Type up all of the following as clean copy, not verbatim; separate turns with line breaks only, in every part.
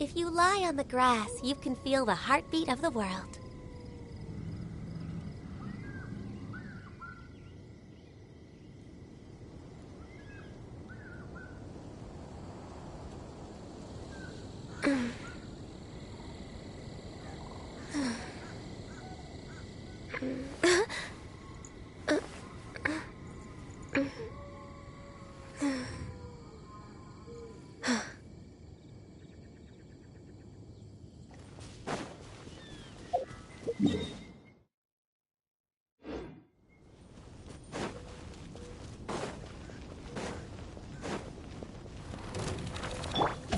If you lie on the grass, you can feel the heartbeat of the world.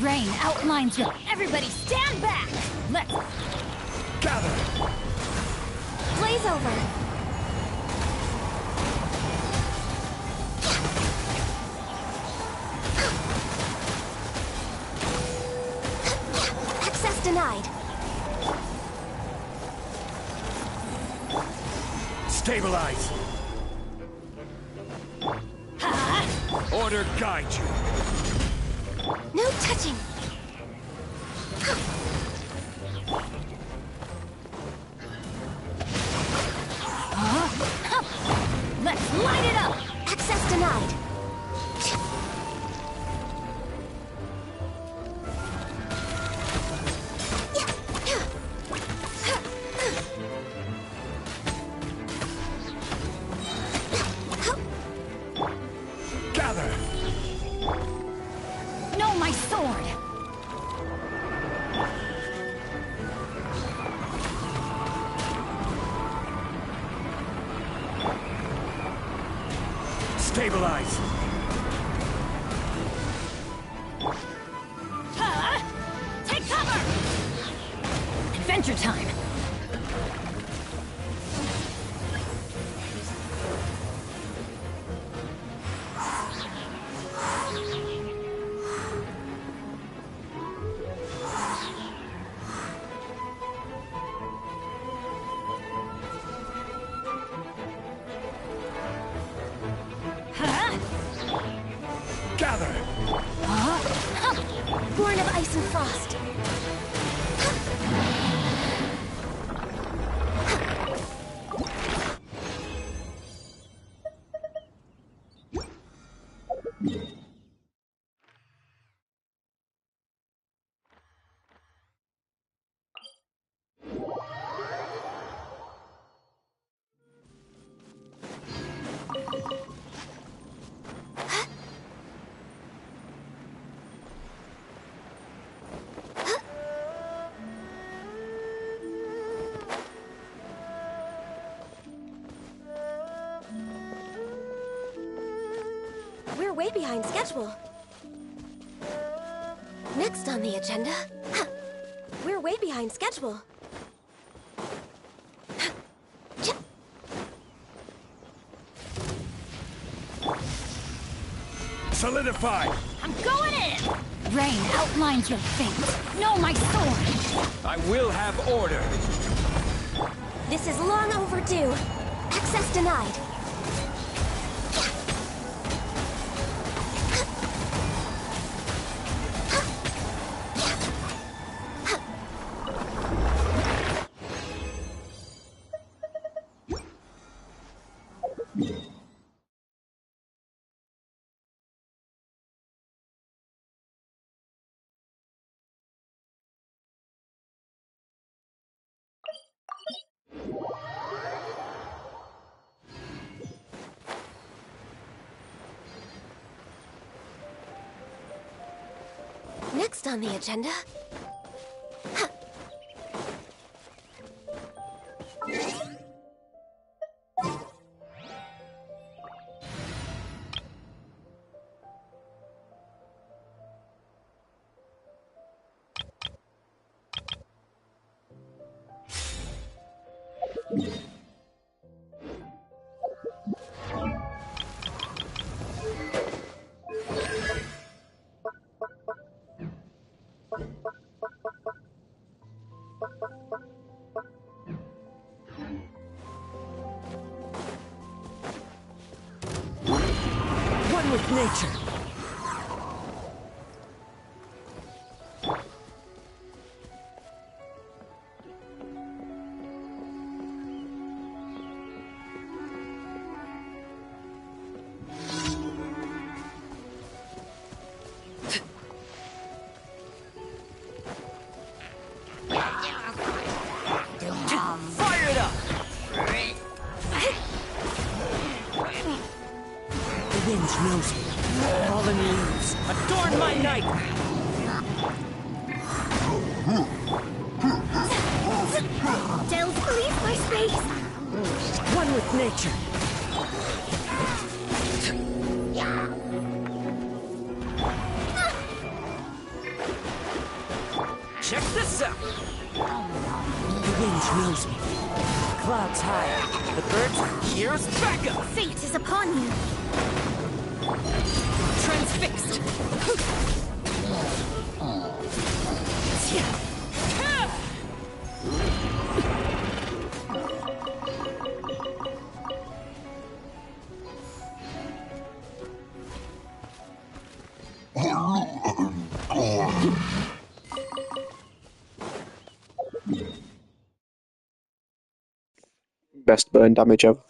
Rain outlines you. Everybody stand back! Let's
Gather!
Blaze over! Access denied.
Stabilize! Order guide you!
No touching!
let's light it up!
Access denied.
Gather!
No, my sword!
Stabilize!
Take cover! Adventure time!
Gather!
Born of ice and frost. We're way behind schedule. Next on the agenda... We're way behind schedule.
Solidify!
I'm going in! Rain outlines your fate. No, my sword!
I will have order!
This is long overdue. Access denied. Next on the agenda...
One with nature.
Fire it up!
The wind knows me. Fallen leaves, adorn my night!
Delve, leave my space!
One with nature.
Check this out!
The wind knows me. Clouds high.
The birds, here's backup!
Fate is upon you!
Transfixed.
Best burn damage ever.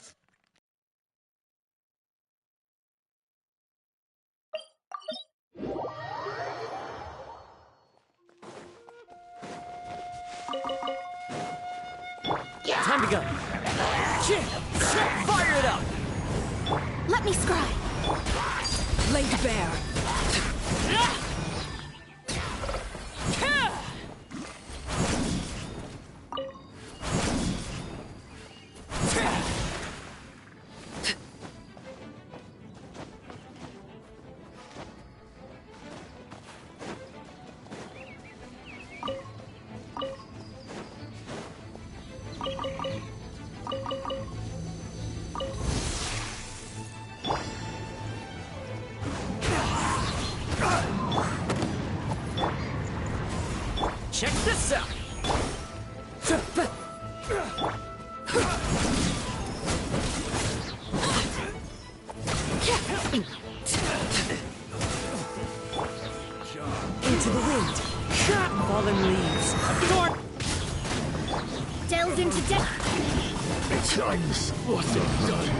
Time to go.
Fire it up!
Let me scry!
Laid bare.
Check this out!
Into the wind. Fallen leaves. Adorn.
Delved into depth!
Times wasn't done.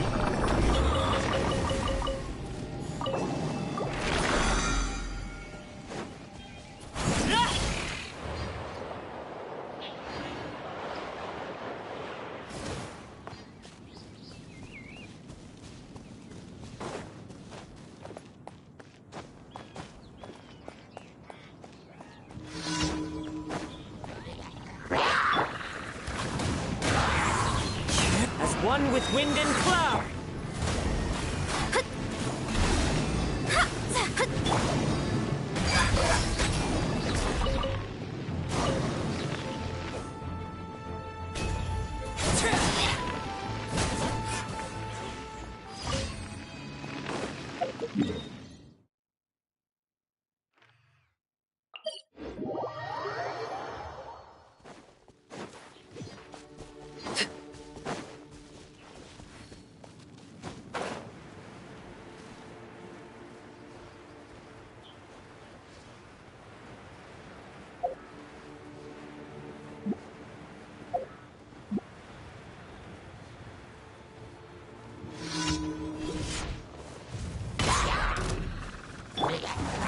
As one with wind and cloud.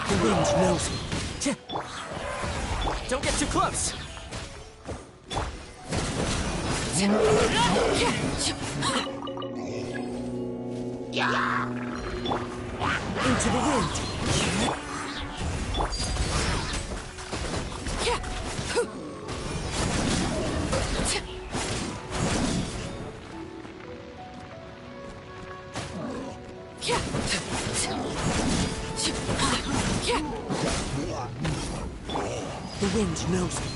The wind knows me.
Don't get too close!
Into the wind. The wind knows me.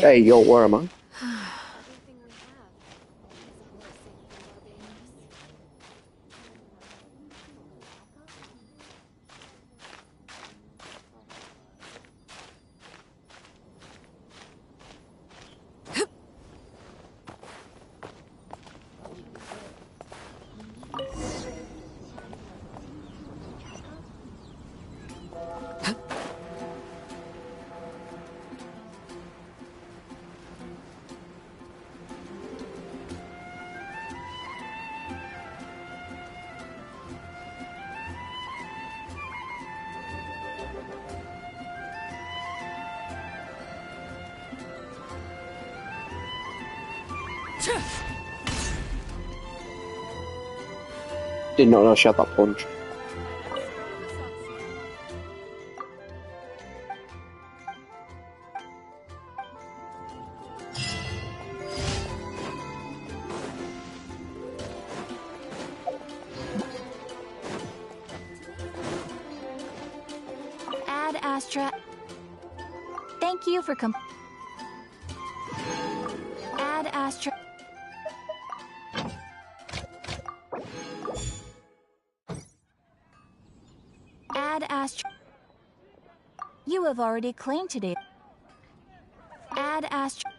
Hey, yo, where am I? Did not know she had that punch.
Ad Astra. Thank you for Ad Astra. Ad Astra. You have already claimed today. Ad Astra.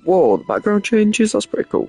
Whoa, the background changes. That's pretty cool.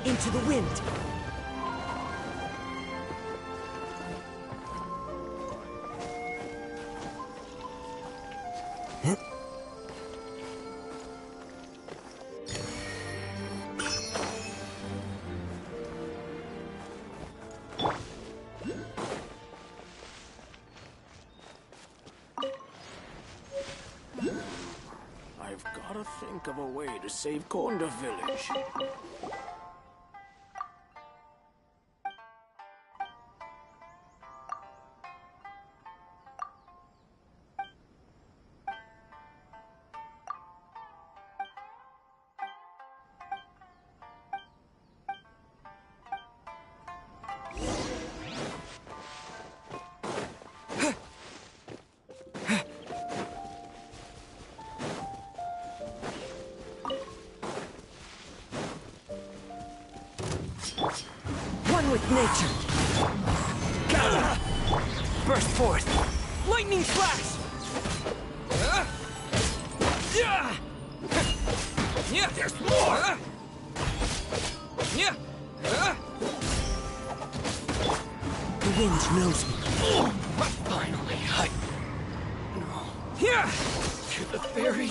Into the wind.
I've gotta think of a way to save Konda Village.
One with nature. Got burst forth. Lightning flash.
Yeah, there's more! Yeah!
The wind knows me.
Finally, Here! To the very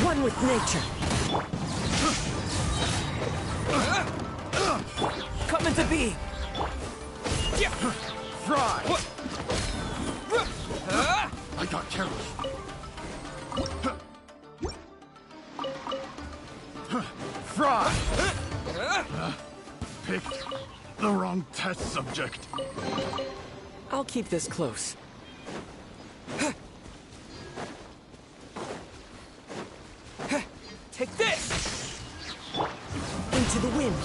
One with nature. Come into being.
Fry! I got careless. Fry! Picked the wrong test subject.
I'll keep this close. Take this! Into the wind.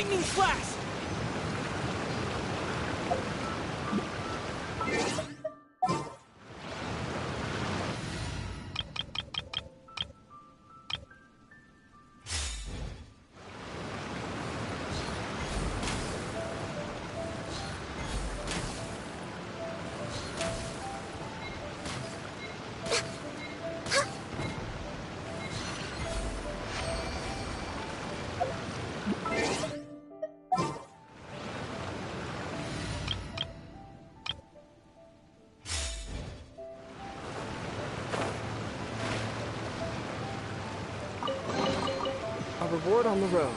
Lightning slash! A reward on the road.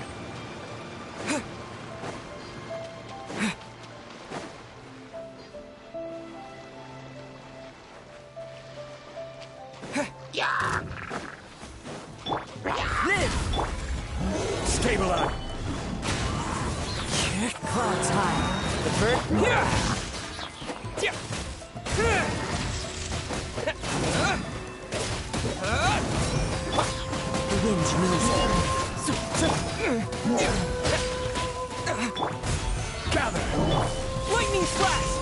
Stabilize!
Clouds high. The bird. The wind knows
Gather!
Lightning slash!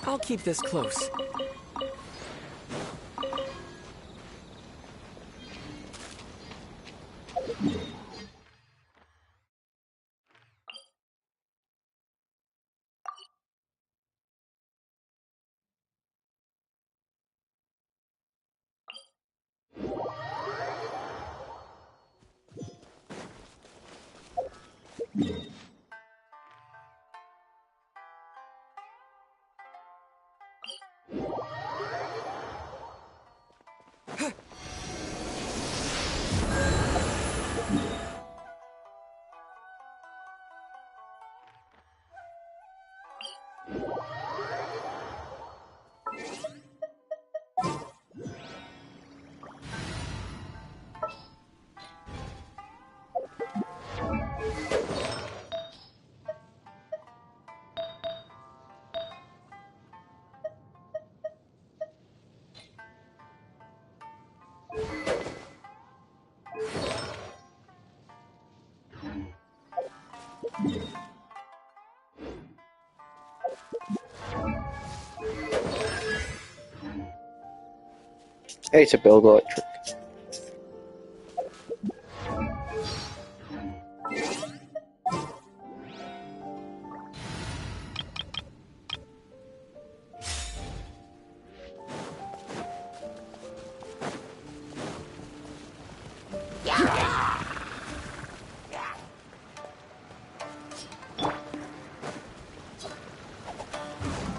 I'll keep this close.
Hey, to build electric.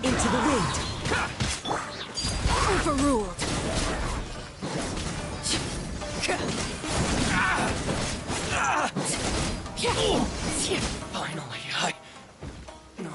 Into the wind.
Overruled.
Finally, No.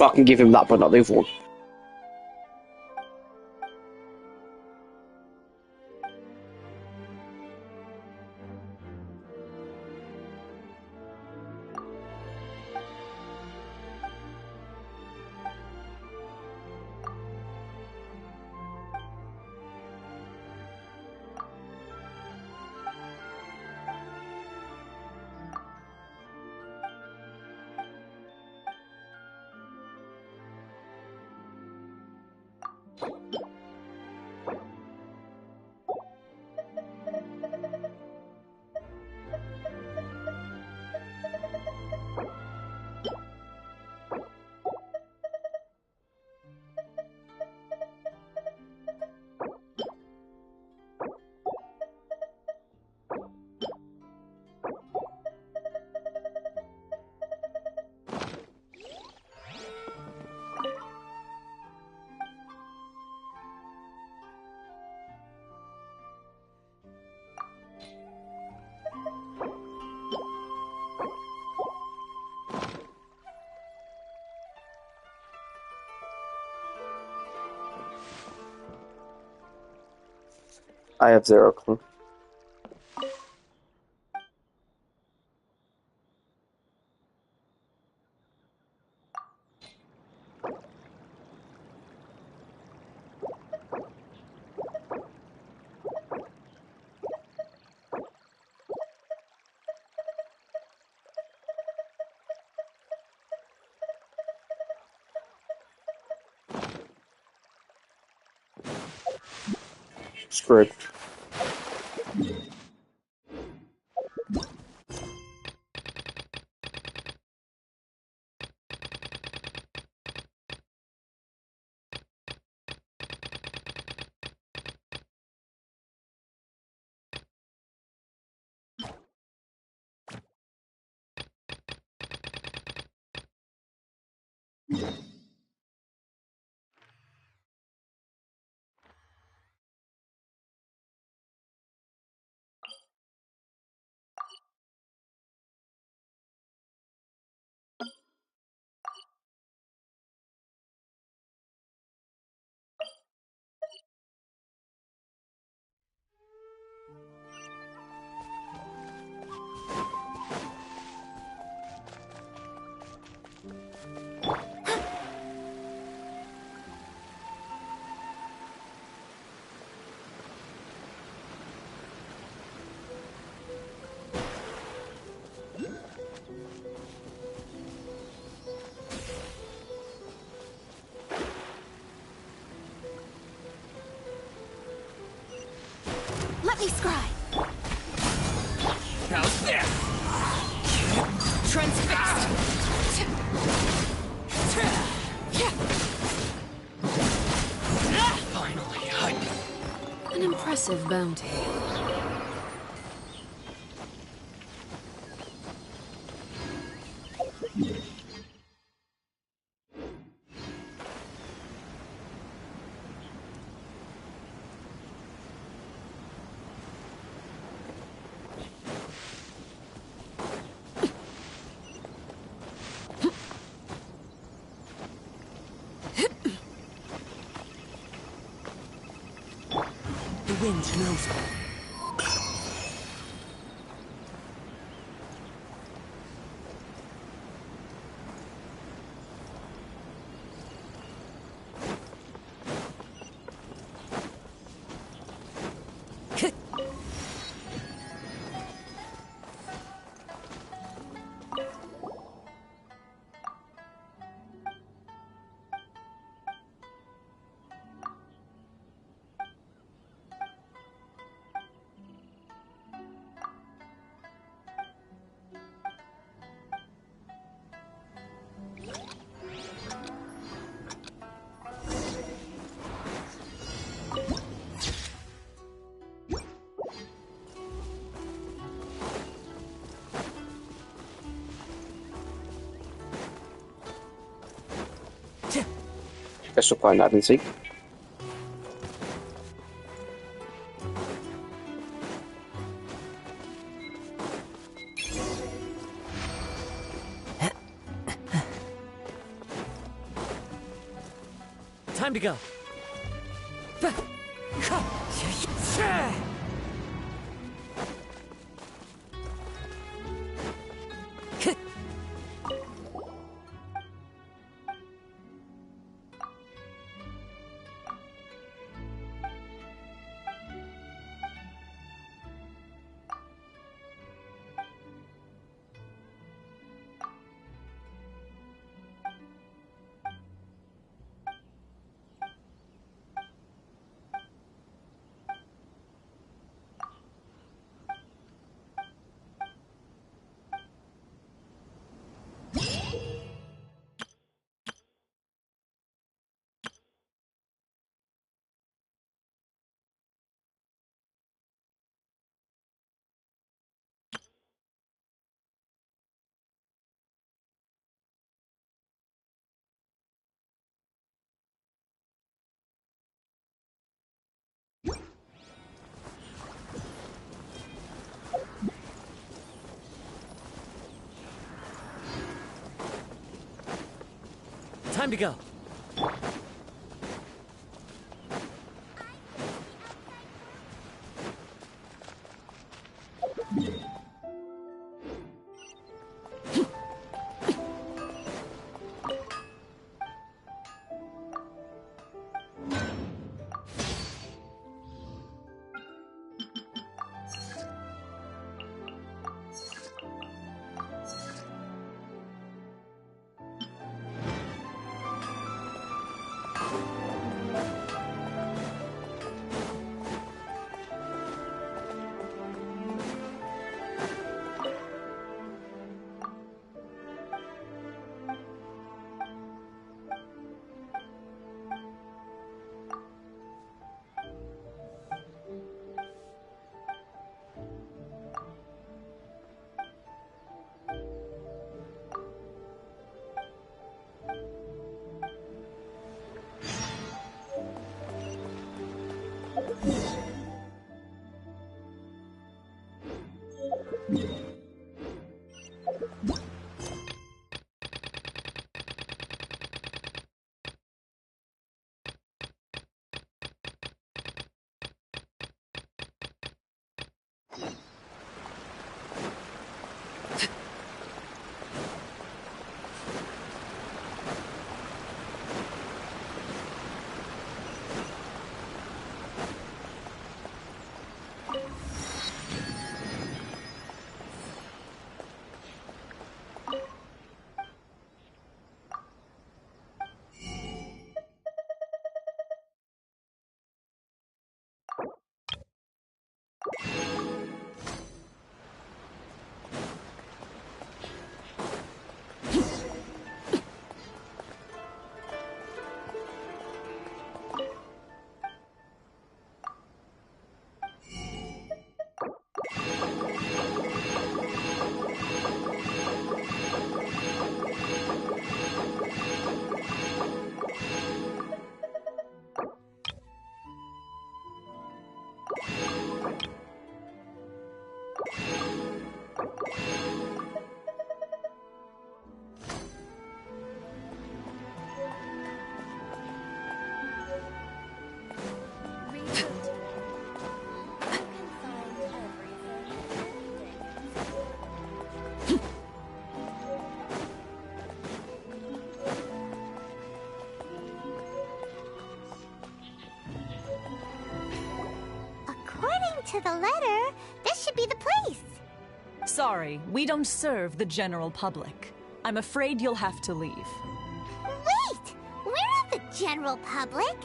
fucking give him that, but not the other one. I have 0 clue. Screwed.
Let me scry.
How's this?
Transfixed.
Finally,
An impressive bounty.
the wind knows me.
Guess we'll find out and see.
Time to go.
To the letter, this should be the place.
Sorry, we don't serve the general public. I'm afraid you'll have to leave.
Wait! We're not the general public.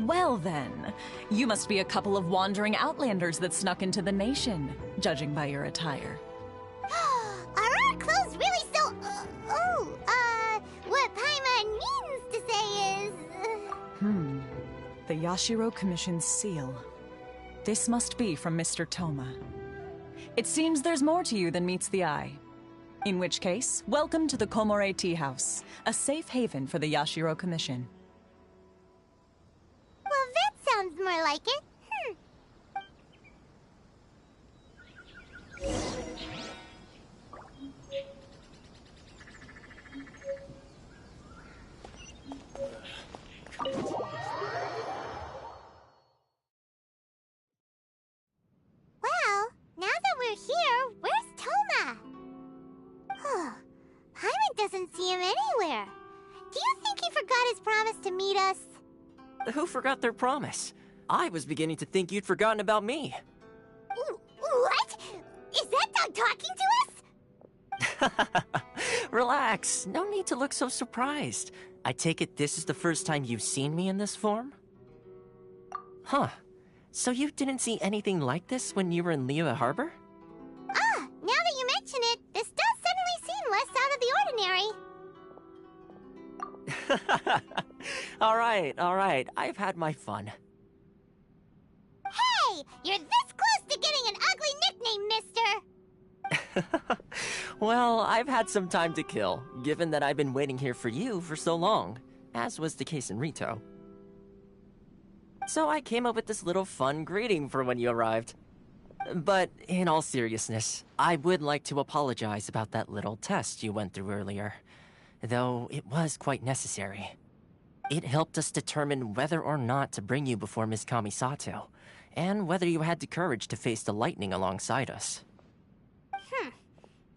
Well then, you must be a couple of wandering outlanders that snuck into the nation, judging by your attire.
Are our clothes really so... what Paimon means to say is...
The Yashiro Commission's seal. This must be from Mr. Toma. It seems there's more to you than meets the eye. In which case, welcome to the Komore Tea House, a safe haven for the Yashiro Commission.
Well, that sounds more like it.
Who forgot their promise? I was beginning to think you'd forgotten about me.
What? Is that dog talking to us?
Relax, no need to look so surprised. I take it this is the first time you've seen me in this form? Huh. So you didn't see anything like this when you were in Liyue Harbor?
Ah, now that you mention it, this does suddenly seem less out of the ordinary.
Alright, I've had my fun.
Hey, you're this close to getting an ugly nickname, mister!
Well, I've had some time to kill, given that I've been waiting here for you for so long, as was the case in Rito. So I came up with this little fun greeting for when you arrived. But in all seriousness, I would like to apologize about that little test you went through earlier, though it was quite necessary. It helped us determine whether or not to bring you before Miss Kamisato, and whether you had the courage to face the lightning alongside us.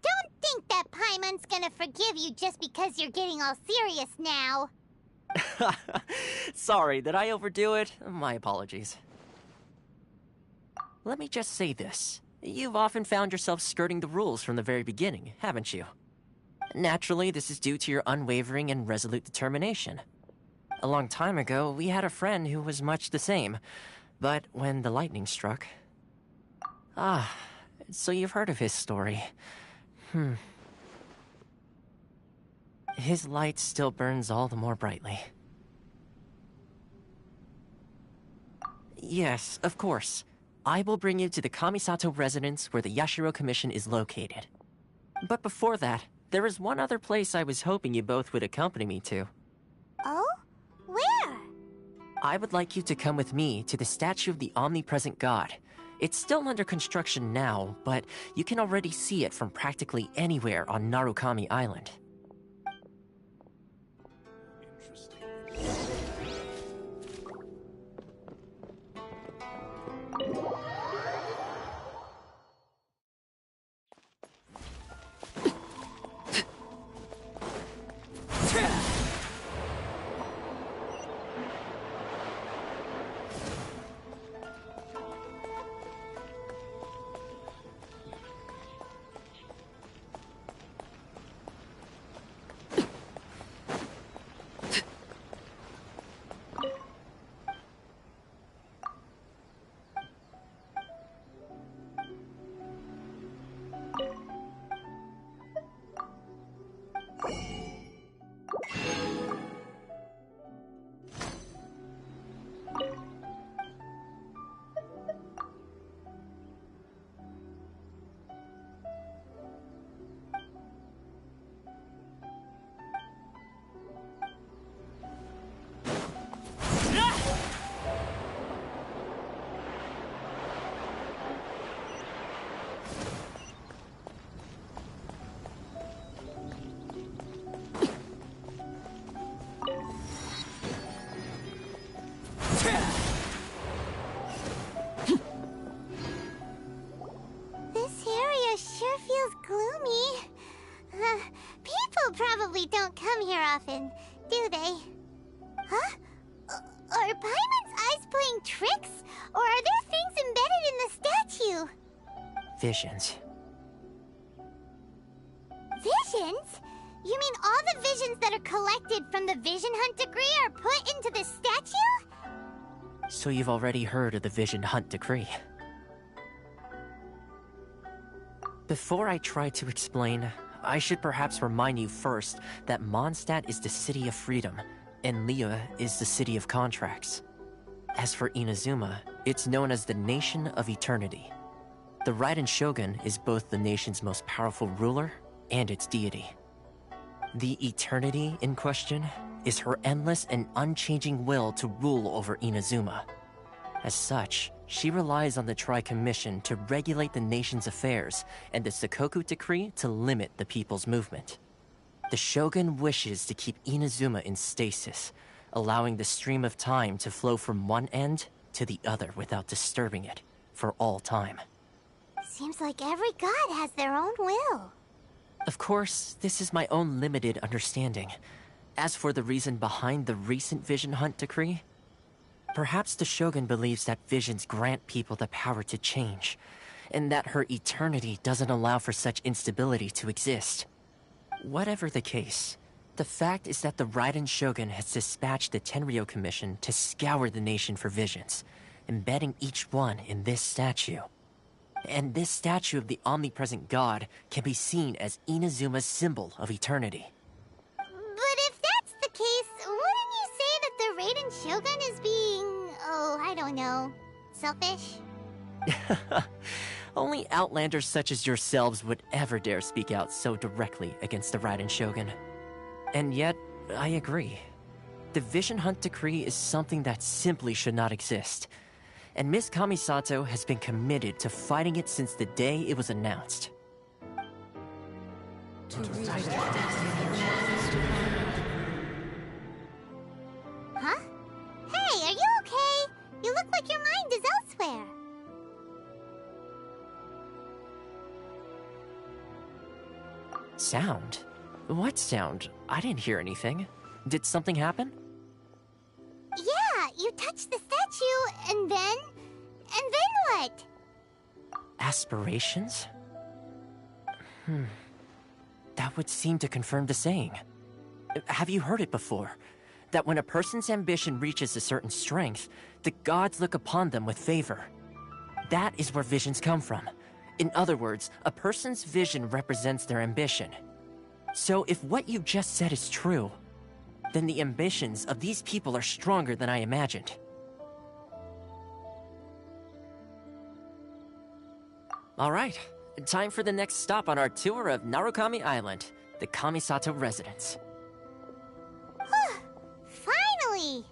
Don't think that Paimon's gonna forgive you just because you're getting all serious now.
Sorry, did I overdo it? My apologies. Let me just say this. You've often found yourself skirting the rules from the very beginning, haven't you? Naturally, this is due to your unwavering and resolute determination. A long time ago, we had a friend who was much the same, but when the lightning struck... Ah, so you've heard of his story. His light still burns all the more brightly. Yes, of course. I will bring you to the Kamisato residence where the Yashiro Commission is located. But before that, there is one other place I was hoping you both would accompany me to.
Oh? Where?
I would like you to come with me to the statue of the omnipresent god. It's still under construction now, but you can already see it from practically anywhere on Narukami Island.
This area sure feels gloomy. People probably don't come here often, do they? Huh? Are Paimon's eyes playing tricks? Or are there things embedded in the statue?
Visions.
Visions? You mean all the visions that are collected from the Vision Hunt decree are put into the statue?
So you've already heard of the Vision Hunt decree. Before I try to explain, I should perhaps remind you first that Mondstadt is the city of freedom, and Liyue is the city of contracts. As for Inazuma, it's known as the Nation of Eternity. The Raiden Shogun is both the nation's most powerful ruler and its deity. The Eternity in question is her endless and unchanging will to rule over Inazuma. As such, she relies on the Tri-Commission to regulate the nation's affairs and the Sakoku Decree to limit the people's movement. The Shogun wishes to keep Inazuma in stasis, allowing the stream of time to flow from one end to the other without disturbing it for all time.
Seems like every god has their own will.
Of course, this is my own limited understanding. As for the reason behind the recent Vision Hunt decree, Perhaps the Shogun believes that visions grant people the power to change, and that her eternity doesn't allow for such instability to exist. Whatever the case, the fact is that the Raiden Shogun has dispatched the Tenryo Commission to scour the nation for visions, embedding each one in this statue. And this statue of the omnipresent god can be seen as Inazuma's symbol of eternity.
But if that's the case, wouldn't you say that the Raiden Shogun is being, oh, I don't know, selfish?
Only outlanders such as yourselves would ever dare speak out so directly against the Raiden Shogun. And yet, I agree. The Vision Hunt Decree is something that simply should not exist. And Miss Kamisato has been committed to fighting it since the day it was announced.
Huh? Hey, are you okay? You look like your mind is elsewhere.
Sound? What sound? I didn't hear anything. Did something happen?
Yeah, you touched the statue, and then what?
Aspirations? That would seem to confirm the saying. Have you heard it before? That when a person's ambition reaches a certain strength, the gods look upon them with favor. That is where visions come from. In other words, a person's vision represents their ambition. So if what you just said is true, then the ambitions of these people are stronger than I imagined. Alright, time for the next stop on our tour of Narukami Island, the Kamisato residence.
Finally!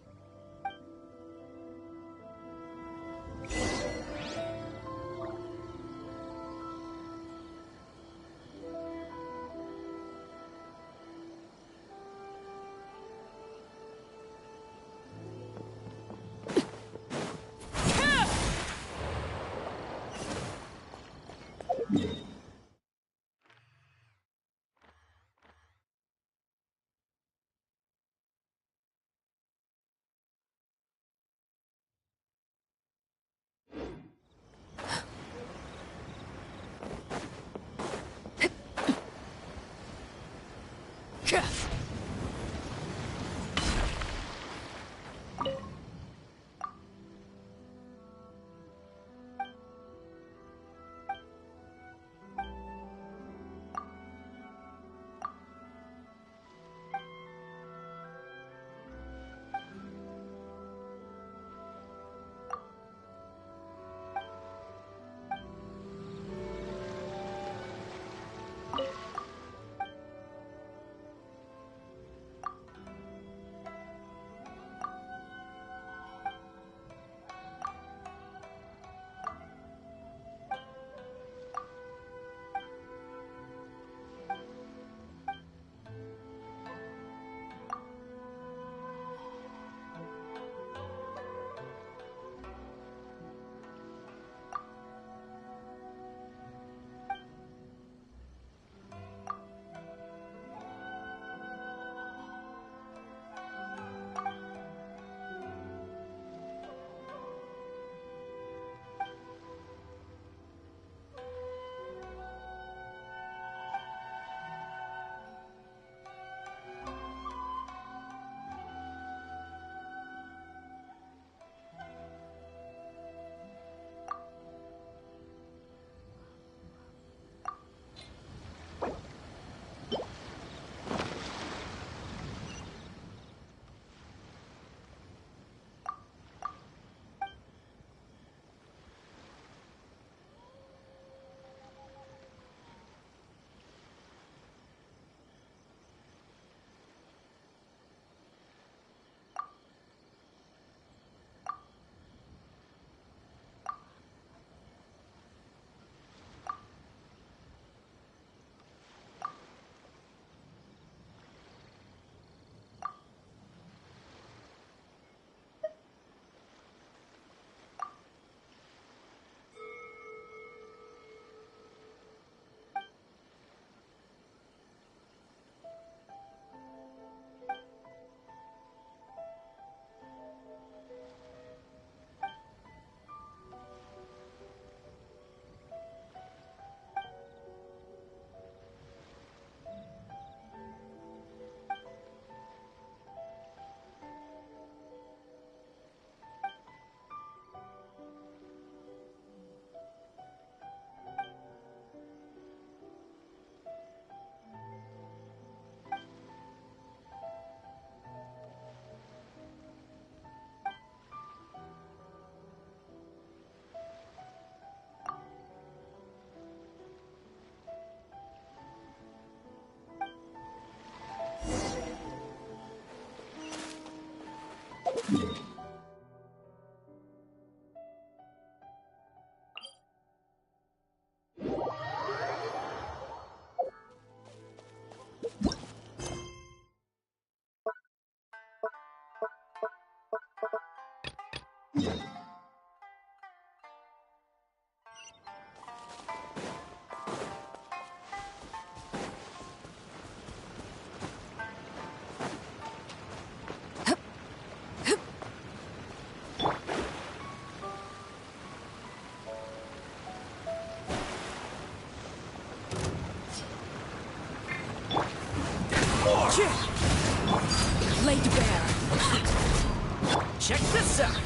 Check this out!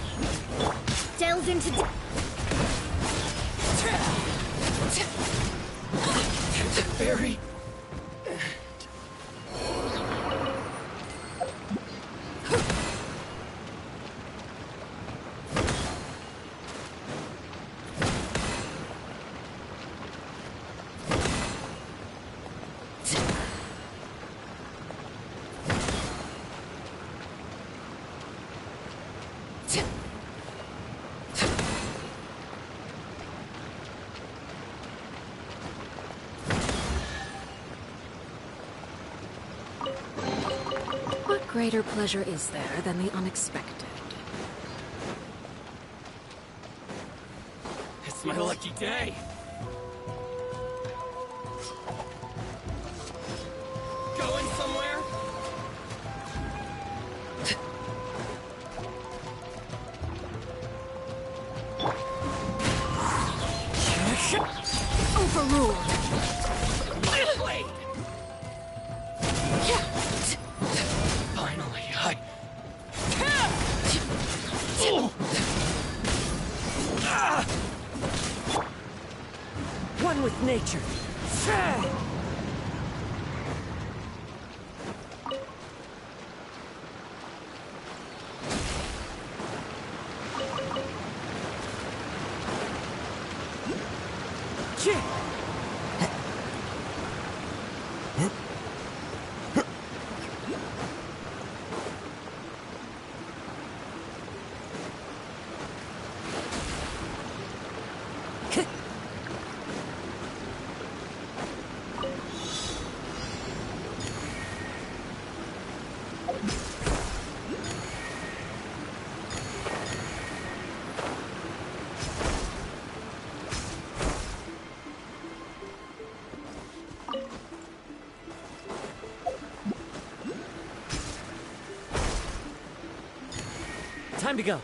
Delve into...
Barry.
What greater pleasure is there than the unexpected?
It's my lucky day. Going somewhere?
Overruled!
Blade! Finally,
One with nature. Time to go.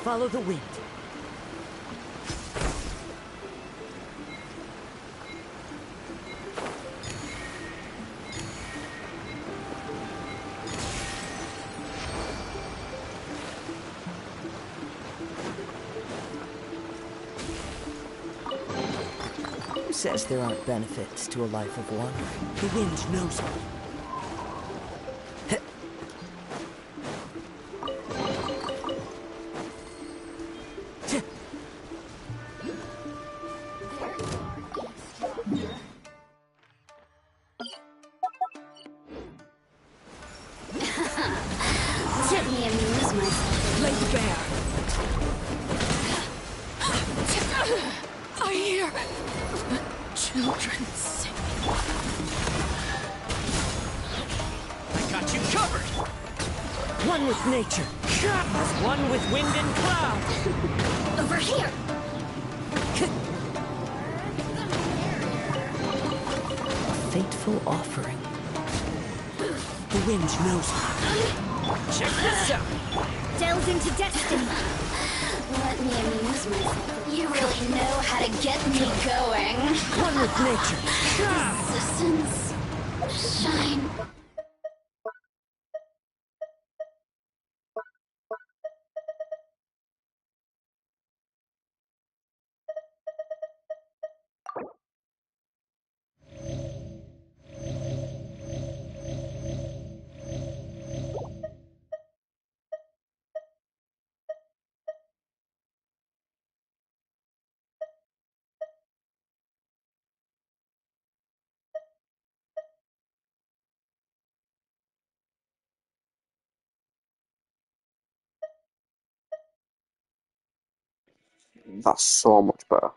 Follow the wind.
Who says there aren't benefits to a life of wandering? The wind knows it.
Let me amuse myself.
Lay the bear.
I hear children sing.
I got you covered! One with nature. As one with wind and cloud.
Over here!
A fateful offering. The wind knows it.
Check this out!
Delve into destiny!
Let me amuse myself. You really know how to get me going.
One with nature.
Resistance. Shine.
That's so much better.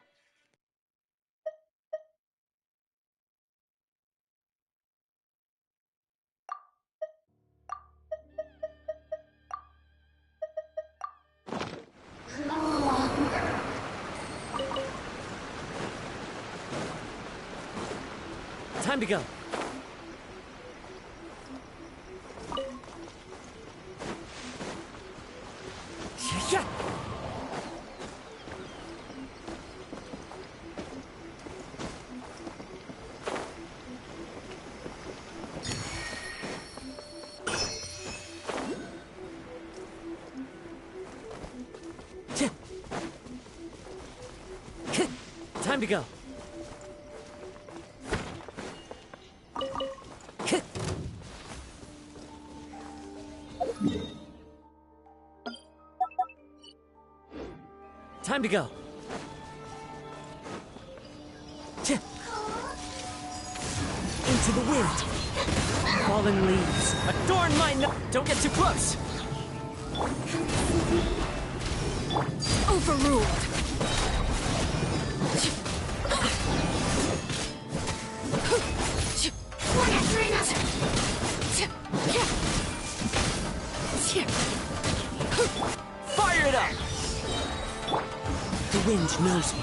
Time to go. Yeah. Time to go. Time to go. Into the wind. Fallen leaves. Adorn my Don't get too close.
Overruled.
Fire it up! The wind knows me.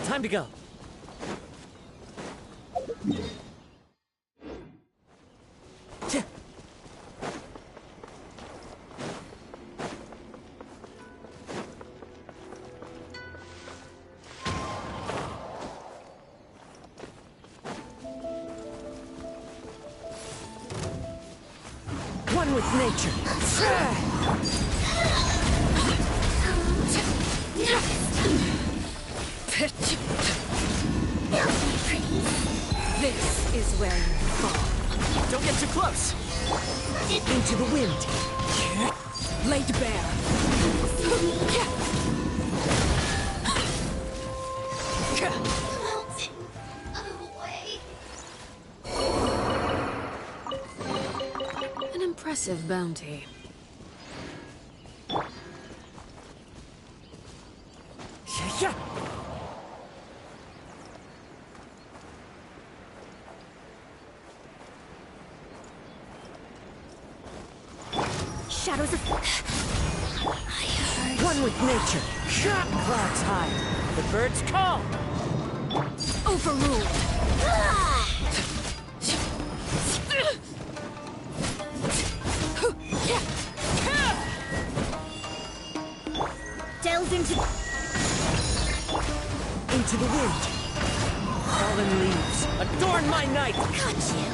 Time to go. One with nature.
This is where you fall.
Don't get too close. Into the wind.
Laid bare. An impressive bounty.
Shadows of... I heard...
One with nature. Clouds high. The birds call.
Overruled.
Delved into
the wind. Fallen leaves. Adorn my night.
Got you.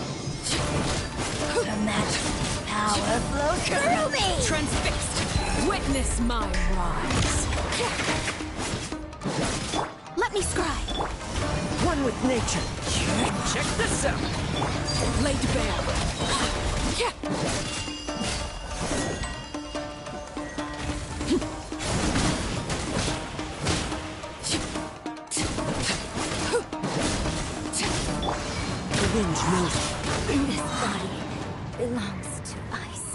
The magic power flows through me.
Transfixed. Witness my rise.
Let me scribe.
One with nature. Check this out.
Laid bare.
The wind knows it.
This body belongs to ice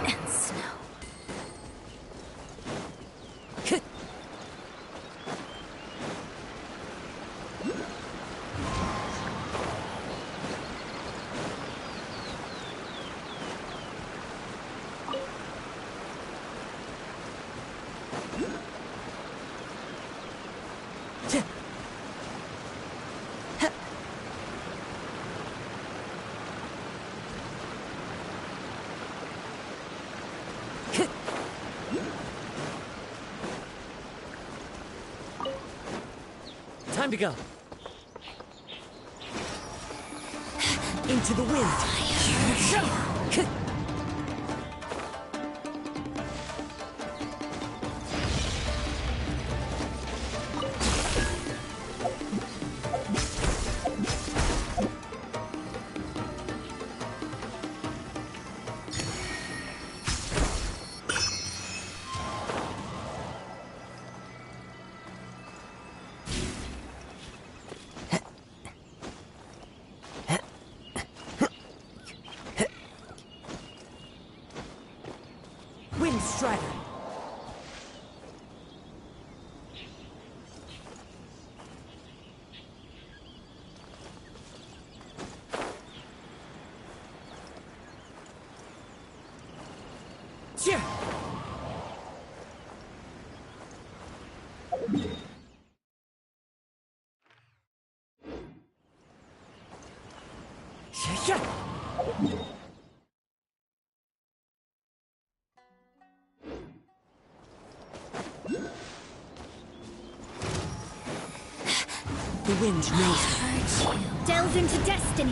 and snow.
Time to go. Into the wind. Wind Strider. Yeah. The wind knows.
Heard you. Delve into destiny.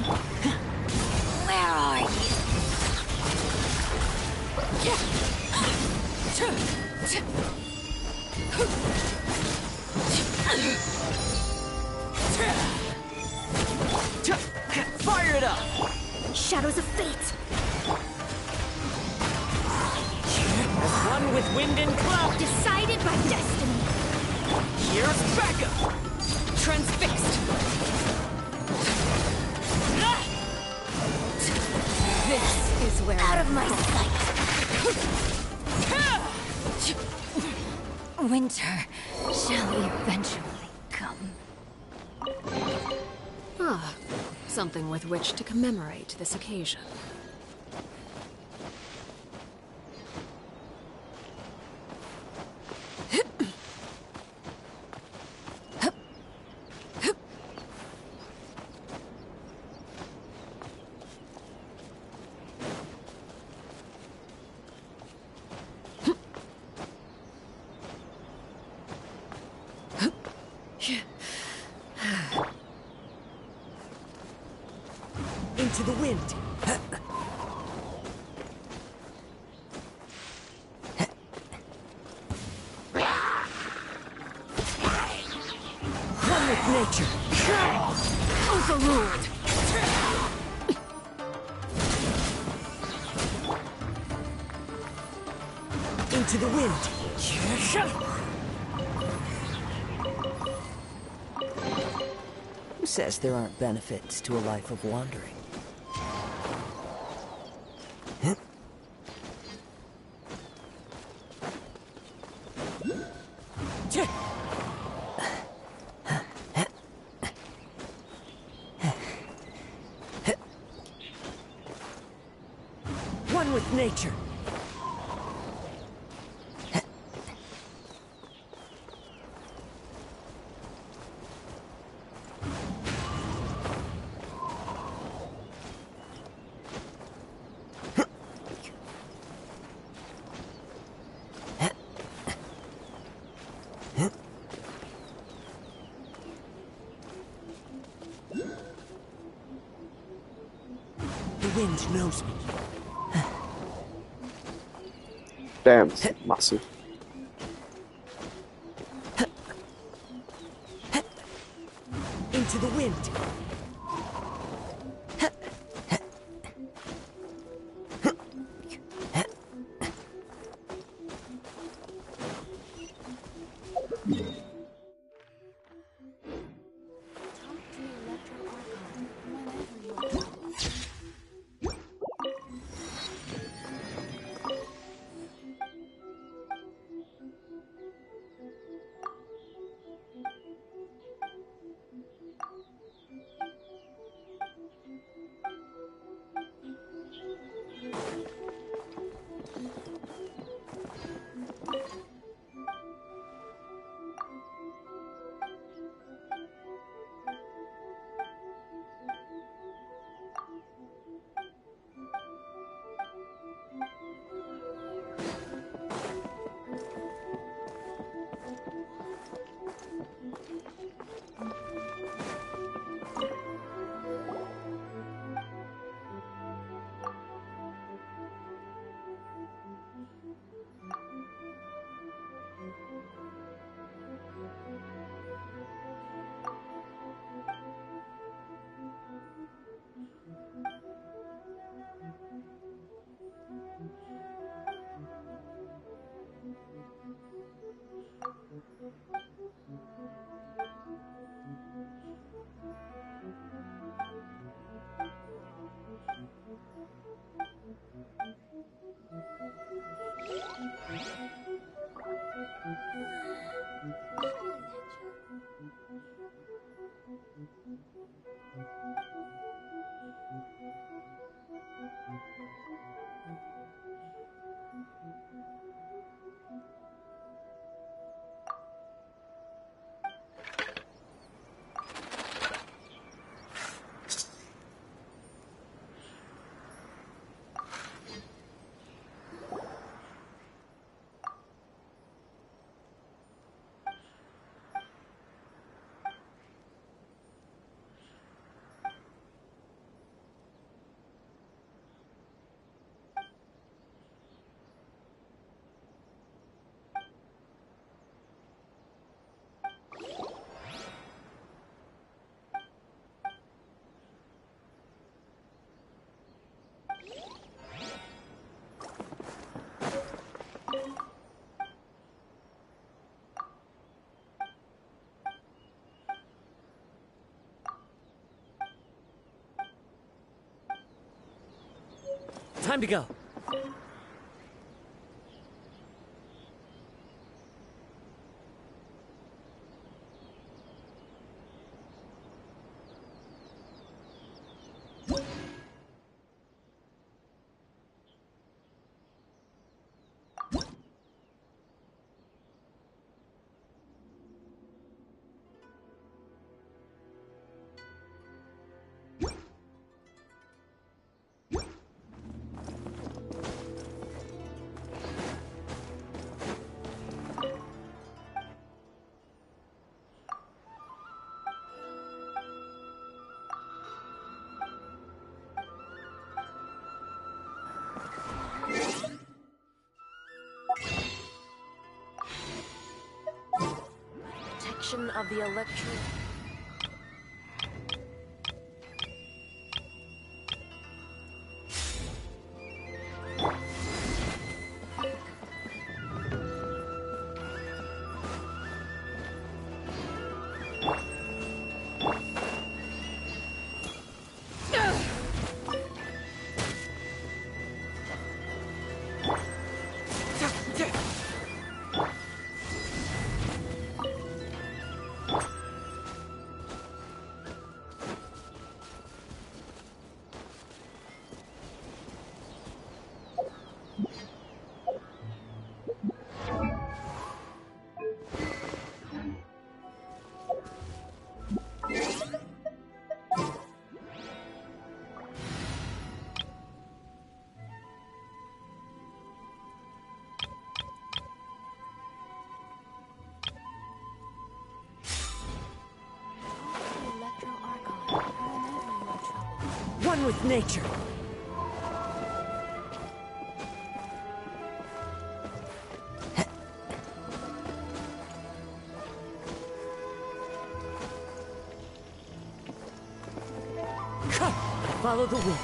Where are you?
Fire it up!
Shadows of fate!
As one with wind and cloud!
Decided by destiny!
Here's Becca!
Transfixed! This is where
Out of my sight! Winter shall eventually come.
Ah, something with which to commemorate this occasion.
Into the wind. One with nature.
overruled!
Into the wind. Who says there aren't benefits to a life of wandering? One with nature. The wind knows me.
Damn, it's massive.
Into the wind. Time to go.
Protection of the electro...
One with nature. Come, follow the wind.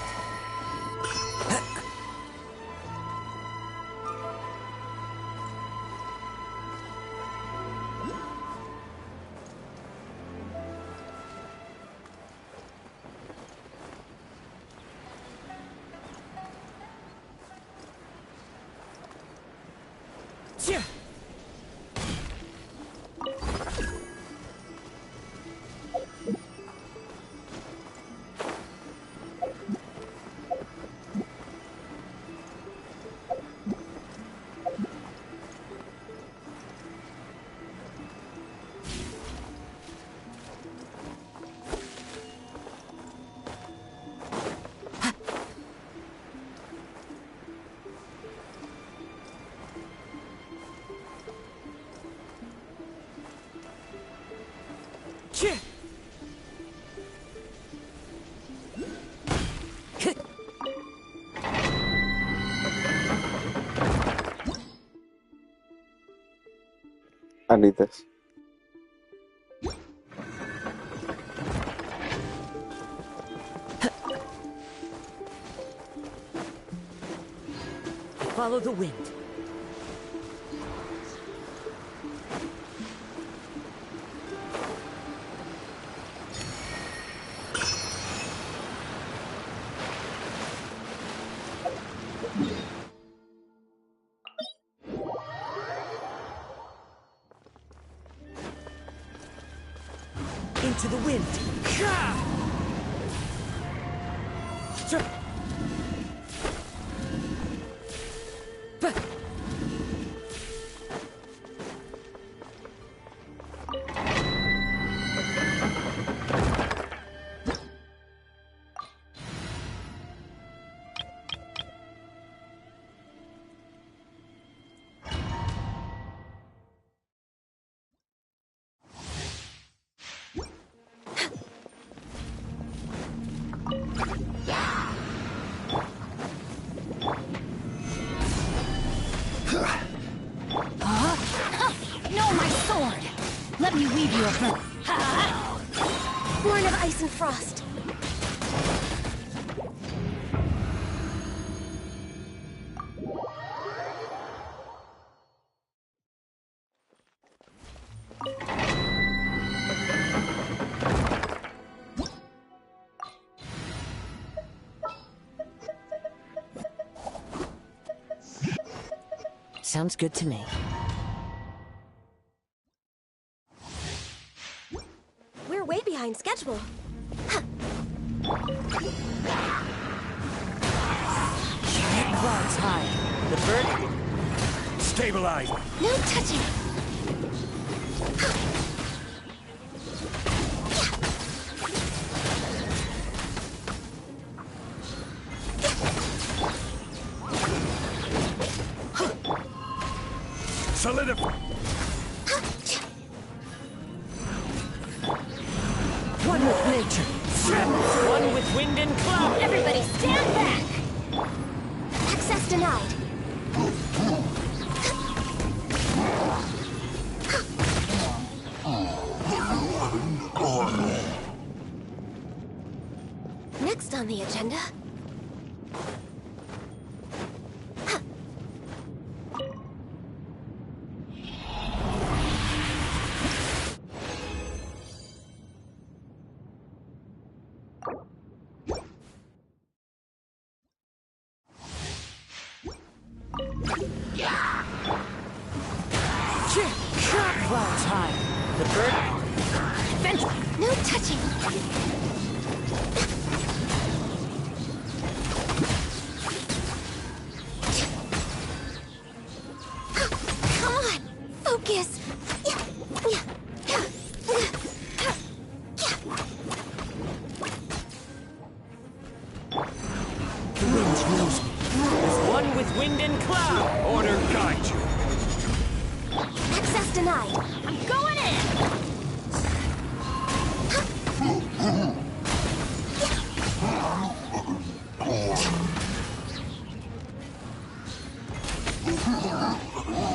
Cheer! Cheer!
I need this.
Follow the wind. Into the wind.
No, my sword! Let me weave you a bow.
Born of ice and frost.
Sounds good to me.
We're way behind schedule.
Clouds high. The bird...
Stabilize.
No touching.
Solidify.
One with nature. One with wind and cloud.
Everybody stand back! Access denied. Next on the agenda...
Clouds high. The bird...
No touching! Come on! Focus!
The wind knows me. As one with wind and cloud.
Order guide you.
Access denied. I'm going in!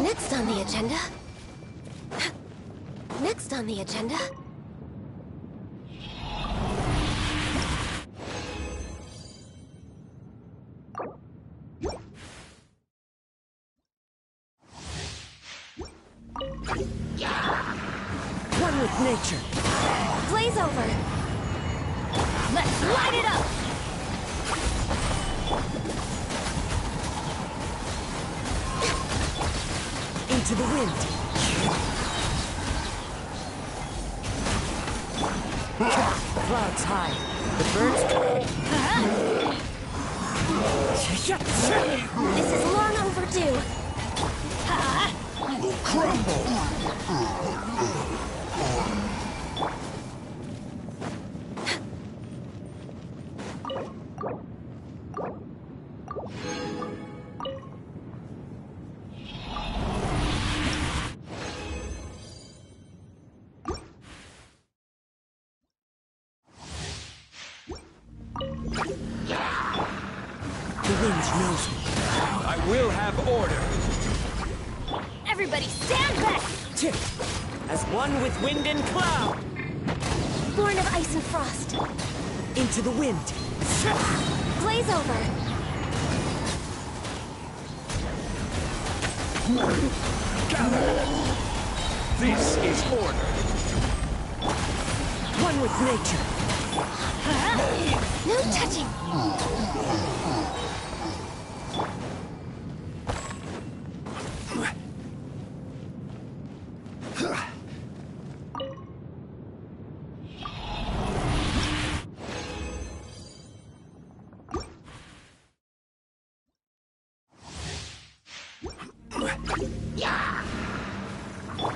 Next on the agenda... Next on the agenda...
One with nature.
Blaze over! Let's light it up!
Into the wind. Clouds high. The birds...
This is long overdue!
Crumble.
The wind knows me.
I will have order.
Everybody stand back!
As one with wind and cloud.
Born of ice and frost.
Into the wind.
Blaze over!
Gather. This is order.
One with nature.
No touching!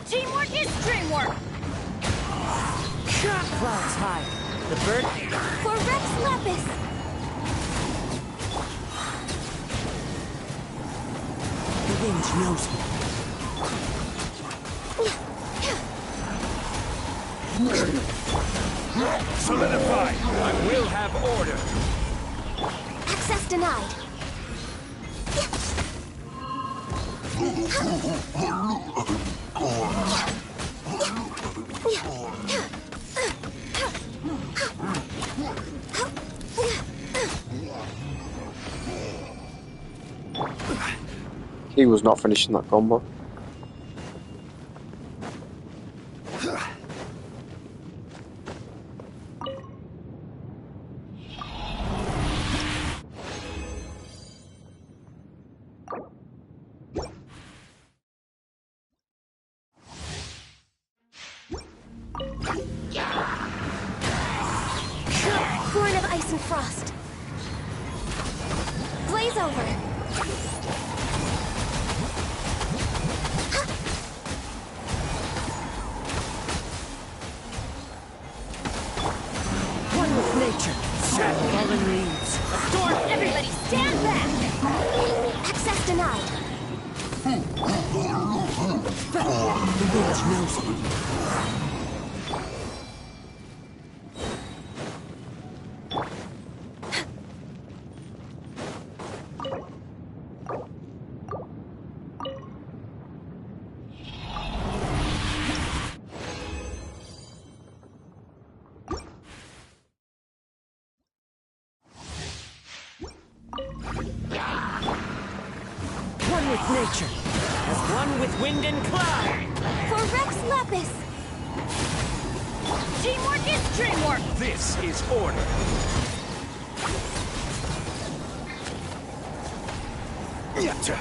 Teamwork is dreamwork!
Clouds high. The bird...
For Rex Lapis!
The wind knows me.
Solidify. I will have order.
Access denied.
He was not finishing that combo.
ice and frost. Blaze over.
One with nature. Fallen leaves.
Storm, everybody stand back! Access denied.
The witch knows me. One with nature, as one with wind and cloud.
For Rex Lapis!
Teamwork is dreamwork!
This is order. Yatta.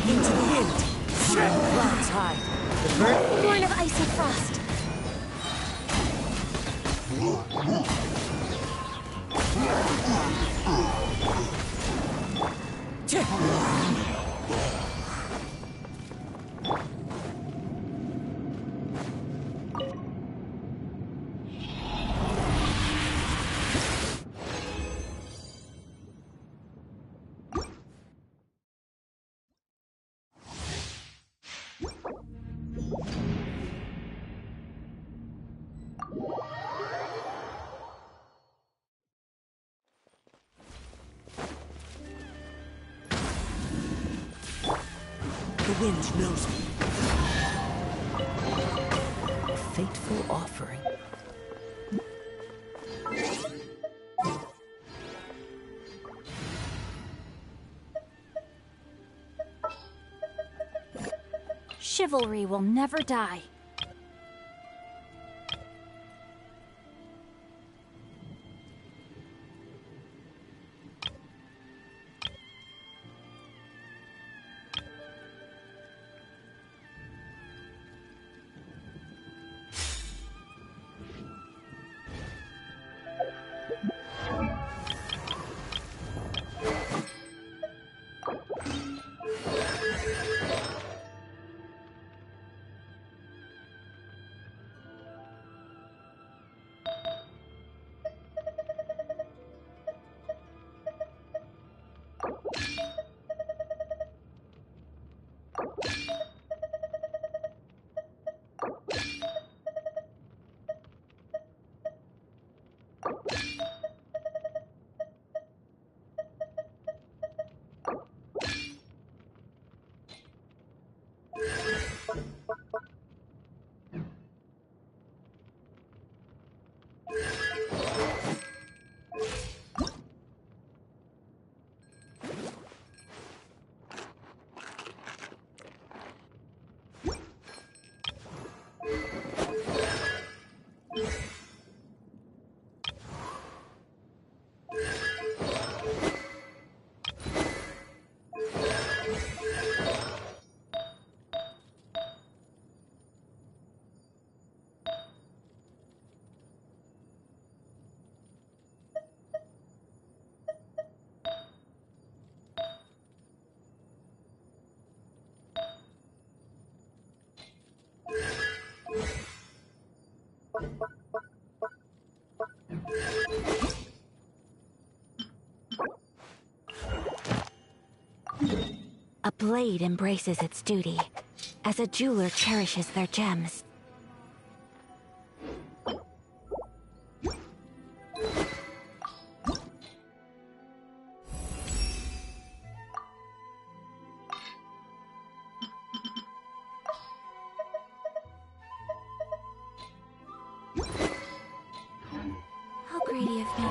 Into the wind. Clouds high. The bird.
Born of ice and frost.
The wind knows me. A fateful offering.
Chivalry will never die.
A blade embraces its duty, as a jeweler cherishes their gems. How greedy of me.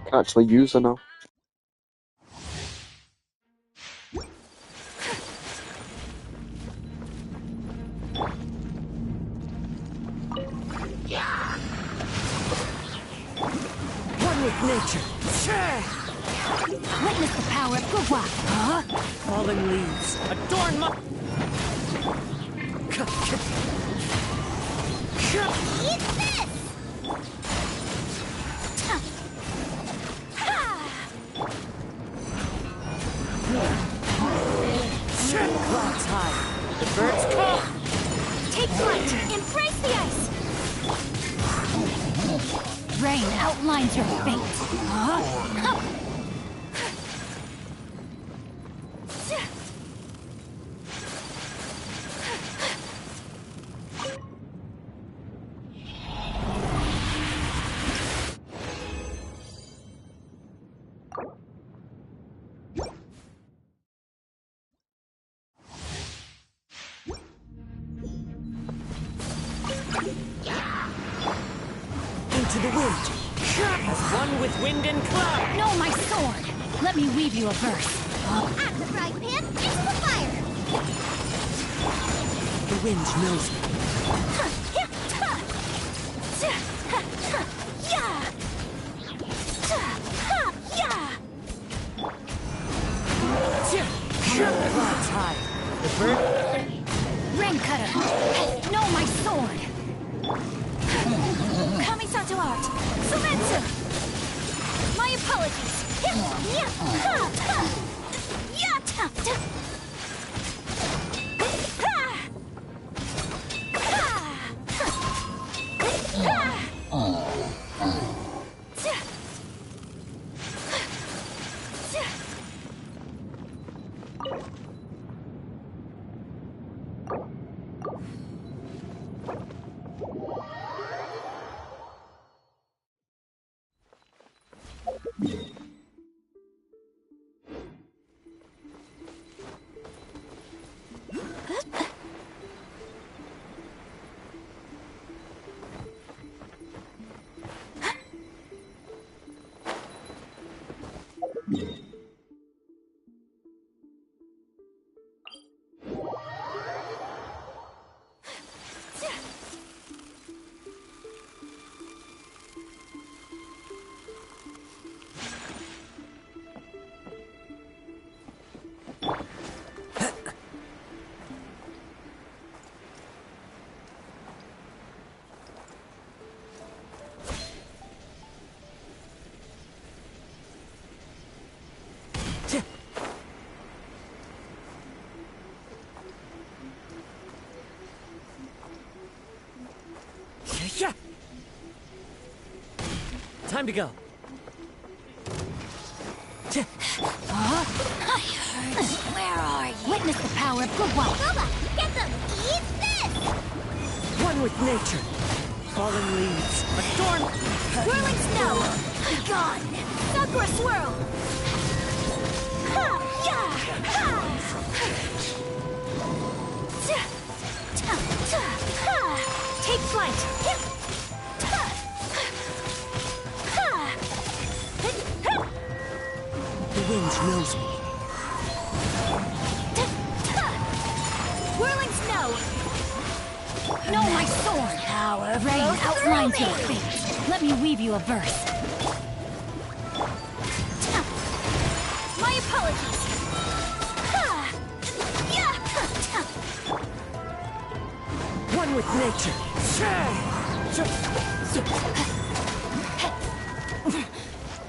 Can actually use her now.
One with nature.
Witness the power of Gugwa. Huh?
Falling leaves. Adorn my...
Eat this!
Clouds high. The birds call.
Take flight! Embrace the ice! Rain outlines your fate. Huh?
Into the wind. As one with wind and cloud.
No, my sword! Let me weave you a verse.
Out of the frying pan, into the fire!
The wind knows me. Clouds high. The bird...
Rain cutter! No, my sword! Kamisato art! Sumetsu! My apologies!
Time to go.
Where are you? Witness the power of Gugwa.
Boba, get them! Eat this!
One with nature. Falling leaves. Adorn...
Whirling snow! Be gone! Sakura swirl! Ha! Ya! Ha! Take flight!
The wind knows me.
Whirling snow! No, my sword! Power rain outlines your fate. Let me weave you a verse. My apologies.
One with nature.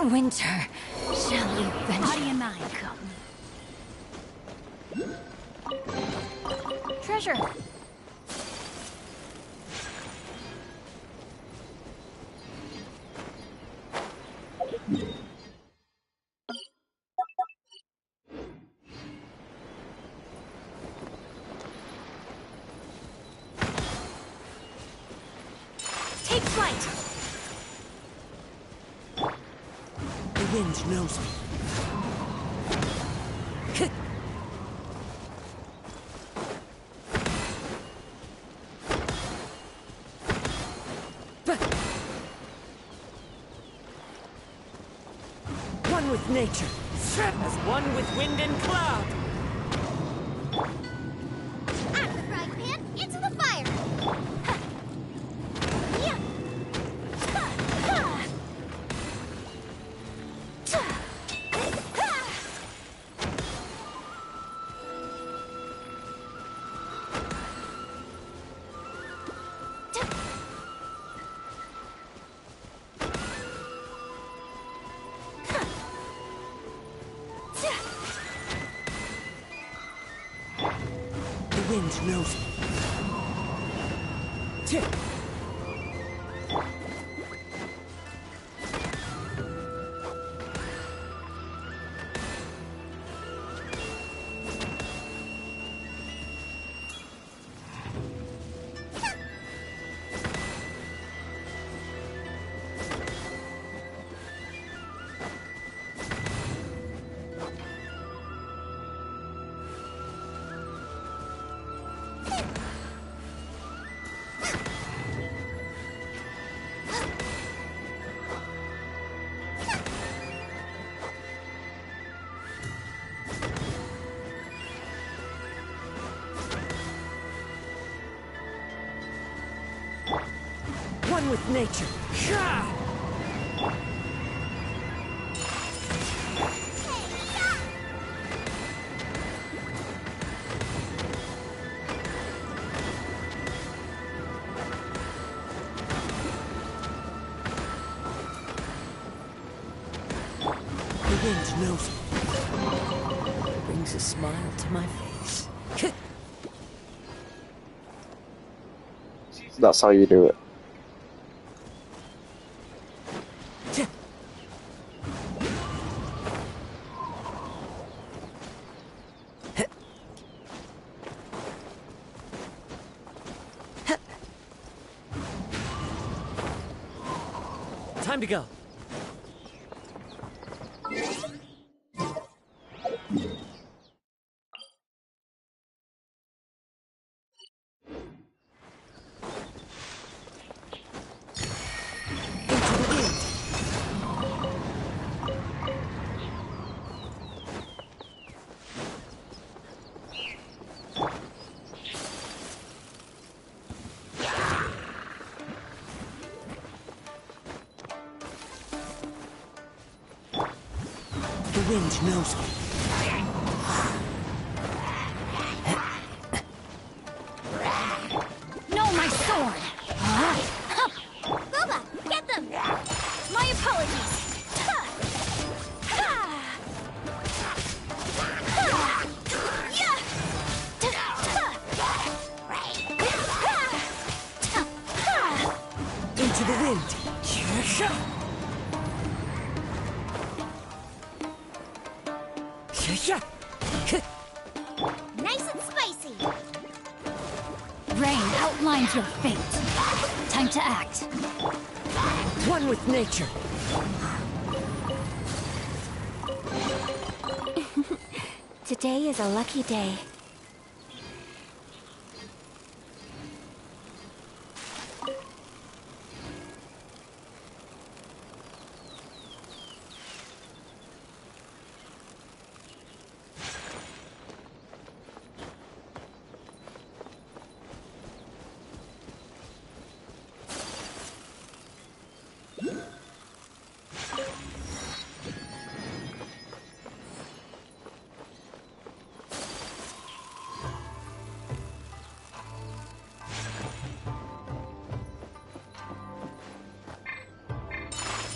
Winter, shall you venture? Body and mind, come. Treasure.
flight!
The wind knows me. One with nature, as one with wind and cloud.
Out of the frying pan, into the fire! Ha. Yeah. Ha. Ha. Ta. Ha. Ta.
The wind knows me. One with nature. The wind knows me. Brings a smile to my face.
That's how you do it.
Time to go. The wind knows me.
No, my sword!
Boba, get them!
My apologies!
Into the wind.
Nice and spicy!
Rain outlines your fate. Time to act.
One with nature.
Today is a lucky day.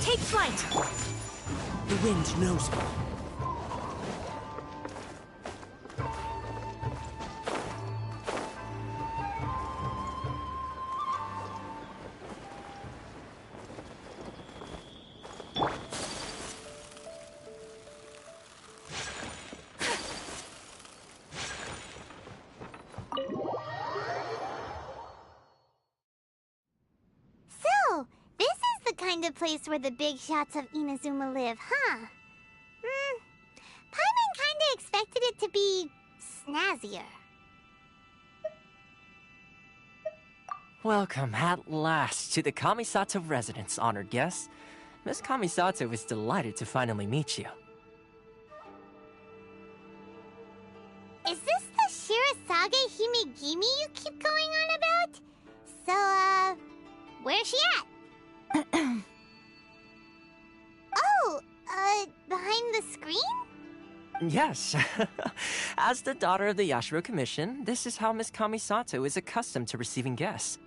Take flight!
The wind knows me.
So, kind of place where the big shots of Inazuma live, huh? Paimon kinda expected it to be snazzier.
Welcome at last to the Kamisato residence, honored guest. Miss Kamisato is delighted to finally meet you.
Is this the Shirasage Himegimi you keep going on about? So, where's she at? Oh, behind the screen?
Yes. As the daughter of the Yashiro Commission, this is how Miss Kamisato is accustomed to receiving guests.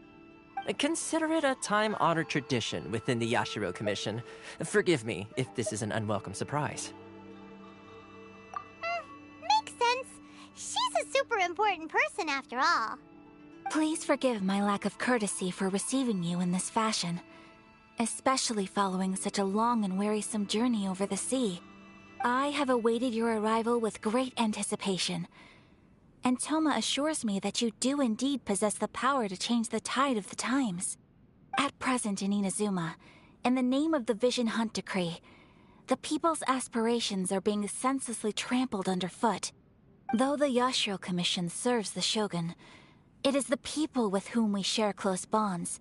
Consider it a time-honored tradition within the Yashiro Commission. Forgive me if this is an unwelcome surprise.
Makes sense. She's a super important person after all.
Please forgive my lack of courtesy for receiving you in this fashion, especially following such a long and wearisome journey over the sea. I have awaited your arrival with great anticipation, and Toma assures me that you do indeed possess the power to change the tide of the times. At present in Inazuma, in the name of the Vision Hunt Decree, the people's aspirations are being senselessly trampled underfoot. Though the Yashiro Commission serves the Shogun, it is the people with whom we share close bonds,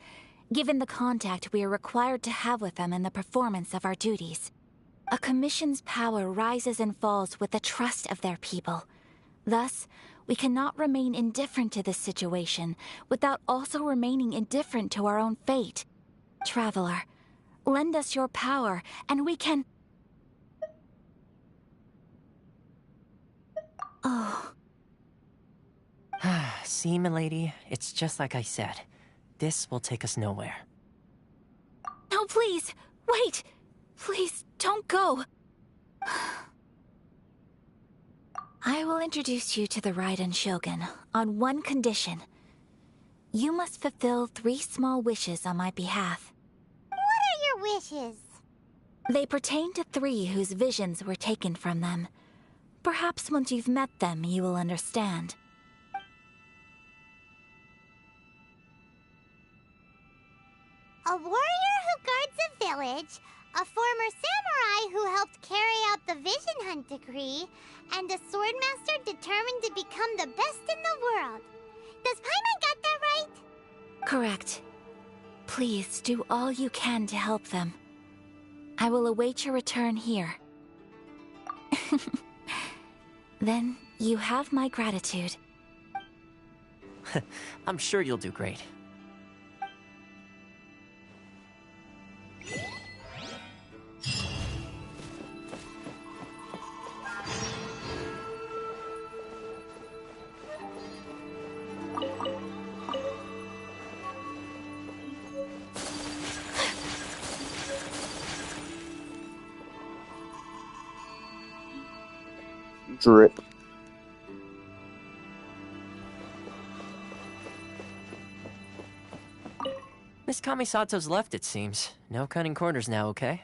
given the contact we are required to have with them in the performance of our duties. A commission's power rises and falls with the trust of their people. Thus, we cannot remain indifferent to this situation without also remaining indifferent to our own fate. Traveler, lend us your power, and we can... Oh.
See, milady, it's just like I said. This will take us nowhere.
No, please! Wait! Please, don't go! I will introduce you to the Raiden Shogun on one condition. You must fulfill 3 small wishes on my behalf.
What are your wishes?
They pertain to 3 whose visions were taken from them. Perhaps once you've met them, you will understand.
A warrior who guards a village, a former samurai who helped carry out the Vision Hunt Decree, and a swordmaster determined to become the best in the world. Does Paimon got that right?
Correct. Please do all you can to help them. I will await your return here. Then you have my gratitude.
I'm sure you'll do great.
Drip.
Miss Kamisato's left, it seems. No cutting corners now, okay?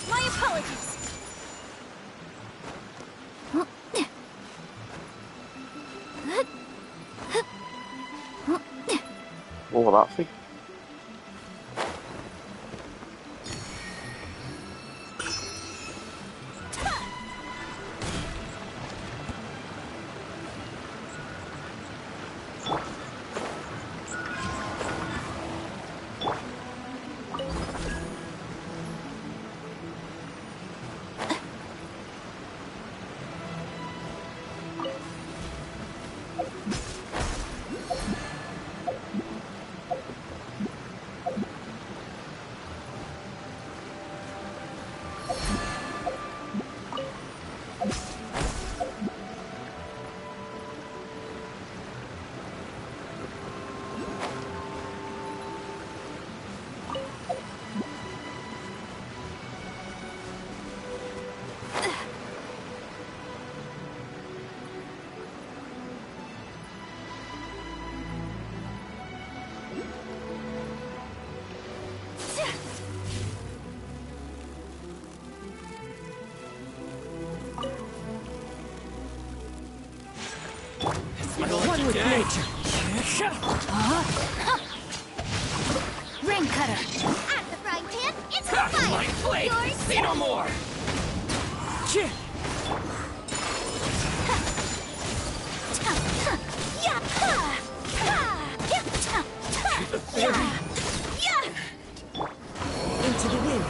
My apologies.
What was that thing?
with
day.
nature.
Rain cutter.
At the frying pan, it's
Ha!
fire!
My blade!
Yours
Say no more!
Into the wind.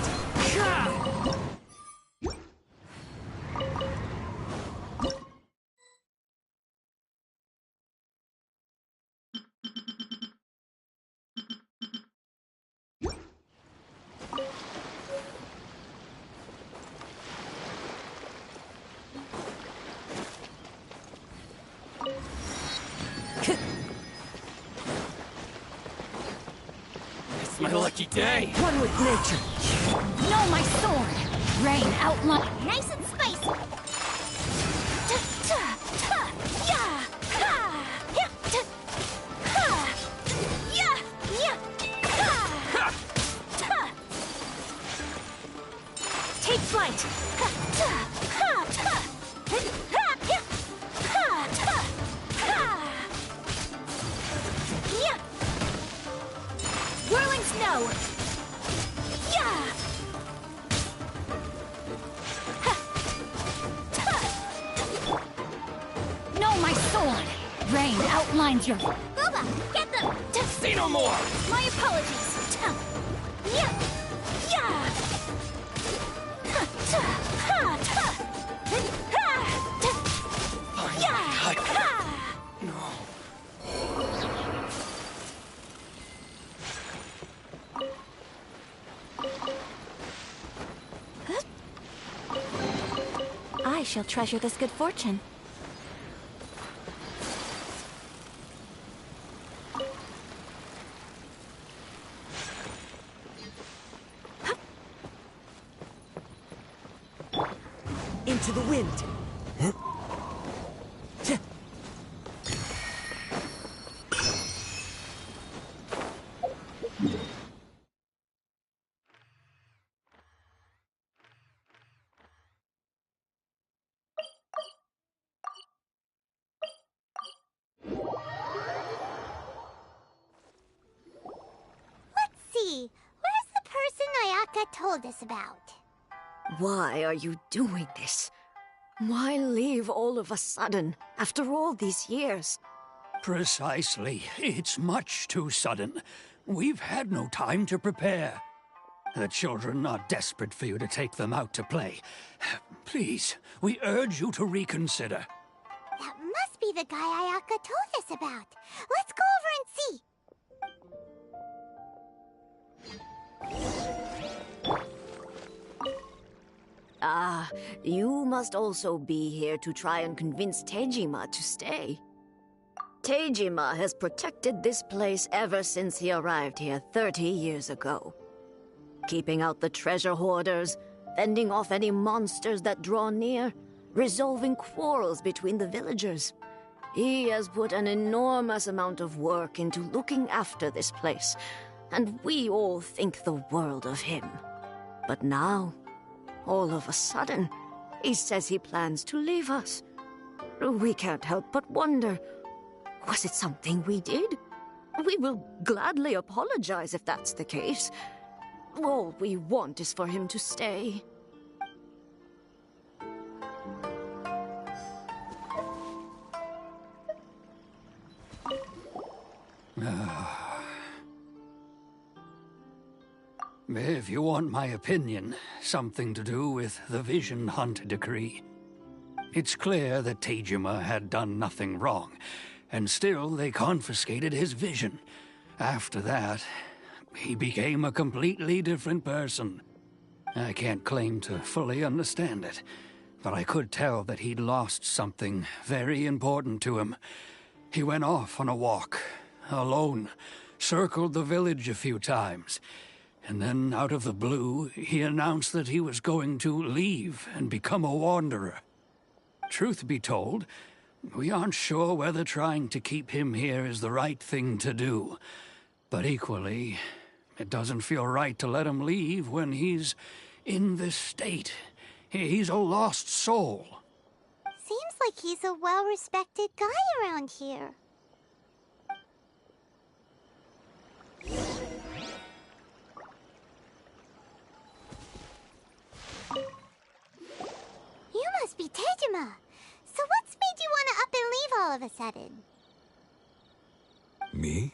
It's my lucky day!
One with nature.
No, my sword. Rain outline.
nice and spicy!
Take flight. Whirling snow. No, my sword. Rain outlines your.
Booba, get them!
Say no more!
My apologies!
I shall treasure this good fortune.
Into the wind.
Let's see. Where's the person Ayaka told us about?
Why are you doing this? Why leave all of a sudden, after all these years?
Precisely. It's much too sudden. We've had no time to prepare. The children are desperate for you to take them out to play. Please, we urge you to reconsider.
That must be the guy Ayaka told us about. Let's go over and see.
Ah, you must also be here to try and convince Tejima to stay. Tejima has protected this place ever since he arrived here 30 years ago. Keeping out the treasure hoarders, fending off any monsters that draw near, resolving quarrels between the villagers. He has put an enormous amount of work into looking after this place, and we all think the world of him. But now, all of a sudden, he says he plans to leave us. We can't help but wonder, was it something we did? We will gladly apologize if that's the case. All we want is for him to stay.
If you want my opinion, something to do with the Vision Hunt decree. It's clear that Tejima had done nothing wrong, and still they confiscated his vision. After that, he became a completely different person. I can't claim to fully understand it, but I could tell that he'd lost something very important to him. He went off on a walk, alone, circled the village a few times, and then out of the blue, he announced that he was going to leave and become a wanderer. Truth be told, we aren't sure whether trying to keep him here is the right thing to do. But equally, it doesn't feel right to let him leave when he's in this state. He's a lost soul.
Seems like he's a well-respected guy around here. be Tejima. So what's made you want to up and leave all of a sudden?
Me?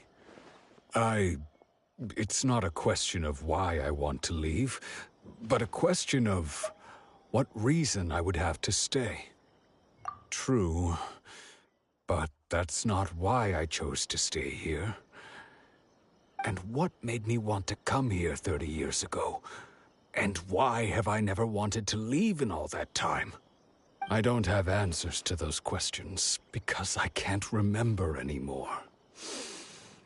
It's not a question of why I want to leave, but a question of what reason I would have to stay. True, but that's not why I chose to stay here. And what made me want to come here 30 years ago? And why have I never wanted to leave in all that time? I don't have answers to those questions because I can't remember anymore.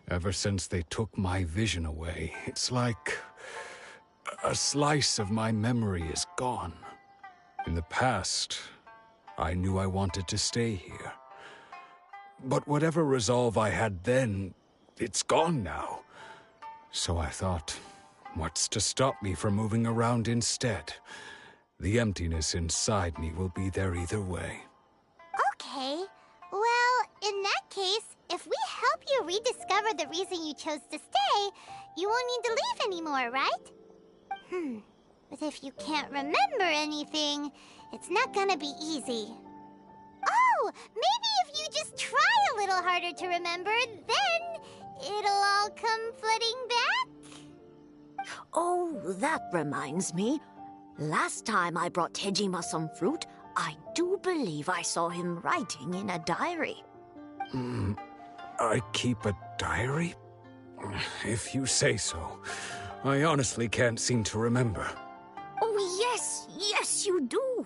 Ever since they took my vision away, it's like a slice of my memory is gone. In the past, I knew I wanted to stay here. But whatever resolve I had then, it's gone now. So I thought, what's to stop me from moving around instead? The emptiness inside me will be there either way.
Okay. Well, in that case, if we help you rediscover the reason you chose to stay, you won't need to leave anymore, right? But if you can't remember anything, it's not gonna be easy. Oh, maybe if you just try a little harder to remember, then it'll all come flooding back?
Oh, that reminds me. Last time I brought Tejima some fruit, I do believe I saw him writing in a diary.
I keep a diary? If you say so. I honestly can't seem to remember.
Oh, yes, you do.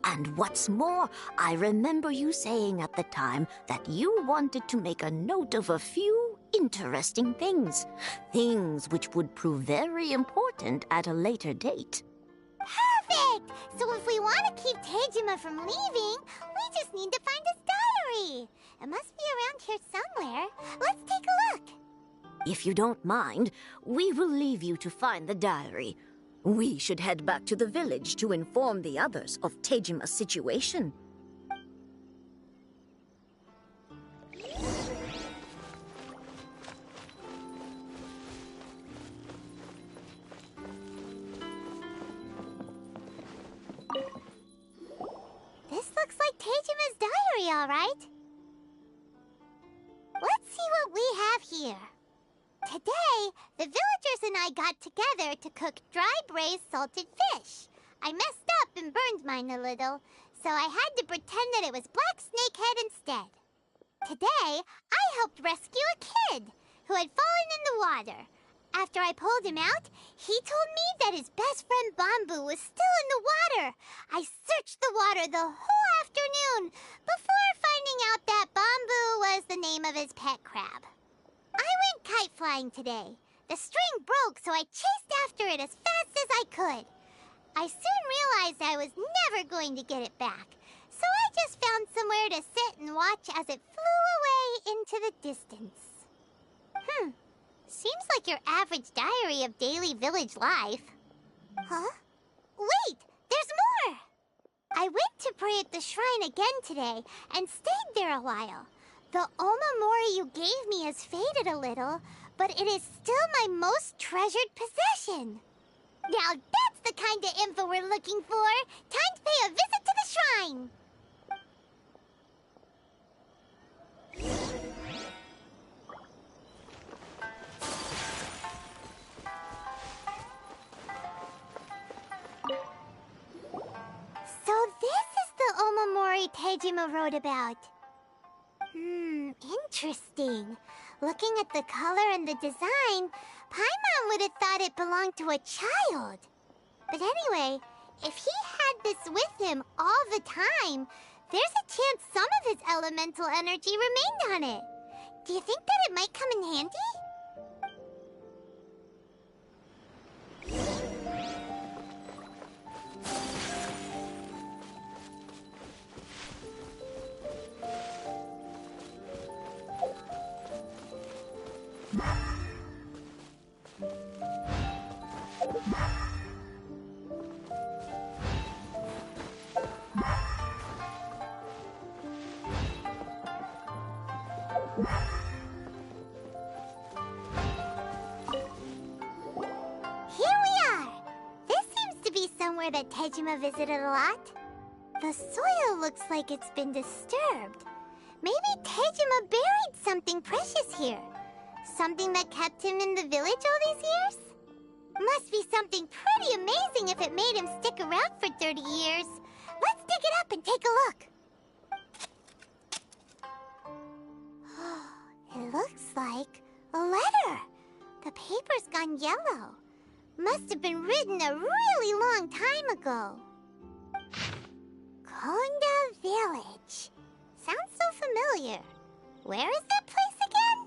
And what's more, I remember you saying at the time that you wanted to make a note of a few interesting things. Things which would prove very important at a later date.
Perfect! So if we want to keep Tejima from leaving, we just need to find his diary. It must be around here somewhere. Let's take a look.
If you don't mind, we will leave you to find the diary. We should head back to the village to inform the others of Tejima's situation.
This looks like Tejima's diary, all right. Let's see what we have here. Today, the villagers and I got together to cook dry braised salted fish. I messed up and burned mine a little, so I had to pretend that it was black snakehead instead. Today, I helped rescue a kid who had fallen in the water. After I pulled him out, he told me that his best friend Bamboo was still in the water. I searched the water the whole afternoon before finding out that Bamboo was the name of his pet crab. I went kite flying today. The string broke, so I chased after it as fast as I could. I soon realized I was never going to get it back, so I just found somewhere to sit and watch as it flew away into the distance. Seems like your average diary of daily village life. Huh? Wait! There's more! I went to pray at the shrine again today and stayed there a while. The omamori you gave me has faded a little, but it is still my most treasured possession. Now that's the kind of info we're looking for. Time to pay a visit to the shrine. So this is the omamori Tejima wrote about. Interesting. Looking at the color and the design, Paimon would have thought it belonged to a child. But anyway, if he had this with him all the time, there's a chance some of his elemental energy remained on it. Do you think that it might come in handy? Here we are! This seems to be somewhere that Tejima visited a lot. The soil looks like it's been disturbed. Maybe Tejima buried something precious here. Something that kept him in the village all these years? Must be something pretty amazing if it made him stick around for 30 years. Let's dig it up and take a look. It looks like a letter. The paper's gone yellow. Must have been written a really long time ago. Konda Village. Sounds so familiar. Where is that place again?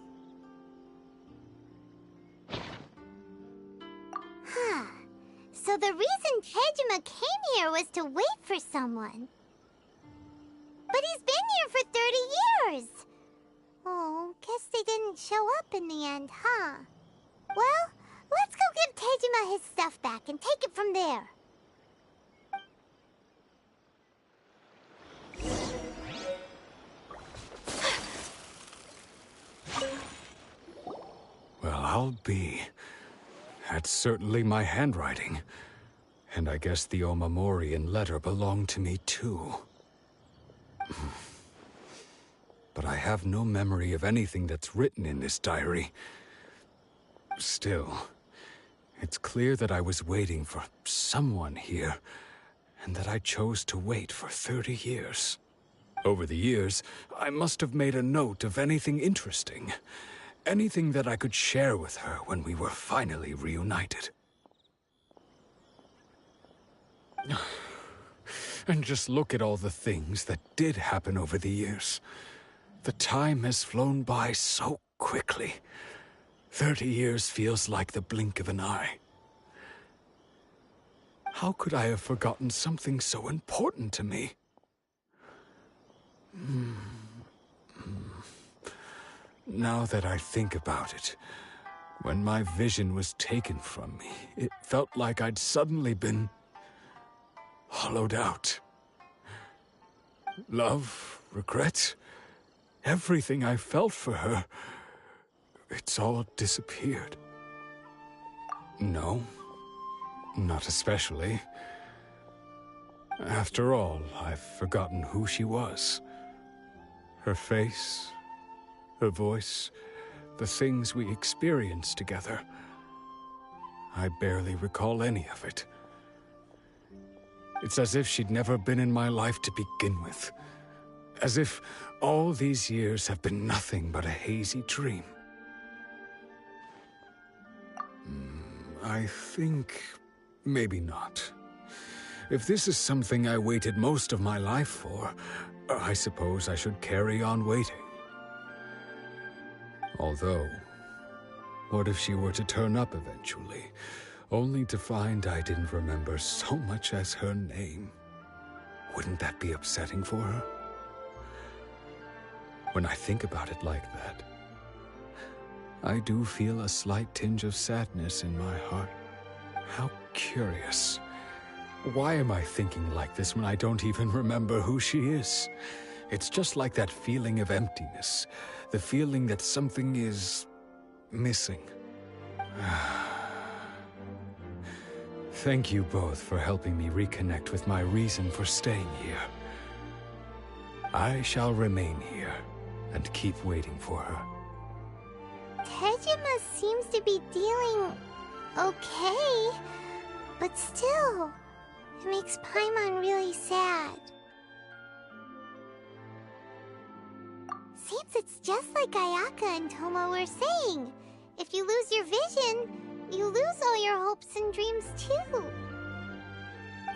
Huh. So the reason Tejima came here was to wait for someone. But he's been here for 30 years. Oh, guess they didn't show up in the end, huh? Well, let's go give Tejima his stuff back and take it from there.
Well, I'll be. That's certainly my handwriting. And I guess the Omamorian letter belonged to me too. But I have no memory of anything that's written in this diary. Still, it's clear that I was waiting for someone here, and that I chose to wait for 30 years. Over the years, I must have made a note of anything interesting. Anything that I could share with her when we were finally reunited. And just look at all the things that did happen over the years. The time has flown by so quickly. 30 years feels like the blink of an eye. How could I have forgotten something so important to me? Now that I think about it, when my vision was taken from me, it felt like I'd suddenly been hollowed out. Love, regret, everything I felt for her, it's all disappeared. No, not especially. After all, I've forgotten who she was. Her face, her voice, the things we experienced together. I barely recall any of it. It's as if she'd never been in my life to begin with. As if all these years have been nothing but a hazy dream. I think maybe not. If this is something I waited most of my life for, I suppose I should carry on waiting. Although, what if she were to turn up eventually, only to find I didn't remember so much as her name? Wouldn't that be upsetting for her? When I think about it like that, I do feel a slight tinge of sadness in my heart. How curious. Why am I thinking like this when I don't even remember who she is? It's just like that feeling of emptiness, the feeling that something is missing. Thank you both for helping me reconnect with my reason for staying here. I shall remain here and keep waiting for her.
Tejima seems to be dealing okay, but still, it makes Paimon really sad. Seems it's just like Ayaka and Toma were saying. If you lose your vision, you lose all your hopes and dreams too.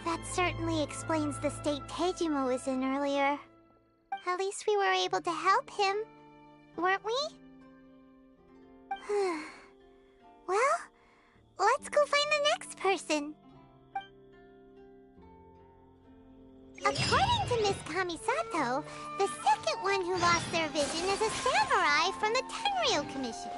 That certainly explains the state Tejima was in earlier. At least we were able to help him, weren't we? Well, let's go find the next person. According to Miss Kamisato, the second one who lost their vision is a samurai from the Tenryou Commission.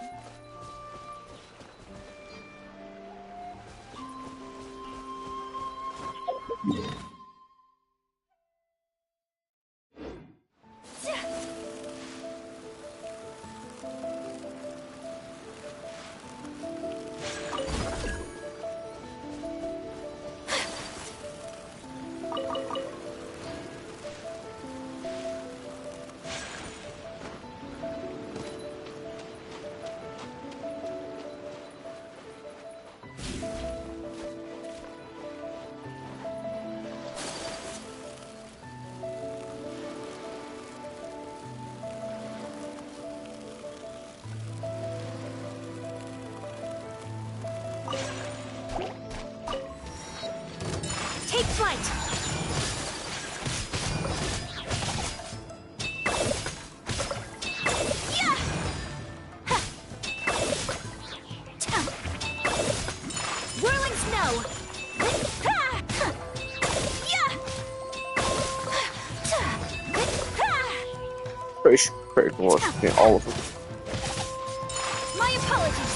night! Whirling snow!
Pretty cool. Yeah, all of them.
My apologies!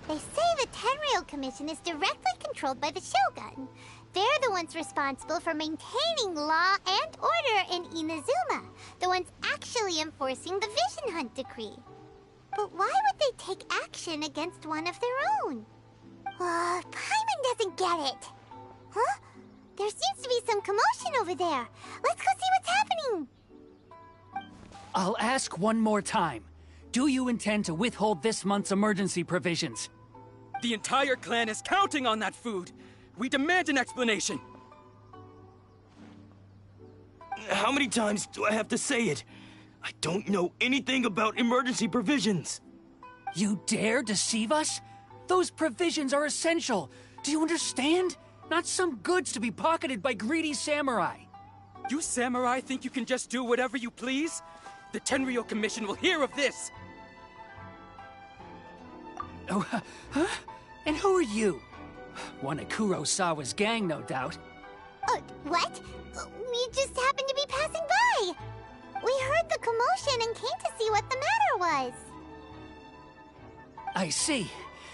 They say the Tenryou Commission is directly controlled by the Shogun. They're the ones responsible for maintaining law and order in Inazuma, the ones actually enforcing the Vision Hunt Decree. But why would they take action against one of their own? Paimon doesn't get it. Huh? There seems to be some commotion over there. Let's go see what's happening.
I'll ask one more time. Do you intend to withhold this month's emergency provisions?
The entire clan is counting on that food. We demand an explanation.
How many times do I have to say it? I don't know anything about emergency provisions.
You dare deceive us? Those provisions are essential. Do you understand? Not some goods to be pocketed by greedy samurai.
You samurai think you can just do whatever you please? The Tenryou Commission will hear of this!
Oh, huh? And who are you? One of Kurosawa's gang, no doubt.
What? We just happened to be passing by! We heard the commotion and came to see what the matter was.
I see.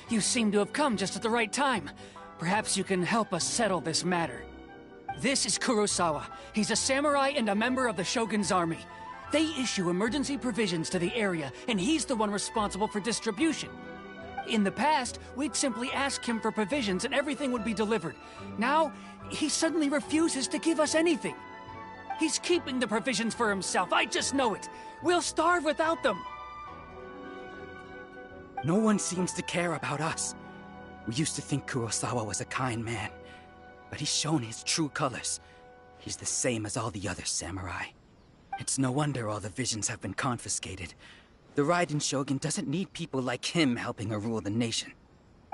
You seem to have come just at the right time. Perhaps you can help us settle this matter. This is Kurosawa. He's a samurai and a member of the Shogun's army. They issue emergency provisions to the area, and he's the one responsible for distribution. In the past, we'd simply ask him for provisions and everything would be delivered. Now, he suddenly refuses to give us anything. He's keeping the provisions for himself, I just know it. We'll starve without them.
No one seems to care about us. We used to think Kurosawa was a kind man, but he's shown his true colors. He's the same as all the other samurai. It's no wonder all the visions have been confiscated. The Raiden Shogun doesn't need people like him helping her rule the nation.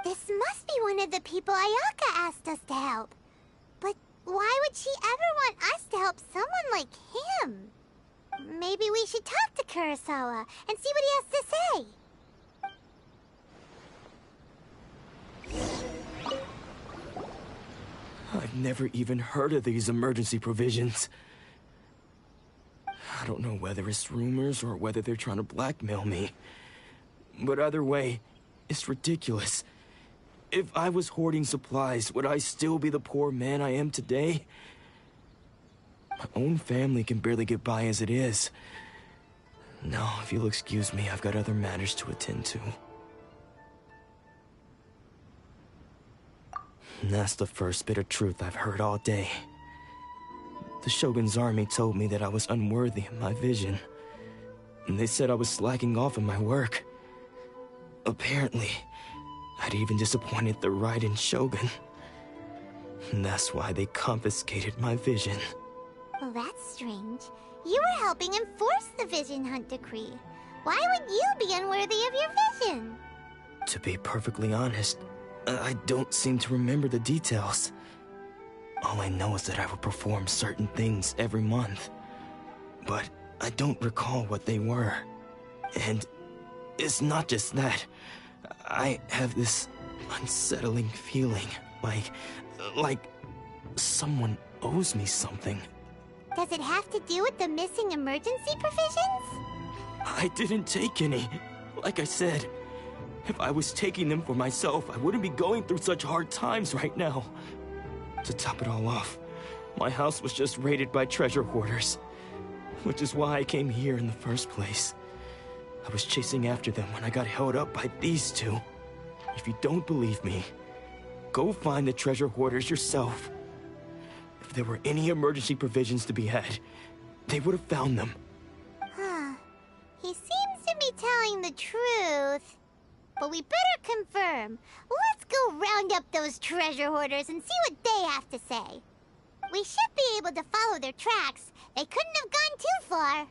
This must be one of the people Ayaka asked us to help. But why would she ever want us to help someone like him? Maybe we should talk to Kurosawa and see what he has to say.
I've never even heard of these emergency provisions. I don't know whether it's rumors or whether they're trying to blackmail me. But either way, it's ridiculous. If I was hoarding supplies, would I still be the poor man I am today? My own family can barely get by as it is. Now, if you'll excuse me, I've got other matters to attend to. And that's the first bit of truth I've heard all day. The Shogun's army told me that I was unworthy of my vision. And they said I was slacking off in my work. Apparently, I'd even disappointed the Raiden Shogun. And that's why they confiscated my vision.
Well, that's strange. You were helping enforce the Vision Hunt Decree. Why would you be unworthy of your vision?
To be perfectly honest, I don't seem to remember the details. All I know is that I would perform certain things every month. But I don't recall what they were. And it's not just that. I have this unsettling feeling, like someone owes me something.
Does it have to do with the missing emergency provisions?
I didn't take any. Like I said, if I was taking them for myself, I wouldn't be going through such hard times right now. To top it all off, my house was just raided by treasure hoarders, which is why I came here in the first place. I was chasing after them when I got held up by these two. If you don't believe me, go find the treasure hoarders yourself. If If there were any emergency provisions to be had, they would have found them.
Huh. He seems to be telling the truth. But we better confirm. Let's go round up those treasure hoarders and see what they have to say. We should be able to follow their tracks. They couldn't have gone too far.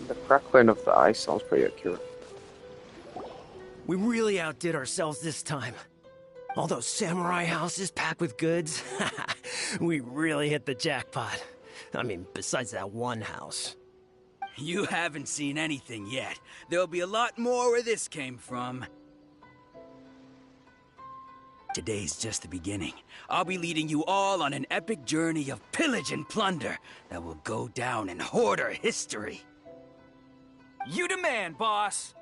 The crackling of the ice sounds pretty accurate.
We really outdid ourselves this time. All those samurai houses packed with goods. We really hit the jackpot. I mean, besides that one house.
You haven't seen anything yet. There'll be a lot more where this came from. Today's just the beginning. I'll be leading you all on an epic journey of pillage and plunder that will go down in hoarder history.
You demand, boss!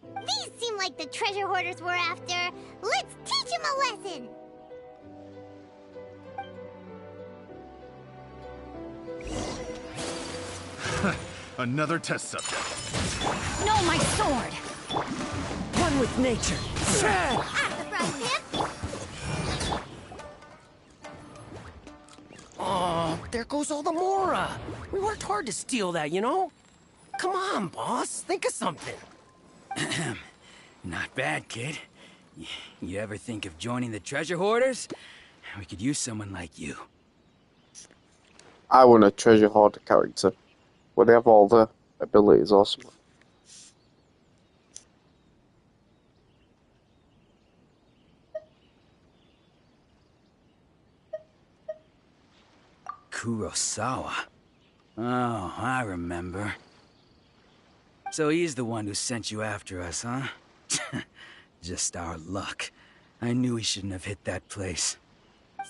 These seem like the treasure hoarders we're after. Let's teach them a lesson!
Another test subject.
No, my sword!
One with nature. Oh, there goes all the Mora. We worked hard to steal that, you know? Come on, boss. Think of something.
Not bad, kid. You ever think of joining the treasure hoarders? We could use someone like you.
I want a treasure hoarder character. Where they have all the abilities or something.
Kurosawa. Oh, I remember. So he's the one who sent you after us, huh? Just our luck. I knew he shouldn't have hit that place.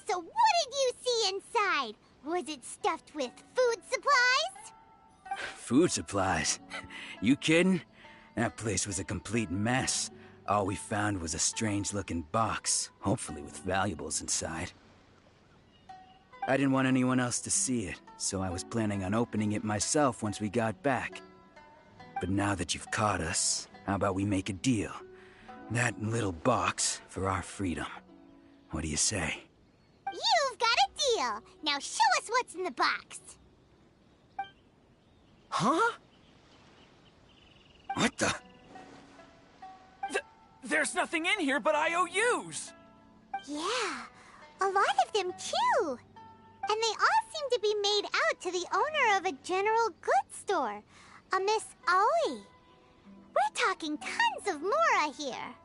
So what did you see inside? Was it stuffed with food supplies?
Food supplies? You kidding? That place was a complete mess. All we found was a strange-looking box, hopefully with valuables inside. I didn't want anyone else to see it, so I was planning on opening it myself once we got back. But now that you've caught us, how about we make a deal? That little box for our freedom. What do you say?
You've got a deal! Now show us what's in the box!
Huh?
What the?
There's nothing in here but IOUs!
Yeah, a lot of them too! And they all seem to be made out to the owner of a general goods store, a Miss Aoi. We're talking tons of Mora here.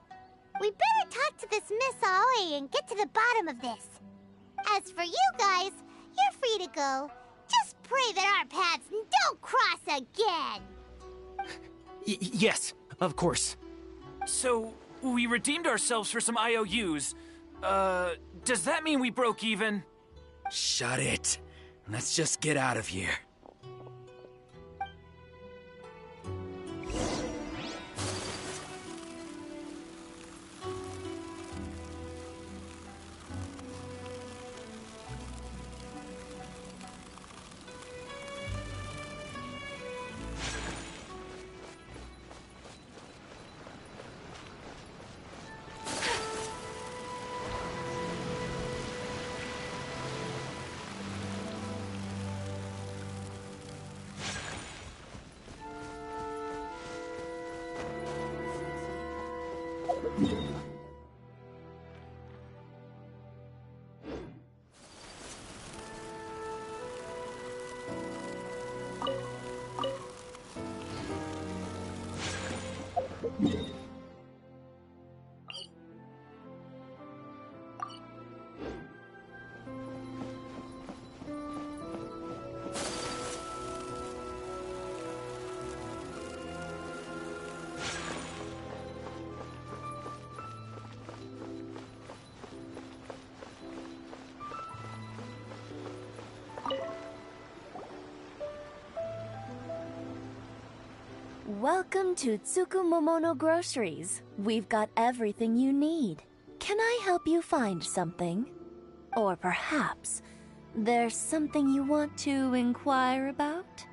We better talk to this Miss Aoi and get to the bottom of this. As for you guys, you're free to go. Just pray that our paths don't cross again.
Yes, of course.
So, we redeemed ourselves for some IOUs. Does that mean we broke even?
Shut it. Let's just get out of here.
Welcome to Tsukumomono Groceries. We've got everything you need. Can I help you find something? Or perhaps there's something you want to inquire about?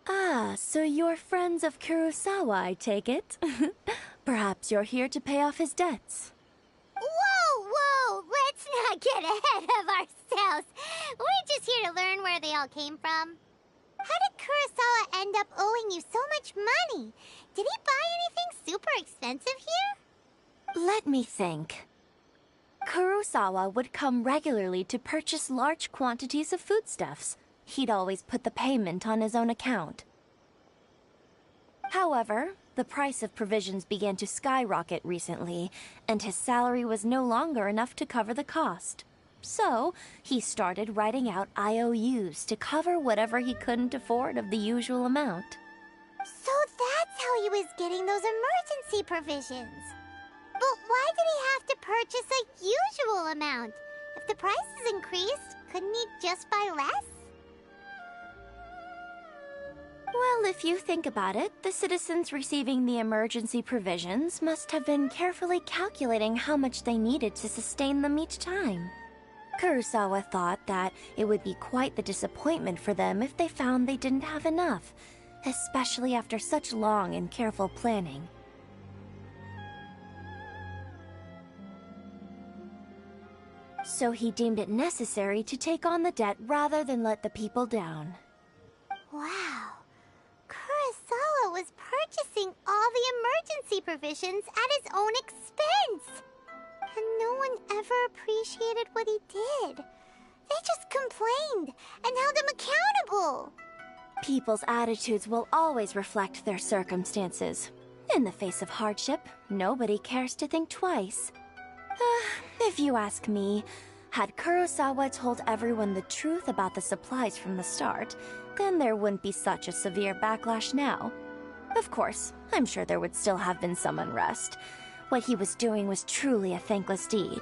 Ah, so you're friends of Kurosawa, I take it? Perhaps you're here to pay off his debts.
Whoa, whoa! Let's not get ahead of ourselves. We're just here to learn where they all came from. How did Kurosawa end up owing you so much money? Did he buy anything super expensive here?
Let me think. Kurosawa would come regularly to purchase large quantities of foodstuffs. He'd always put the payment on his own account. However, the price of provisions began to skyrocket recently, and his salary was no longer enough to cover the cost. So, he started writing out IOUs to cover whatever he couldn't afford of the usual amount.
So that's how he was getting those emergency provisions. But why did he have to purchase a usual amount? If the prices increased, couldn't he just buy less?
Well, if you think about it, the citizens receiving the emergency provisions must have been carefully calculating how much they needed to sustain them each time. Kurosawa thought that it would be quite the disappointment for them if they found they didn't have enough, especially after such long and careful planning. So he deemed it necessary to take on the debt rather than let the people down.
Wow. Kurosawa was purchasing all the emergency provisions at his own expense. And no one ever appreciated what he did. They just complained and held him accountable.
People's attitudes will always reflect their circumstances. In the face of hardship, nobody cares to think twice. If you ask me, had Kurosawa told everyone the truth about the supplies from the start, then there wouldn't be such a severe backlash now. Of course, I'm sure there would still have been some unrest. What he was doing was truly a thankless deed.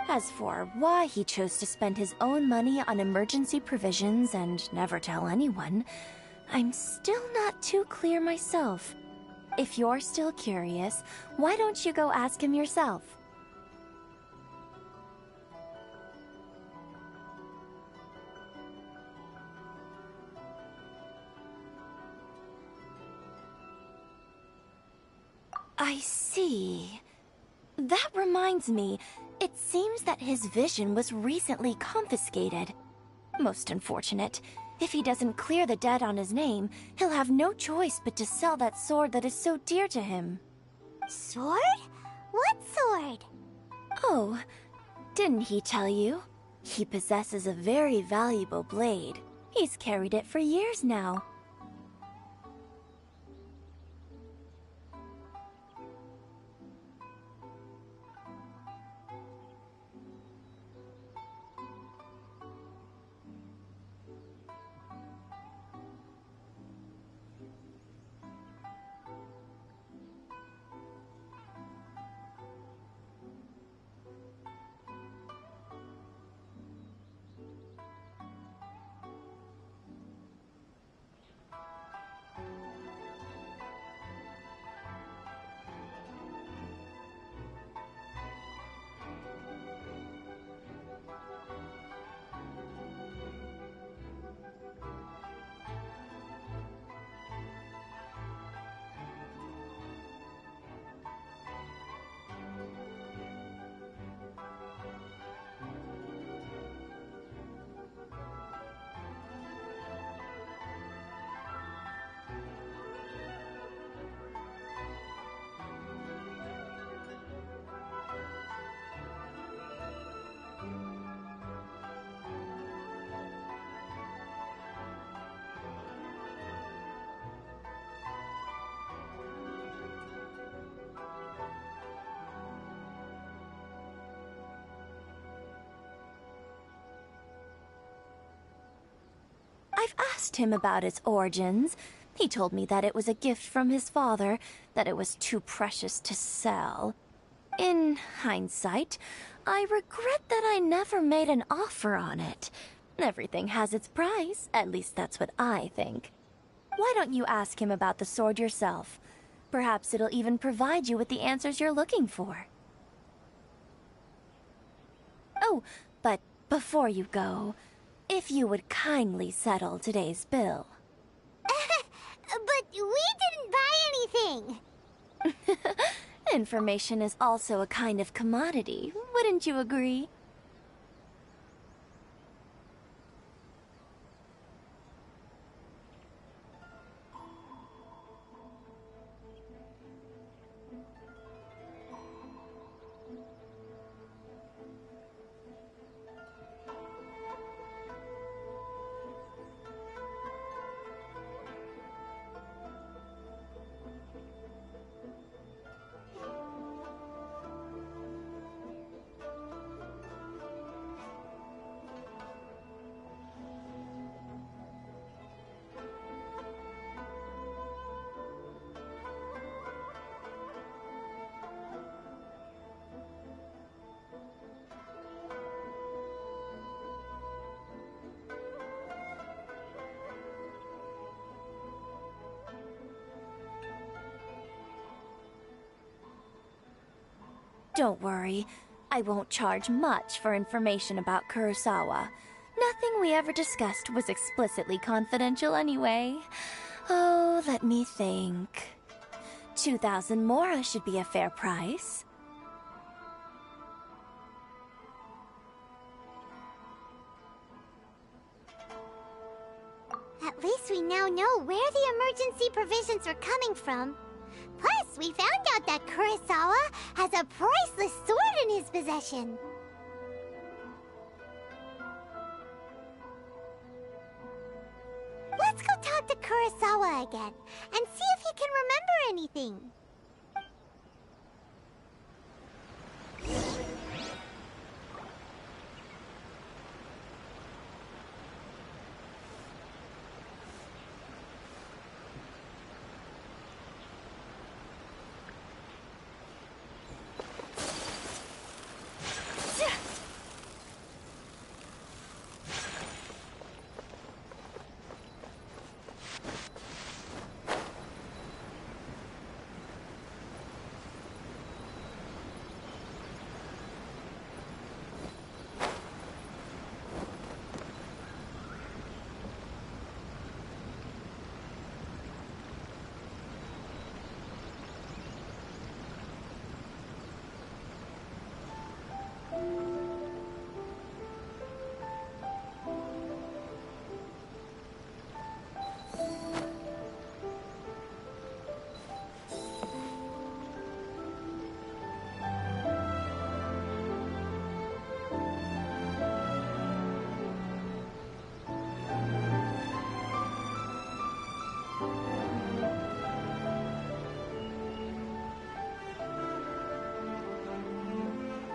As for why he chose to spend his own money on emergency provisions and never tell anyone, I'm still not too clear myself. If you're still curious, why don't you go ask him yourself? I see. That reminds me, it seems that his vision was recently confiscated. Most unfortunate. If he doesn't clear the debt on his name, he'll have no choice but to sell that sword that is so dear to him.
Sword? What sword?
Oh, didn't he tell you? He possesses a very valuable blade. He's carried it for years now. I've asked him about its origins. He told me that it was a gift from his father, that it was too precious to sell. In hindsight, I regret that I never made an offer on it. Everything has its price, at least that's what I think. Why don't you ask him about the sword yourself? Perhaps it'll even provide you with the answers you're looking for. Oh, but before you go, if you would kindly settle today's bill.
we didn't buy anything.
Information is also a kind of commodity, wouldn't you agree? Don't worry, I won't charge much for information about Kurosawa. Nothing we ever discussed was explicitly confidential anyway. Oh, let me think. 2,000 mora should be a fair price.
At least we now know where the emergency provisions are coming from. Plus, we found out that Kurosawa has a priceless sword in his possession. Let's go talk to Kurosawa again, and see if he can remember anything.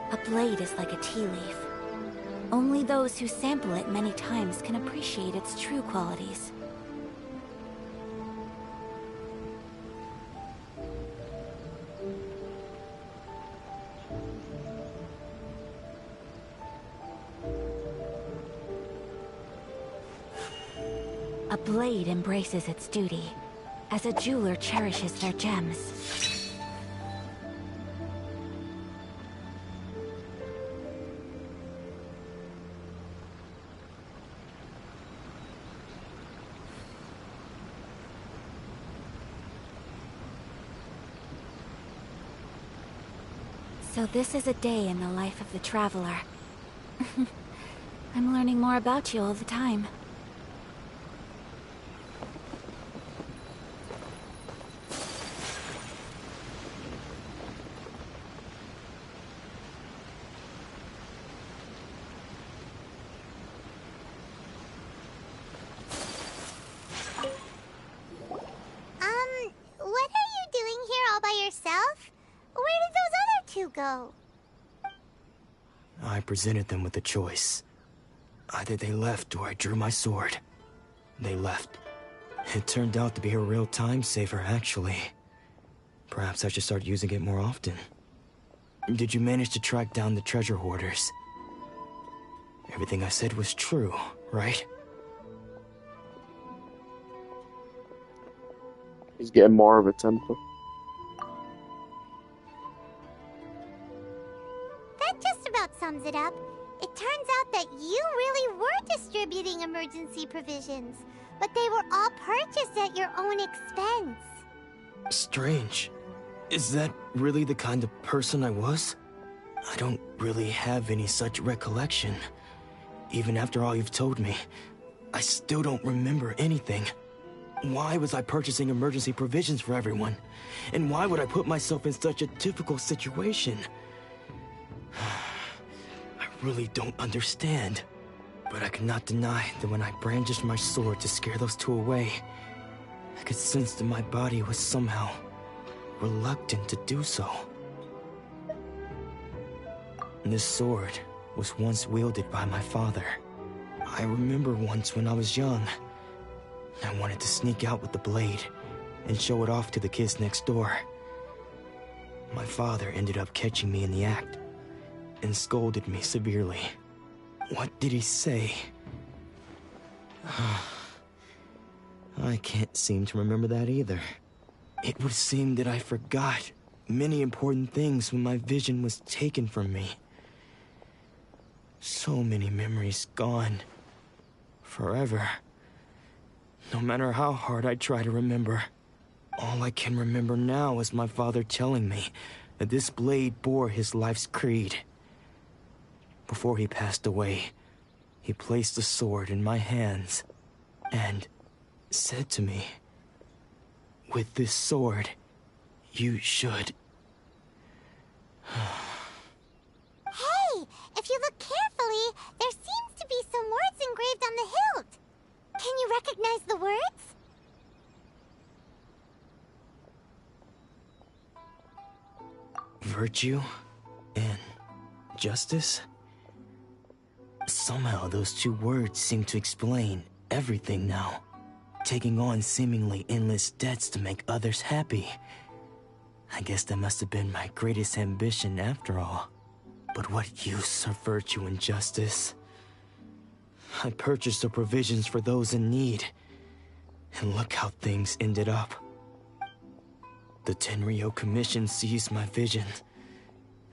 A blade is like a tea leaf. Only those who sample it many times can appreciate its true qualities. A blade embraces its duty, as a jeweler cherishes their gems. So this is a day in the life of the traveler. I'm learning more about you all the time.
What are you doing here all by yourself? Where did those other two go?
I presented them with a choice. Either they left or I drew my sword. They left. It turned out to be a real time saver, actually. Perhaps I should start using it more often. Did you manage to track down the treasure hoarders? Everything I said was true, right?
He's getting more of a temper.
That just about sums it up. It turns out that you really were distributing emergency provisions. but they were all purchased at your own expense.
Strange. Is that really the kind of person I was? I don't really have any such recollection. Even after all you've told me, I still don't remember anything. Why was I purchasing emergency provisions for everyone? And why would I put myself in such a difficult situation? I really don't understand. But I cannot deny that when I brandished my sword to scare those two away, I could sense that my body was somehow reluctant to do so. This sword was once wielded by my father. I remember once when I was young, I wanted to sneak out with the blade and show it off to the kids next door. My father ended up catching me in the act and scolded me severely. What did he say? I can't seem to remember that either. It would seem that I forgot many important things when my vision was taken from me. So many memories gone. Forever. No matter how hard I try to remember, all I can remember now is my father telling me that this blade bore his life's creed. Before he passed away, he placed the sword in my hands and said to me, "With this sword, you should..."
Hey! If you look carefully, there seems to be some words engraved on the hilt. Can you recognize the words?
Virtue and justice? Somehow those two words seem to explain everything now. Taking on seemingly endless debts to make others happy. I guess that must have been my greatest ambition after all. But what use are virtue and justice? I purchased the provisions for those in need, and look how things ended up. The Tenryo Commission seized my vision,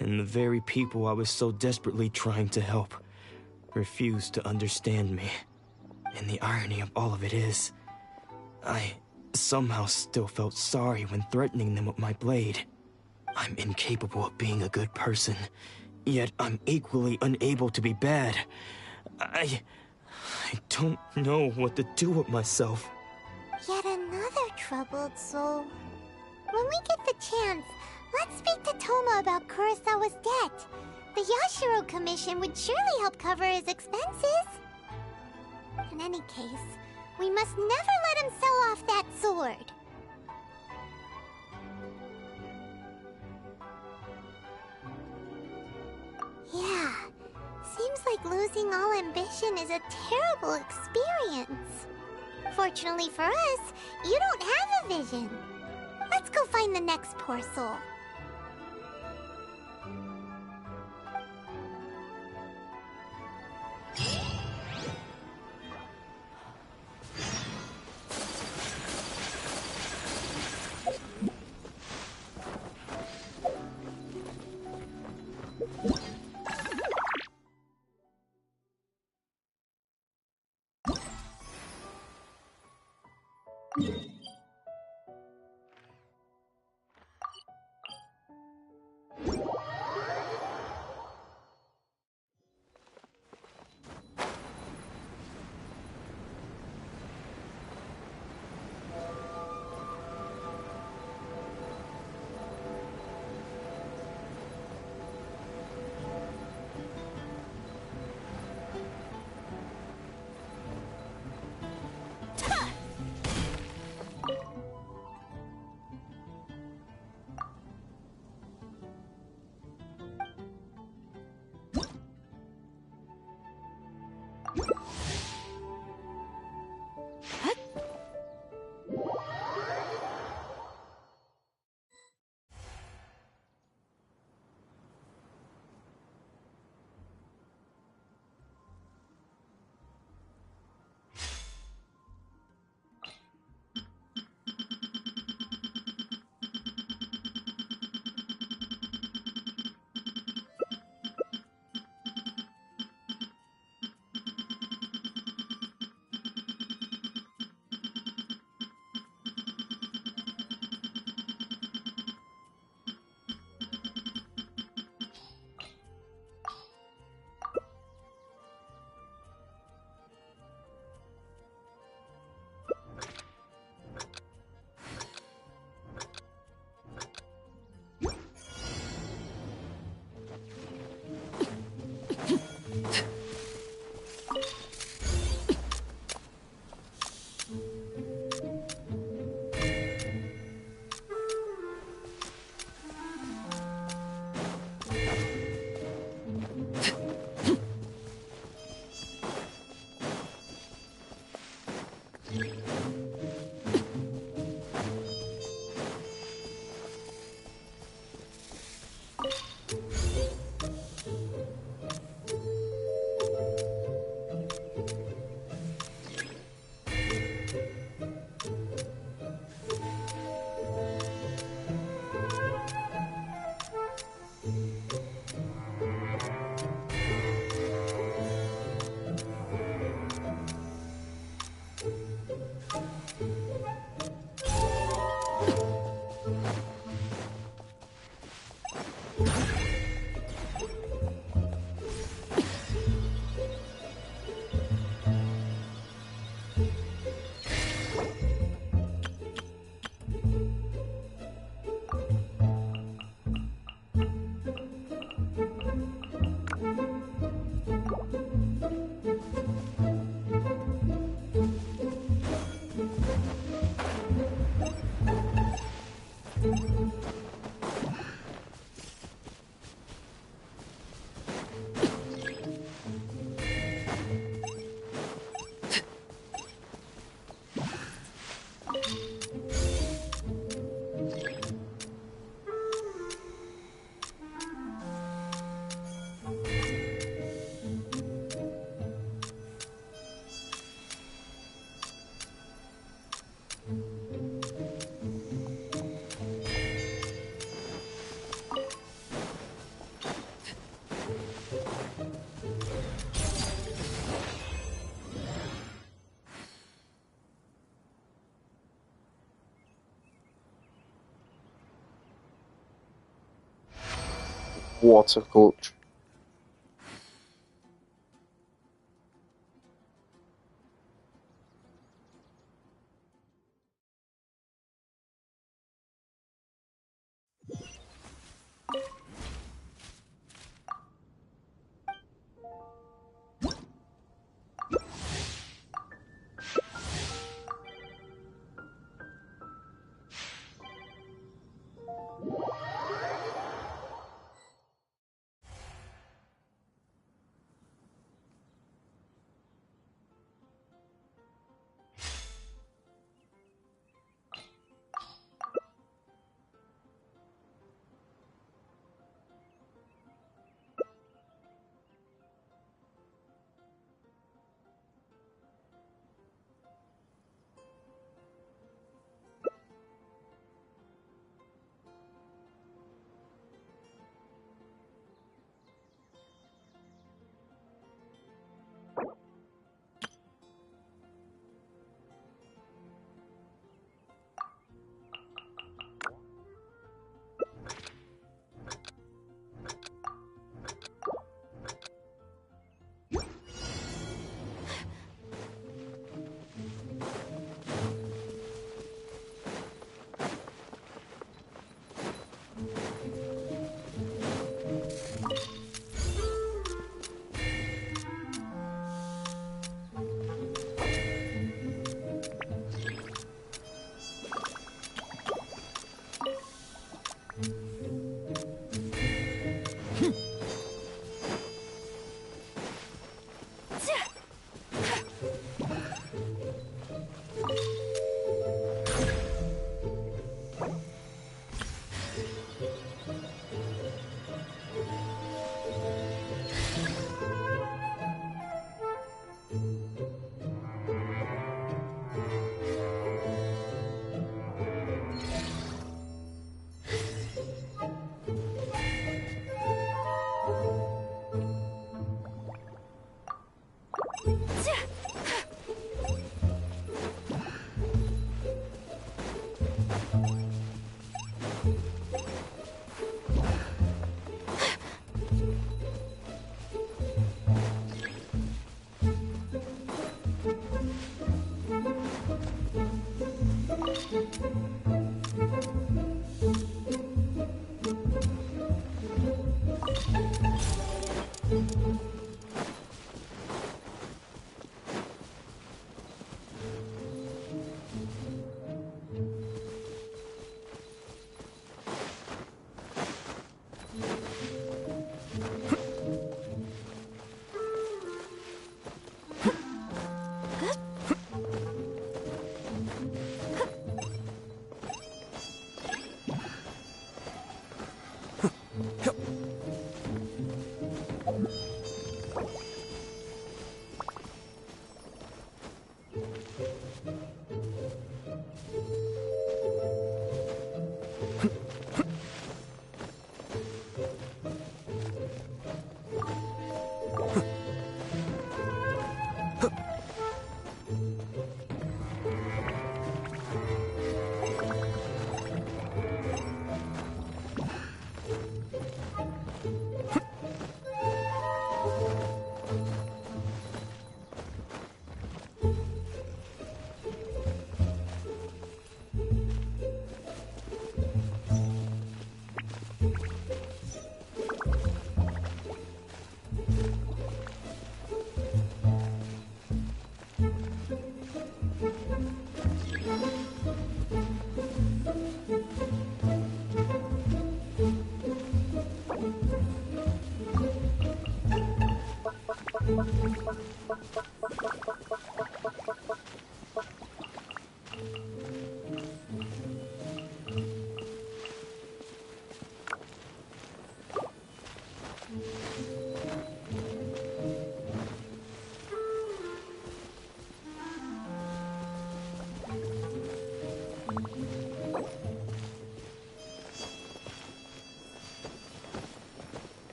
and the very people I was so desperately trying to help refused to understand me. And the irony of all of it is, I somehow still felt sorry when threatening them with my blade. I'm incapable of being a good person, yet I'm equally unable to be bad. I don't know what to do with myself.
Yet another troubled soul. When we get the chance, let's speak to Toma about Kurosawa's debt. The Yashiro Commission would surely help cover his expenses. In any case, we must never let him sell off that sword. Yeah, seems like losing all ambition is a terrible experience. Fortunately for us, you don't have a vision. Let's go find the next poor soul.
Water culture.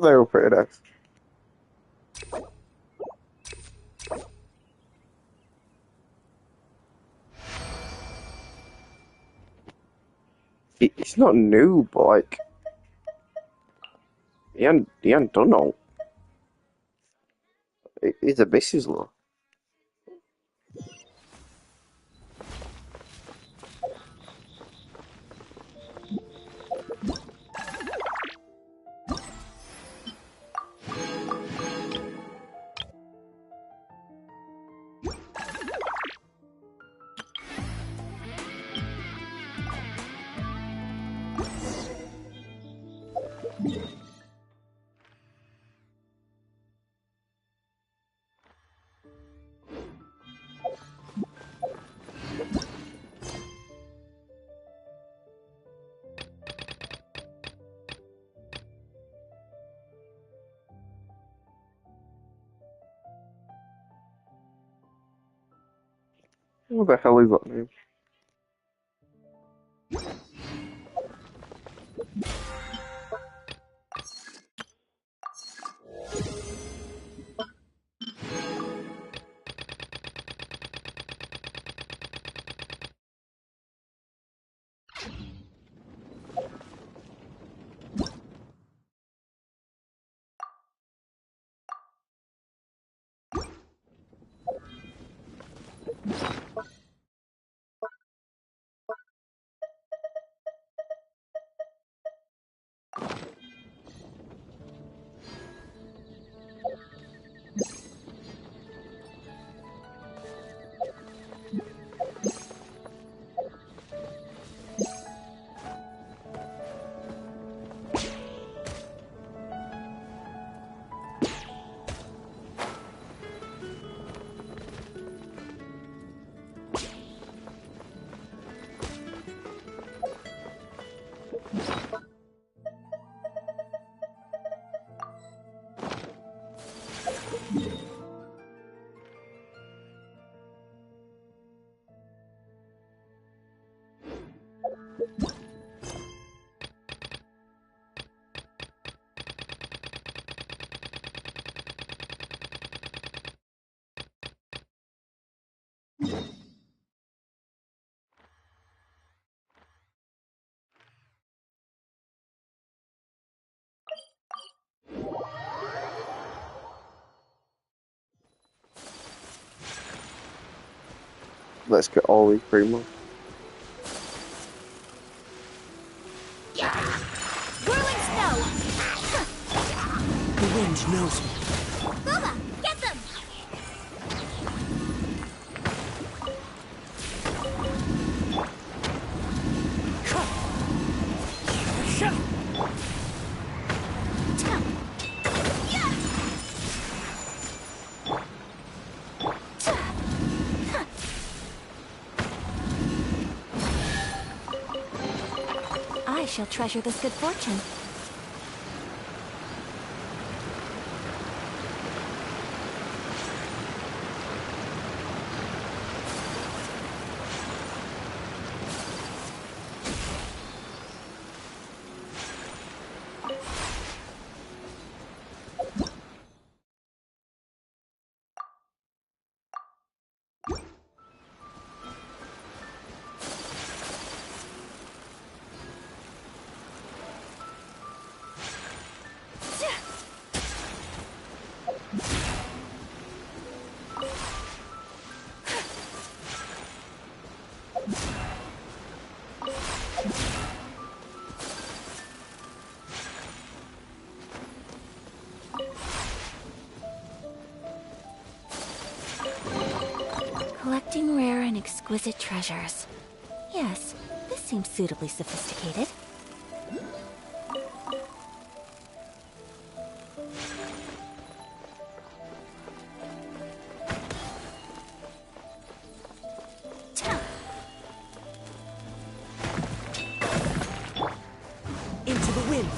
They were pretty nice. It's not new, but like he ain't done all. He's a missus law. What the hell is that name? Let's get all these primo.
Whirling snow!
The wind knows me.
Booba, get them!
I shall treasure this good fortune. Collecting rare and exquisite treasures. Yes, this seems suitably sophisticated.
Into the wind.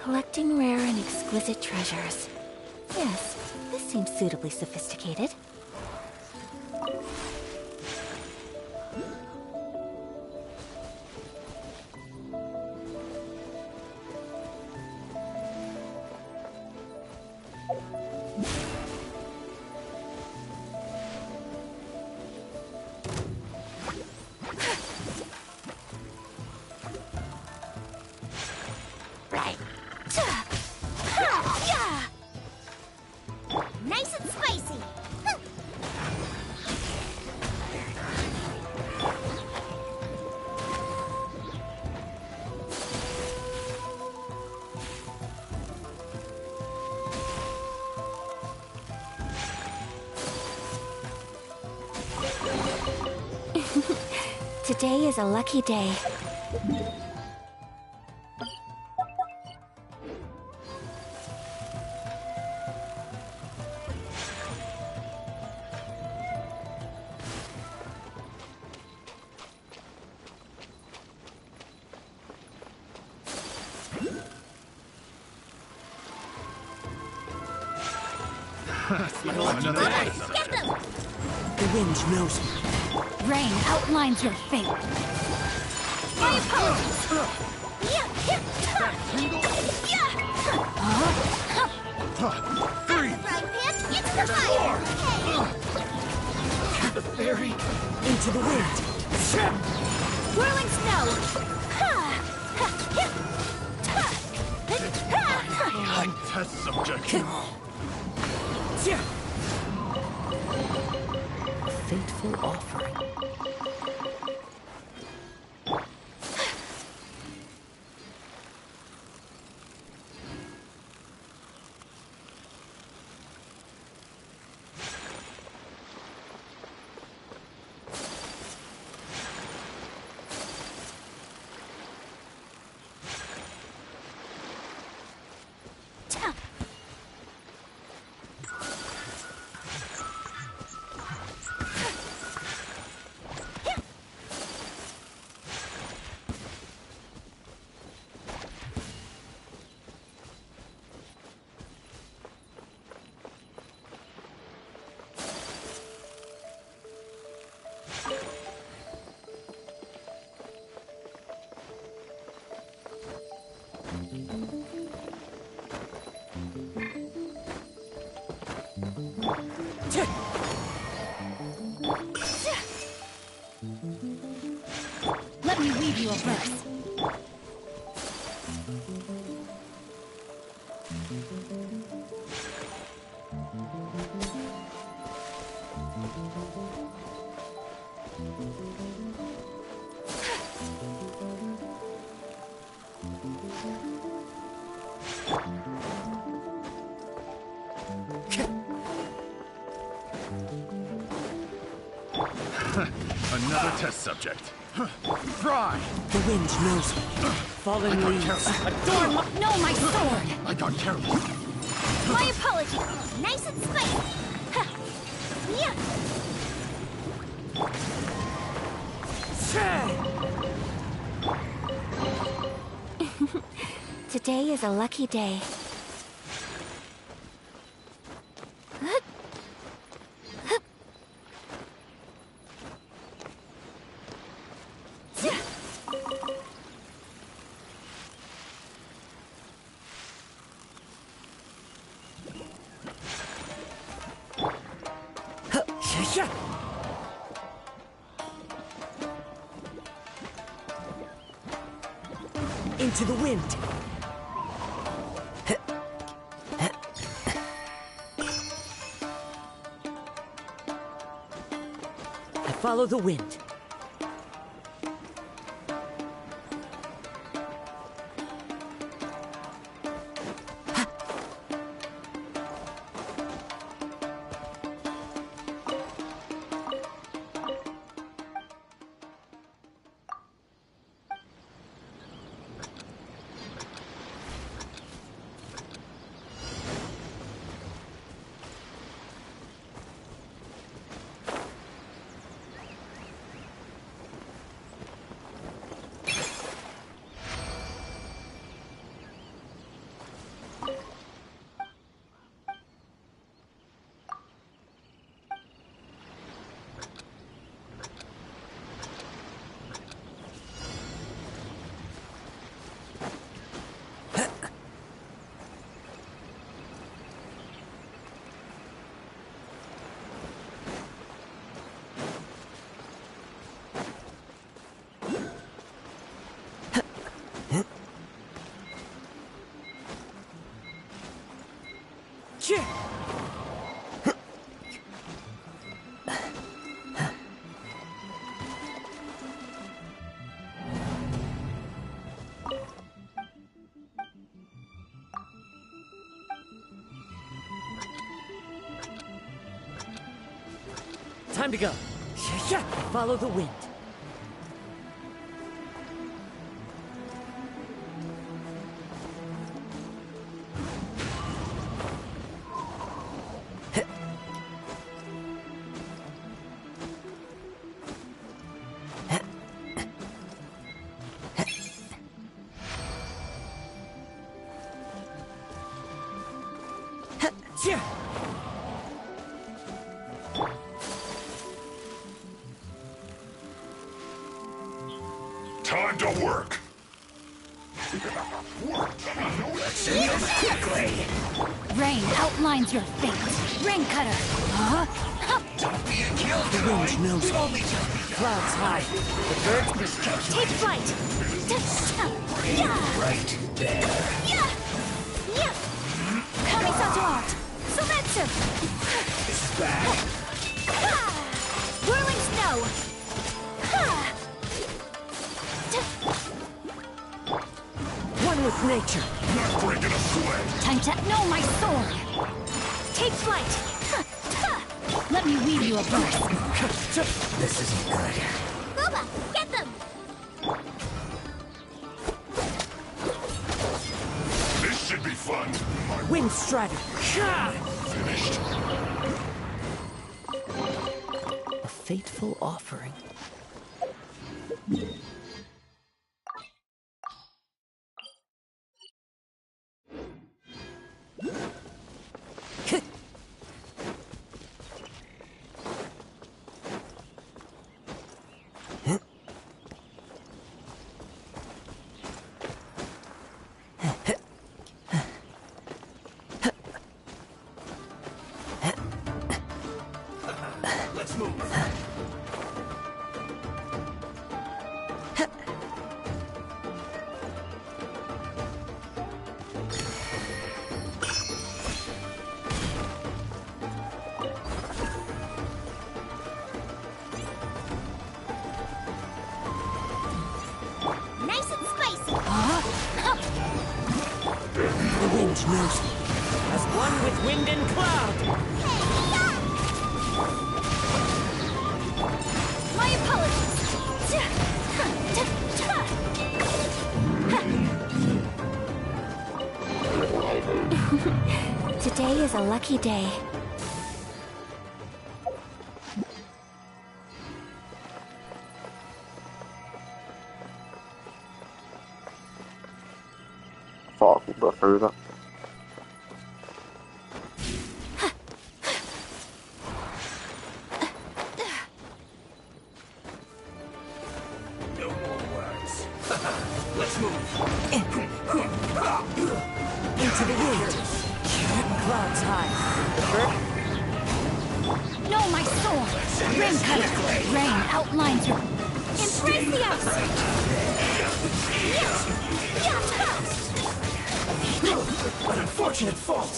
Collecting rare and exquisite treasures. Yes, this seems suitably sophisticated.
Nice and spicy.
Today is a lucky day.
Another day.
The wind knows me.
Rain outlines your fate.
My apologies.
Three.
Frying pan into the fire.
The fairy.
Into the wind.
Whirling snow.
Test subject.
Fateful offering.
Let me weave you a verse.
Another test subject. Fry.
The wind knows me. Fallen leaves.
Adorn no, my sword!
I got careless.
My apologies. Nice and spicy.
Today is a lucky day.
Into the wind. Follow the wind. Time to go. Follow the wind.
Time to work.
Quickly! Rain outlines your fate. Rain cutter.
Don't be killed. The wind knows it. Clouds high. The birds protect.
Take flight.
Right there.
Kamisato art. Sumetsu.
This is bad.
Whirling snow.
One with nature.
Not breaking a sweat.
Time to know my sword. Take flight. Let me weave you a verse.
This isn't good.
Booba, get them!
This should be fun.
Wind strider.
Finished.
A fateful offering.
Let's move.
Nice and spicy.
The wind knows me. As one with wind and cloud.
My apologies.
Today is a lucky day.
Thought I could go through that.
No more words. Let's move.
Into the wind. Clouds high. The bird.
No, my sword. Rain cutter. Rain outlines your. Embrace the outside.
An unfortunate fault.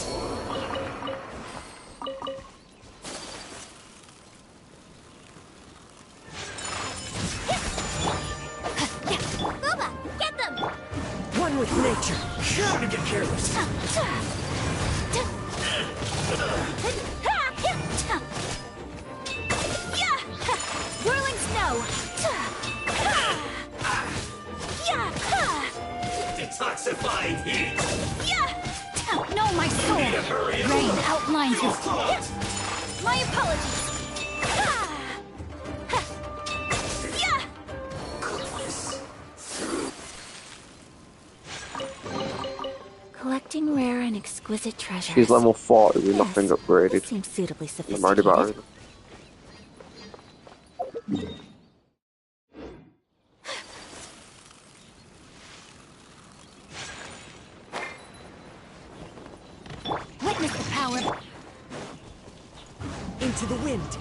with nature. Don't get careless.
Whirling snow!
Detoxifying heat!
No, my sword! Rain outlines your feet. My apologies!
Collecting rare and exquisite treasures.
She's level 40 with nothing upgraded.
This seems suitably
I'm already about
sophisticated.
Witness the power.
Into the wind.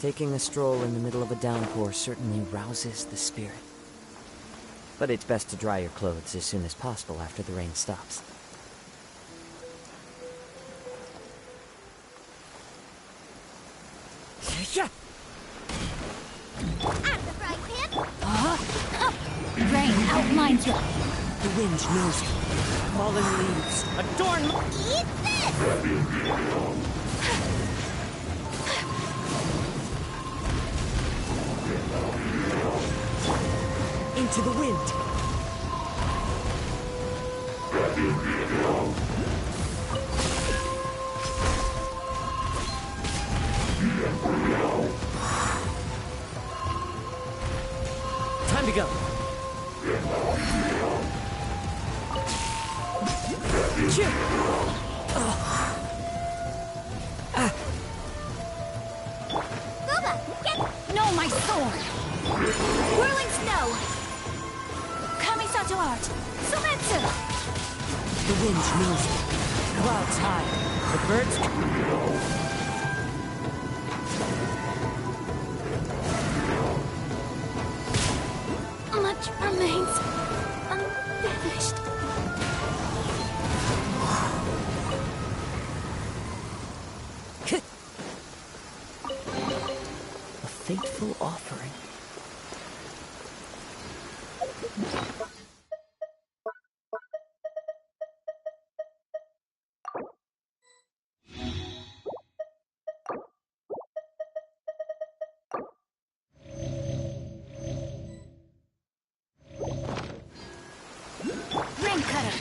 Taking a stroll in the middle of a downpour certainly rouses the spirit. But it's best to dry your clothes as soon as possible after the rain stops.
Rain outlines your...
The wind knows it. Fallen leaves adorn my...
Eat this!
Into the wind. Time to go.
No, my sword! Whirling snow! Kamisato art! Sumetsu!
The wind knows it. Clouds high. The birds...
Much remains unfinished.
A fateful offering.
Rain cutter!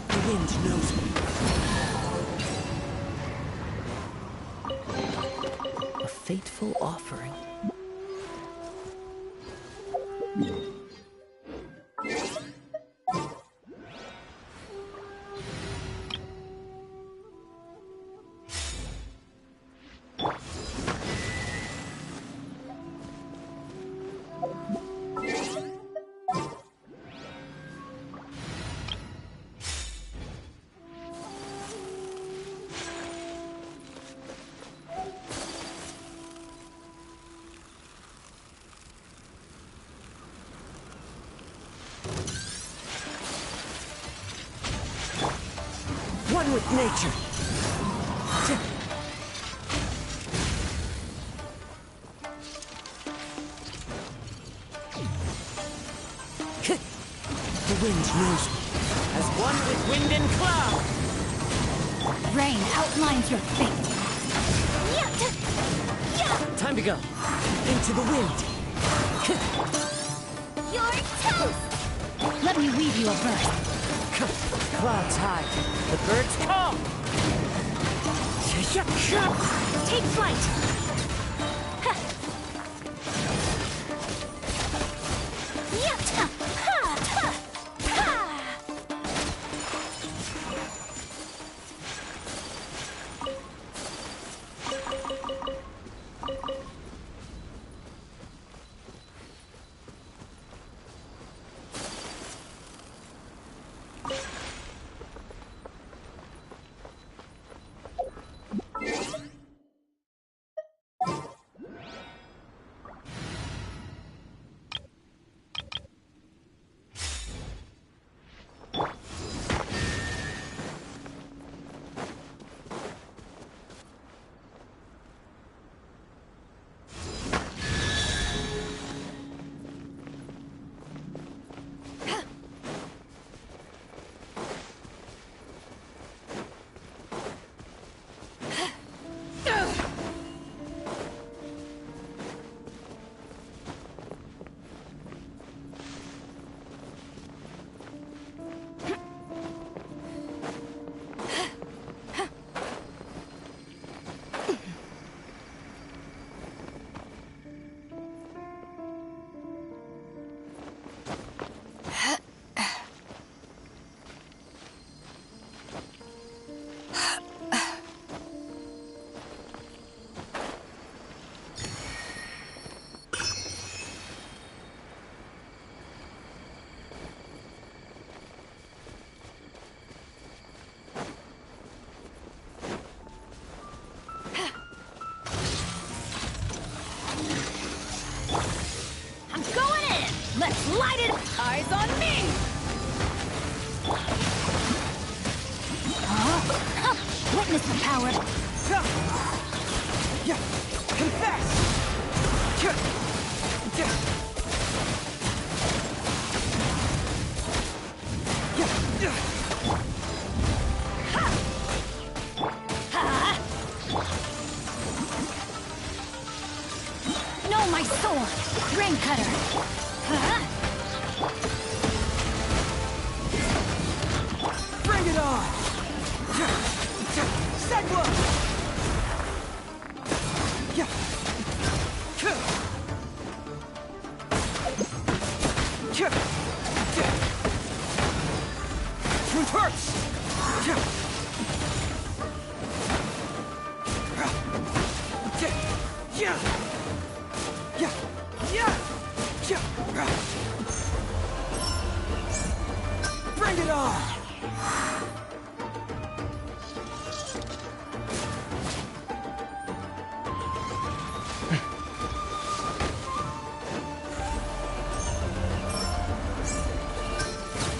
The wind knows it.
A fateful offering.
One with nature. The wind knows me. As one with wind and cloud.
Rain outlines your fate.
Time to go. Into the wind.
You're toast! Let me weave you a verse.
Clouds high. The birds come.
Take flight! Let's light it! Eyes on me! Witness the power! Confess! Know my sword! Rain cutter!
Bring it on! Segwa! Truth hurts! Bring it on!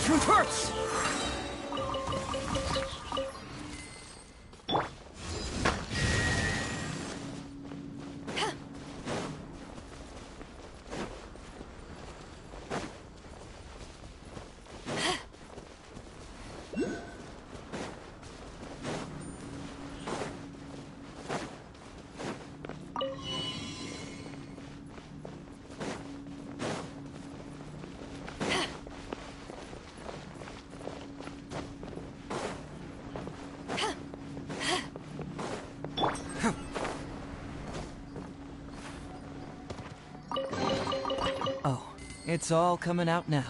Truth hurts!
Oh, it's all coming out now.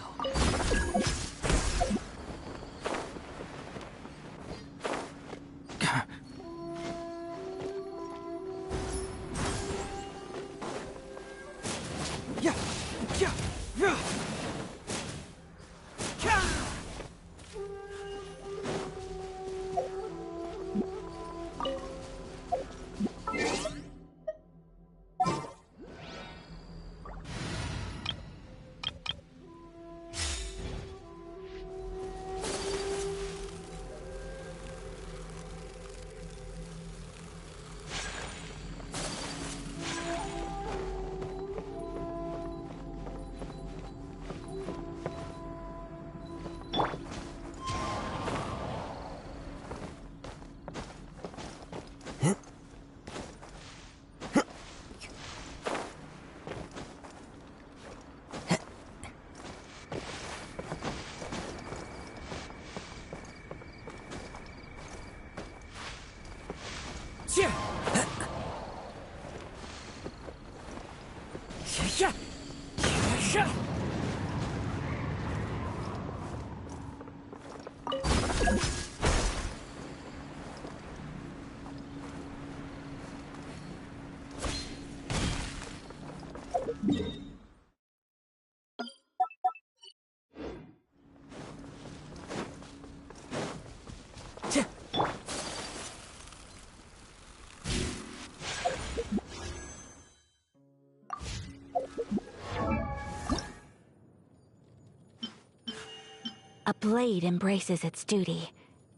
A blade embraces its duty,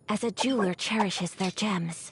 as a jeweler cherishes their gems.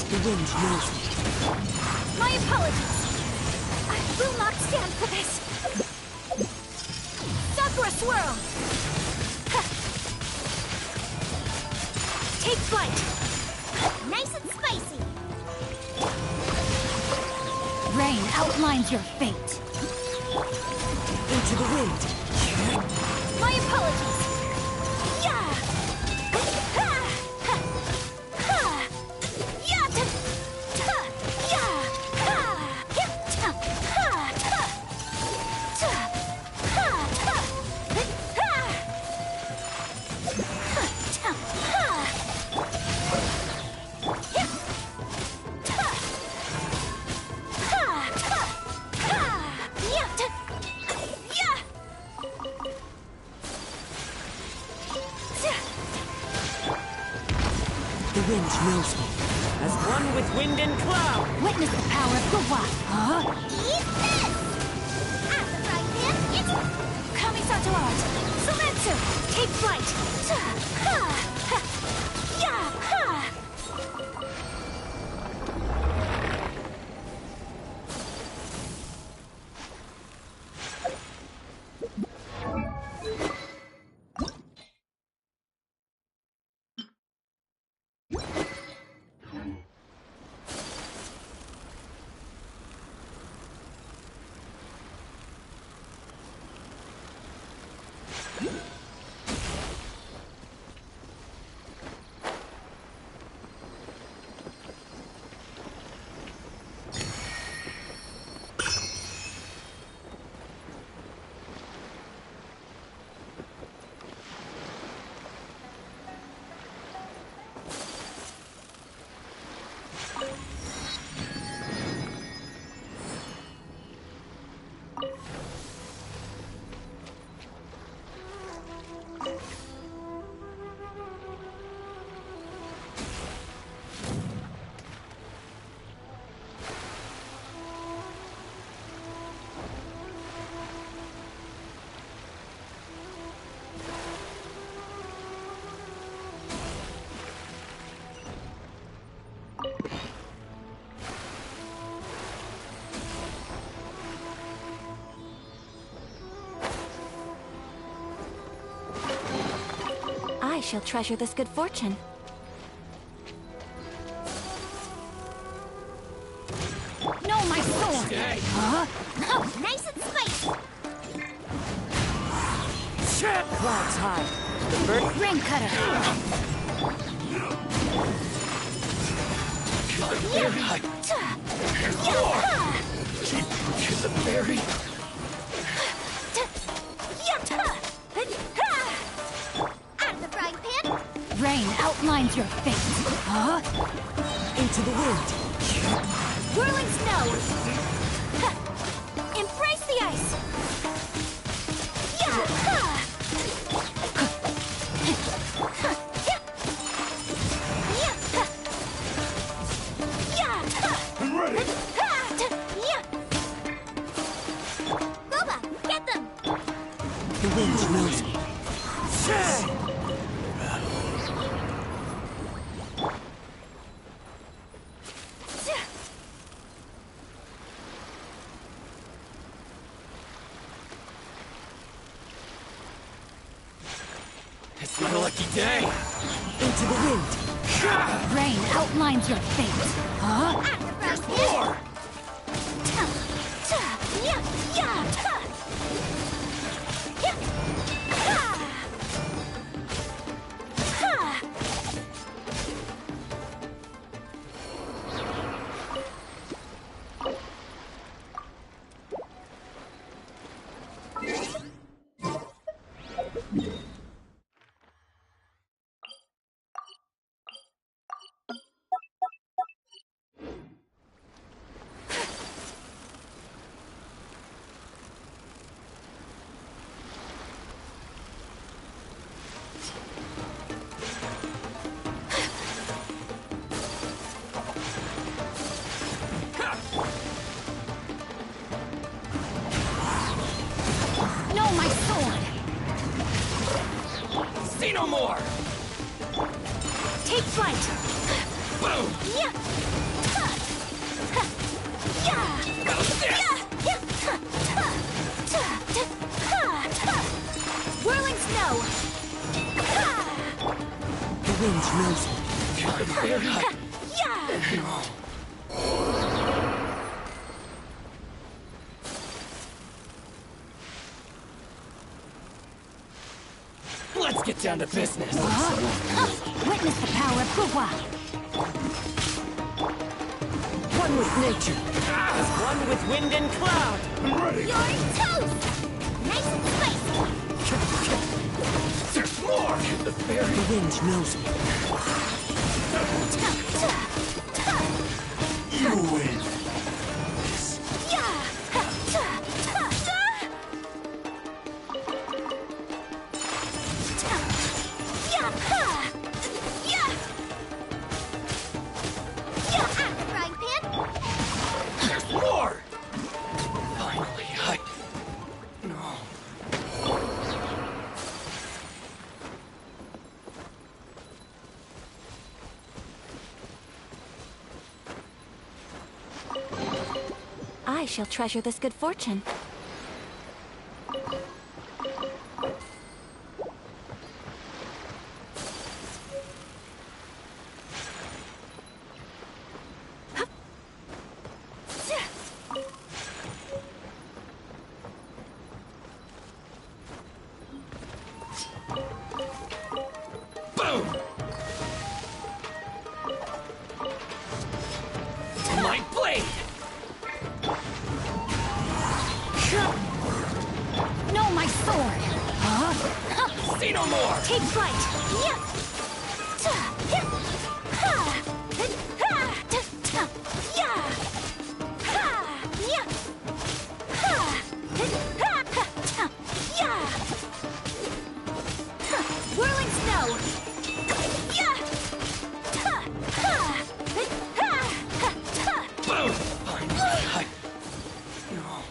The wind knows me.
My apologies. I will not stand for this. Sakura swirl. Huh. Take flight.
Nice and spicy.
Rain outlines your fate.
Into the wind.
My apologies. Yeah. Ha. Ha. Ha. Yeah. Ta. Ta. Yeah. Ha. Hip. Ta. Ha. Ta. Ta. Ha. Ta. Ha. Ha. Ta. Ha. Hip. Ta. Ha. Ta. Ha. Yeah. Ta. Yeah.
The wind knows me. As one with wind and cloud.
Witness the power of Gawa. Huh?
Eat this! At the frying pan, it's...
Kamisato art. Sumetsu. Take flight. Ta. Ha. Ha. Yeah. Ha.
I shall treasure this good fortune.
No, my sword! Huh?
Oh, nice and spicy.
Clouds high. The bird...
Rain cutter.
Get the berry.
At the frying pan,
Rain outlines your fate. Huh?
Into the wind.
Whirling snow. Ha. Embrace the ice. Yeah. Ha. Ha. Ha. Yeah. Yeah. Ha. Yeah. Ha.
I'm ready.
Ha. Ta. Yeah.
Boba, get them.
The wind knows me.
It's my lucky day.
Into the wind.
Rain outlines your fate. Huh?
At the frying pan.
More.
Ta. Ta. Yeah. Yeah. Ta. Yeah. Ha. Ha.
Say no more!
Take flight!
Boom!
Yeah! Yeah!
How's this?
Whirling snow!
The wind knows me.
Yeah!
Let's get down to business.
Witness the power of Puhua!
One with nature. One with wind and cloud.
Ready.
You're toast! Nice and spicy!
There's more!
The wind knows me.
You win.
There's more! Finally, No.
I shall treasure this good fortune.
Boom! My blade!
No, my sword!
Say no more!
Take flight! Yeah! Whirling snow!
Boom! Finally, No.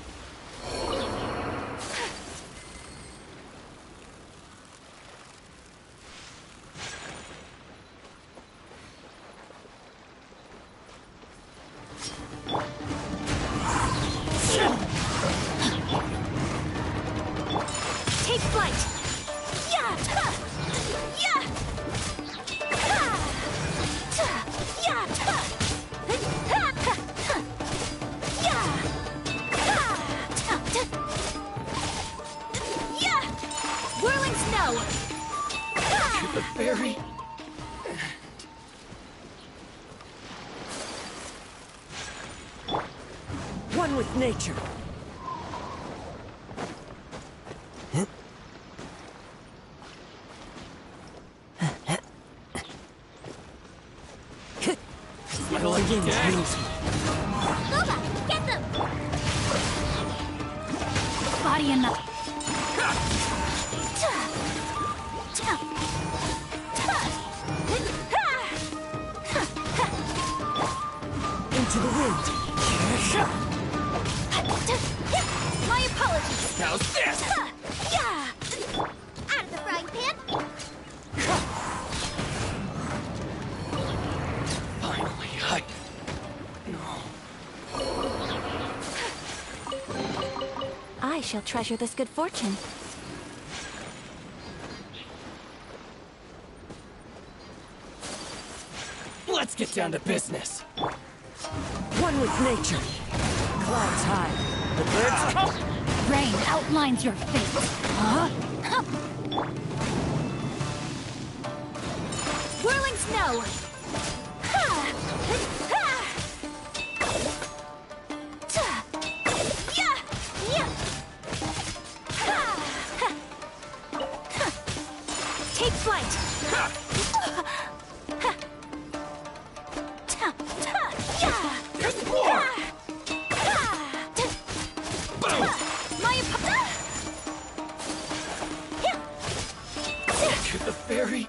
Take flight! Yeah! Yeah! Yeah! Whirling snow!
To the very
One with nature.
The wind knows me.
Luba, get them! Body in the...
Into the wind.
My apologies!
How's this?
Yeah! Out of the frying pan!
Finally,
I shall treasure this good fortune.
Let's get down to business.
One with nature. Clouds high. The birds come.
Rain outlines your fate. Whirling snow! Take flight!
There's more! Boom! To the very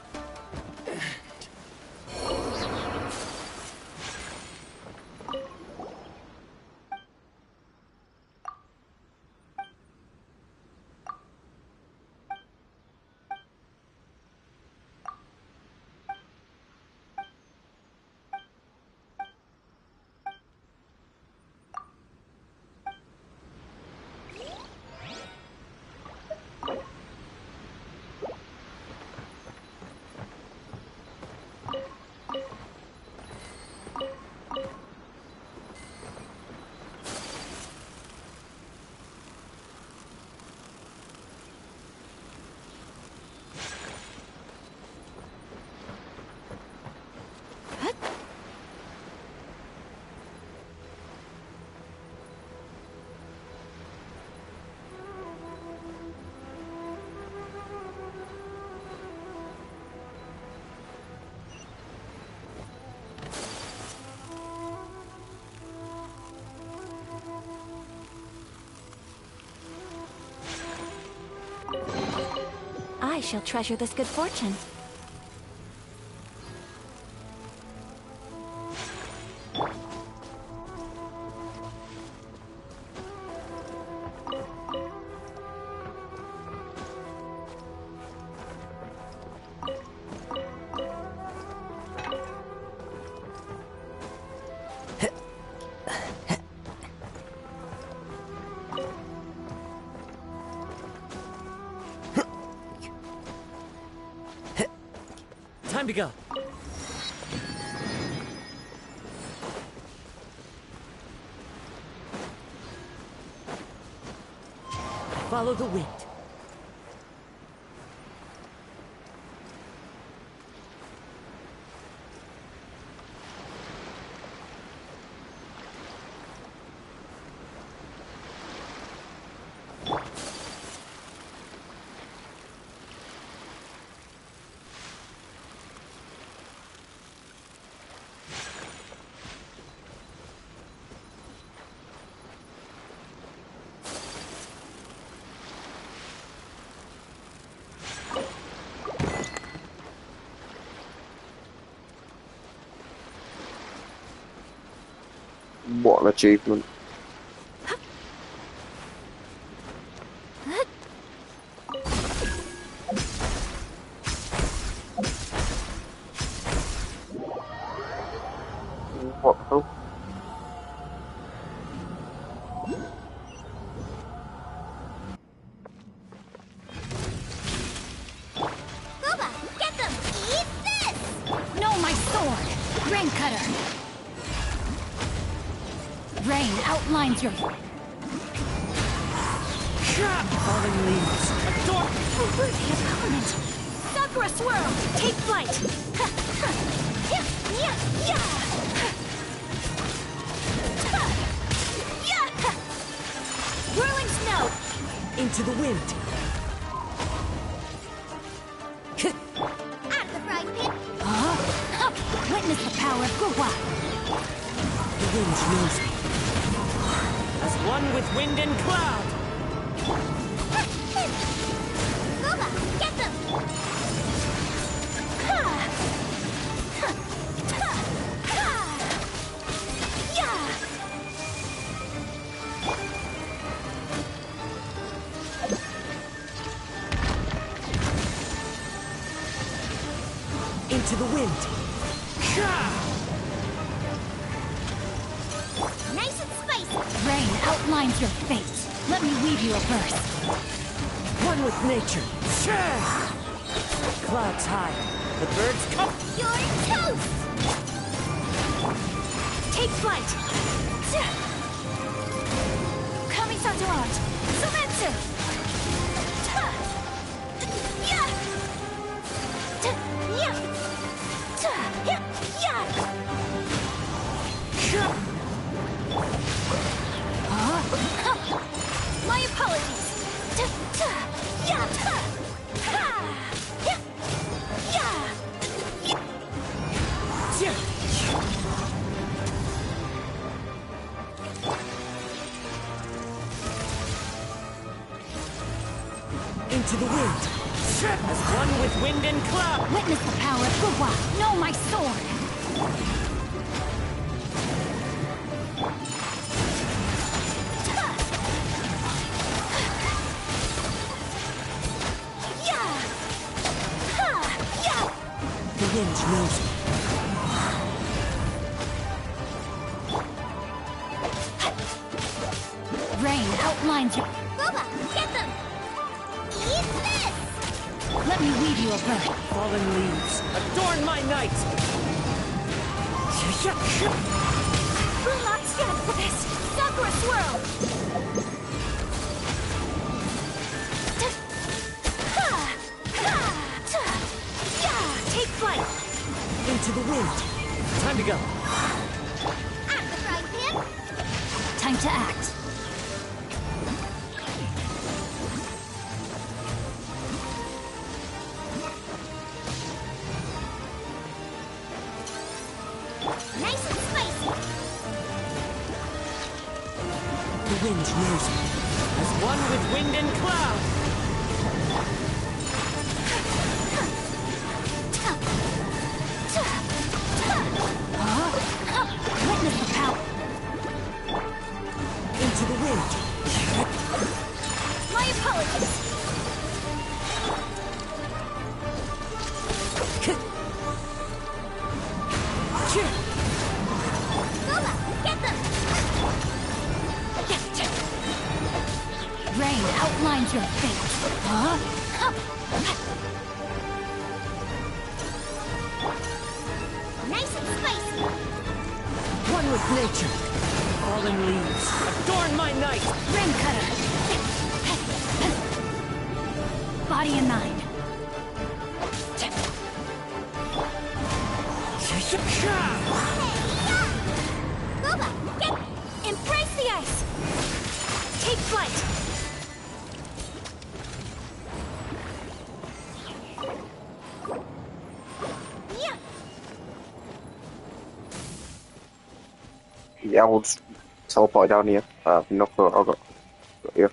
shall treasure this good fortune.
Time to go. Follow the wind.
What an achievement. What the hell?
Booba, get them! Eat this! No, my sword! Rain cutter! Rain outlines your...
Falling leaves.
Adore! Worthy opponent! Sakura swirl! Take flight! Whirling snow!
Into the wind.
Out of the frying pan! Witness the power of Gugwa!
The wind knows me. As one with wind and cloud.
Booba, get them!
Into the wind.
Nice and spicy! Rain outlines your fate. Let me weave you a verse.
One with nature. Clouds high. The birds come.
You're toast! Take flight! Coming Santorange! Sumetsu! My apologies!
Into the wind. As one with wind and cloud.
Witness the power of Gugwa! Know my sword!
The wind knows me.
Rain outlines your... Booba, get them! Eat this! Let me weave you a verse.
Fallen leaves. Adorn my night!
Will not stand for this! Sakura swirl! Take flight!
Into the wind. Time to go.
At the frying pan! Time to act. Nice and spicy!
The wind knows me. As one with wind and cloud.
Rain outlines your fate. Huh?
Nice and spicy.
One with nature. Falling leaves. Adorn my night.
Rim cutter. Body and mind.
Boba, get...
Embrace the ice! Take flight!
Yeah.
Yeah, I'll just teleport down here. No, I'll go here.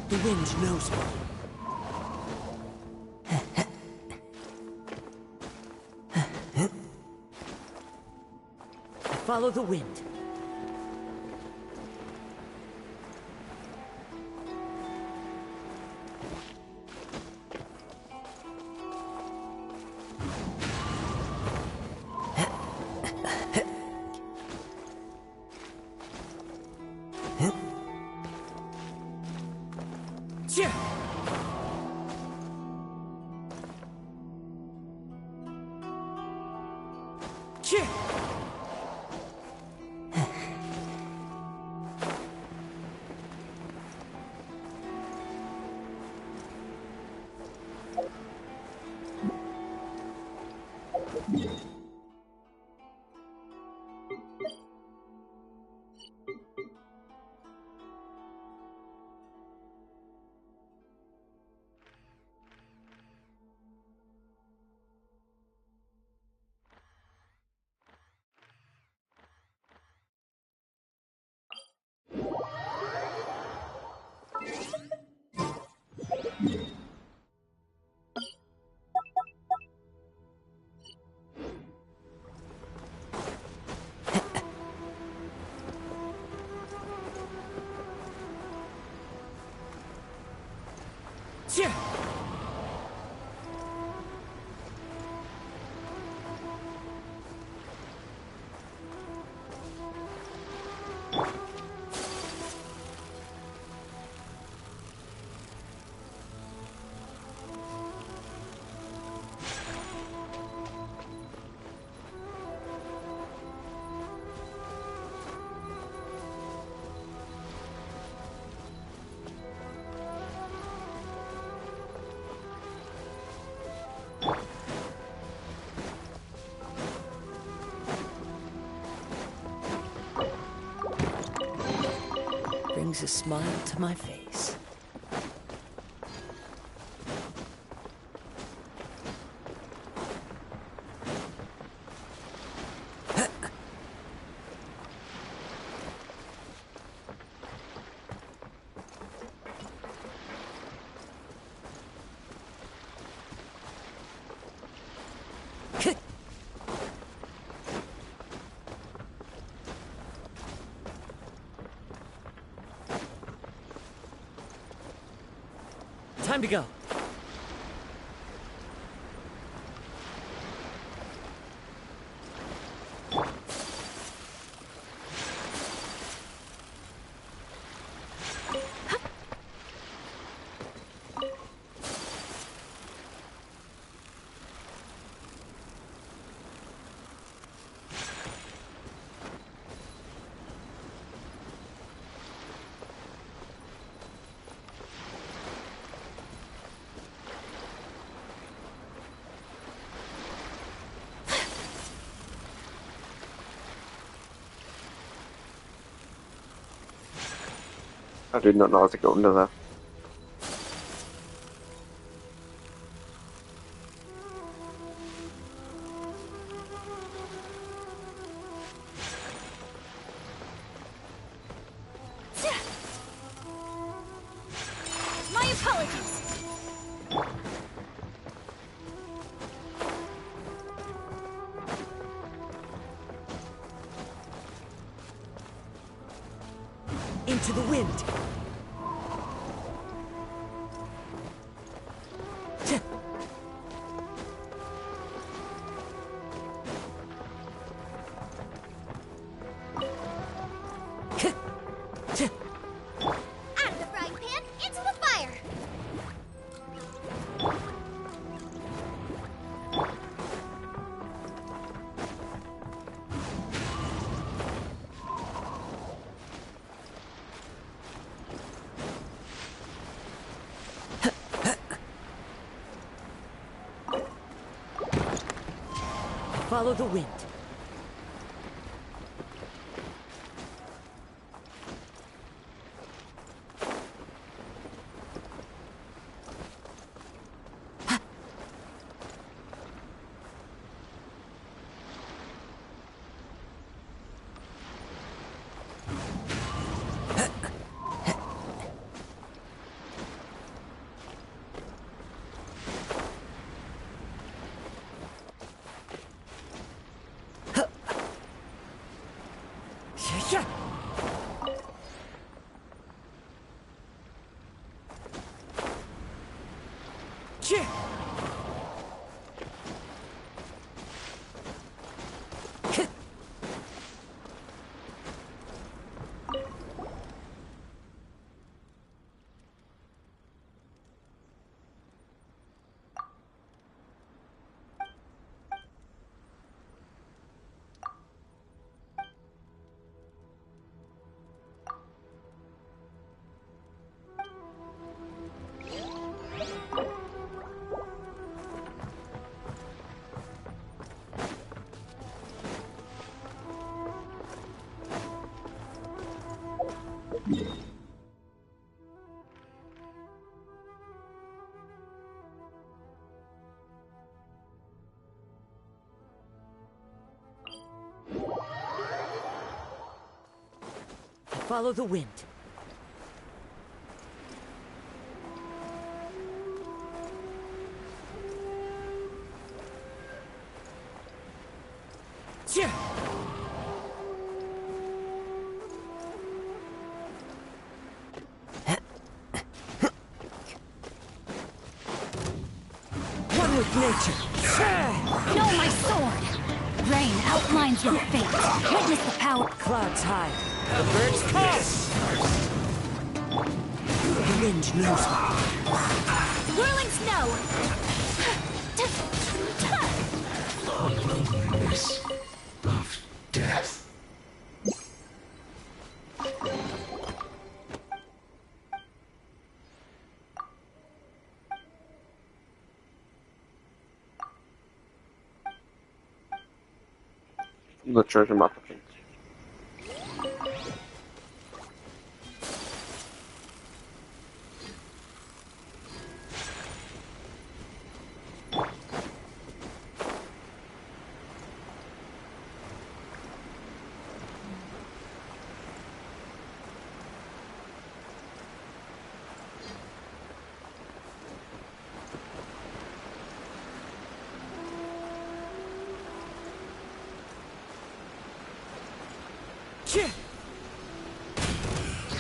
The wind knows me. I follow the wind. Brings a smile to my face. Time to go.
I did not know how to go under there.
apologies.
Into the wind.
Out of the frying pan, into the fire!
Follow the wind. Follow the wind. One with nature.
No, my sword! Rain outlines your fate. Witness the power.
Clouds high. The birds come. The wind knows me.
Whirling snow!
Loneliness of death.
The treasure map, I think.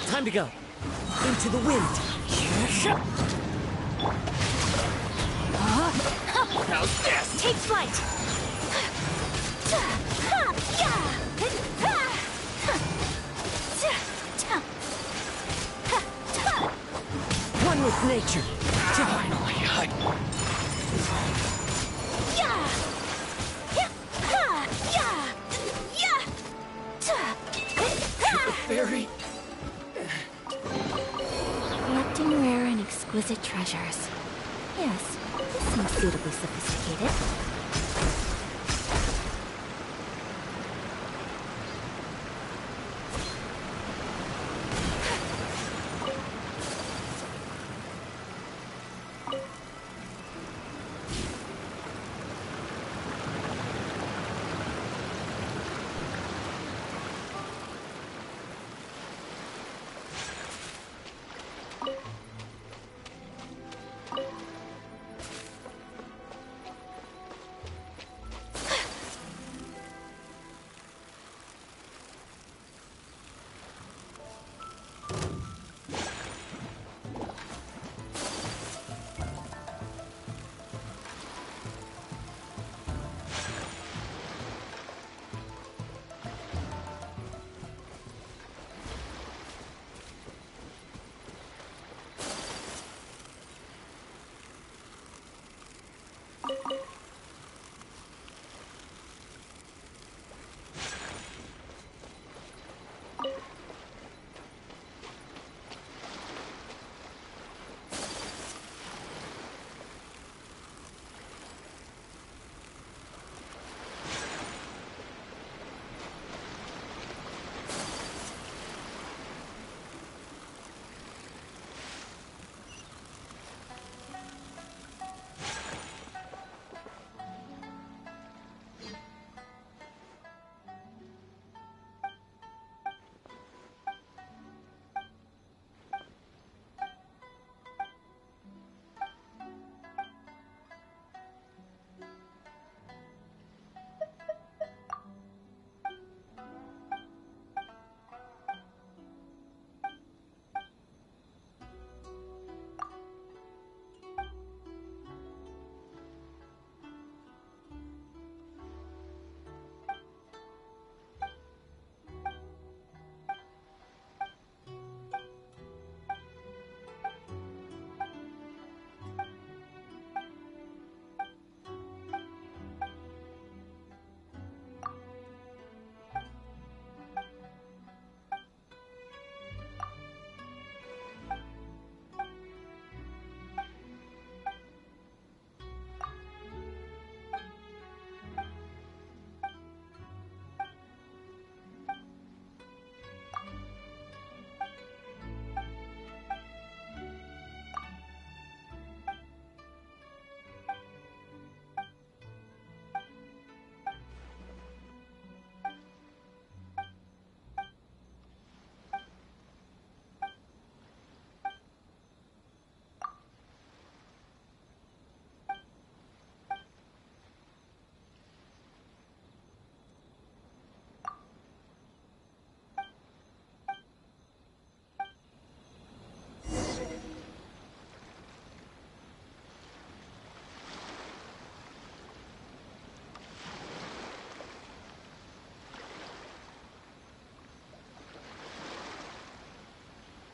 Time to go. Into the wind.
How's this? Take flight!
One with nature.
Fairy.
Collecting rare and exquisite treasures. Yes, this seems suitably sophisticated.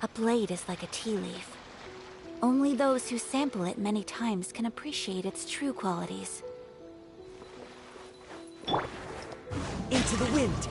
A blade is like a tea leaf. Only those who sample it many times can appreciate its true qualities.
Into the wind!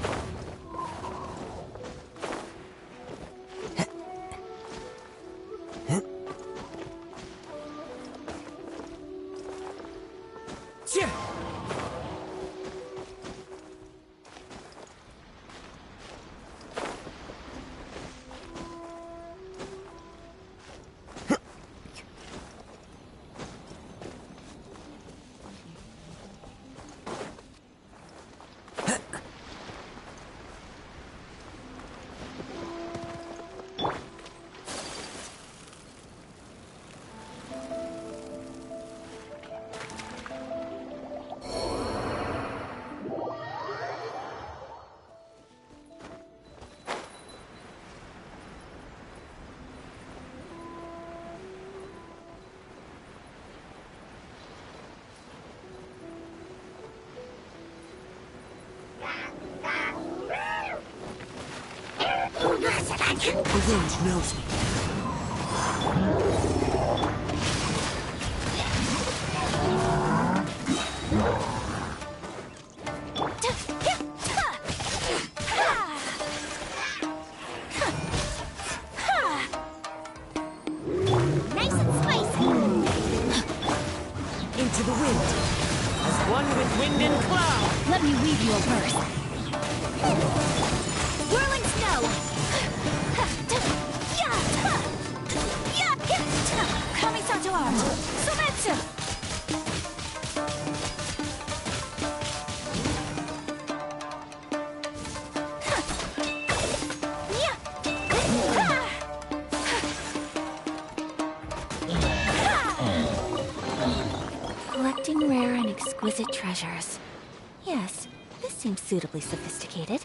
The wind knows me.
Nice and spicy!
Into the wind. As one with wind and cloud.
Let me weave you a verse.
Whirling snow!
Kamisato arm. Sumetsu!
Collecting rare and exquisite treasures. Yes, this seems suitably sophisticated.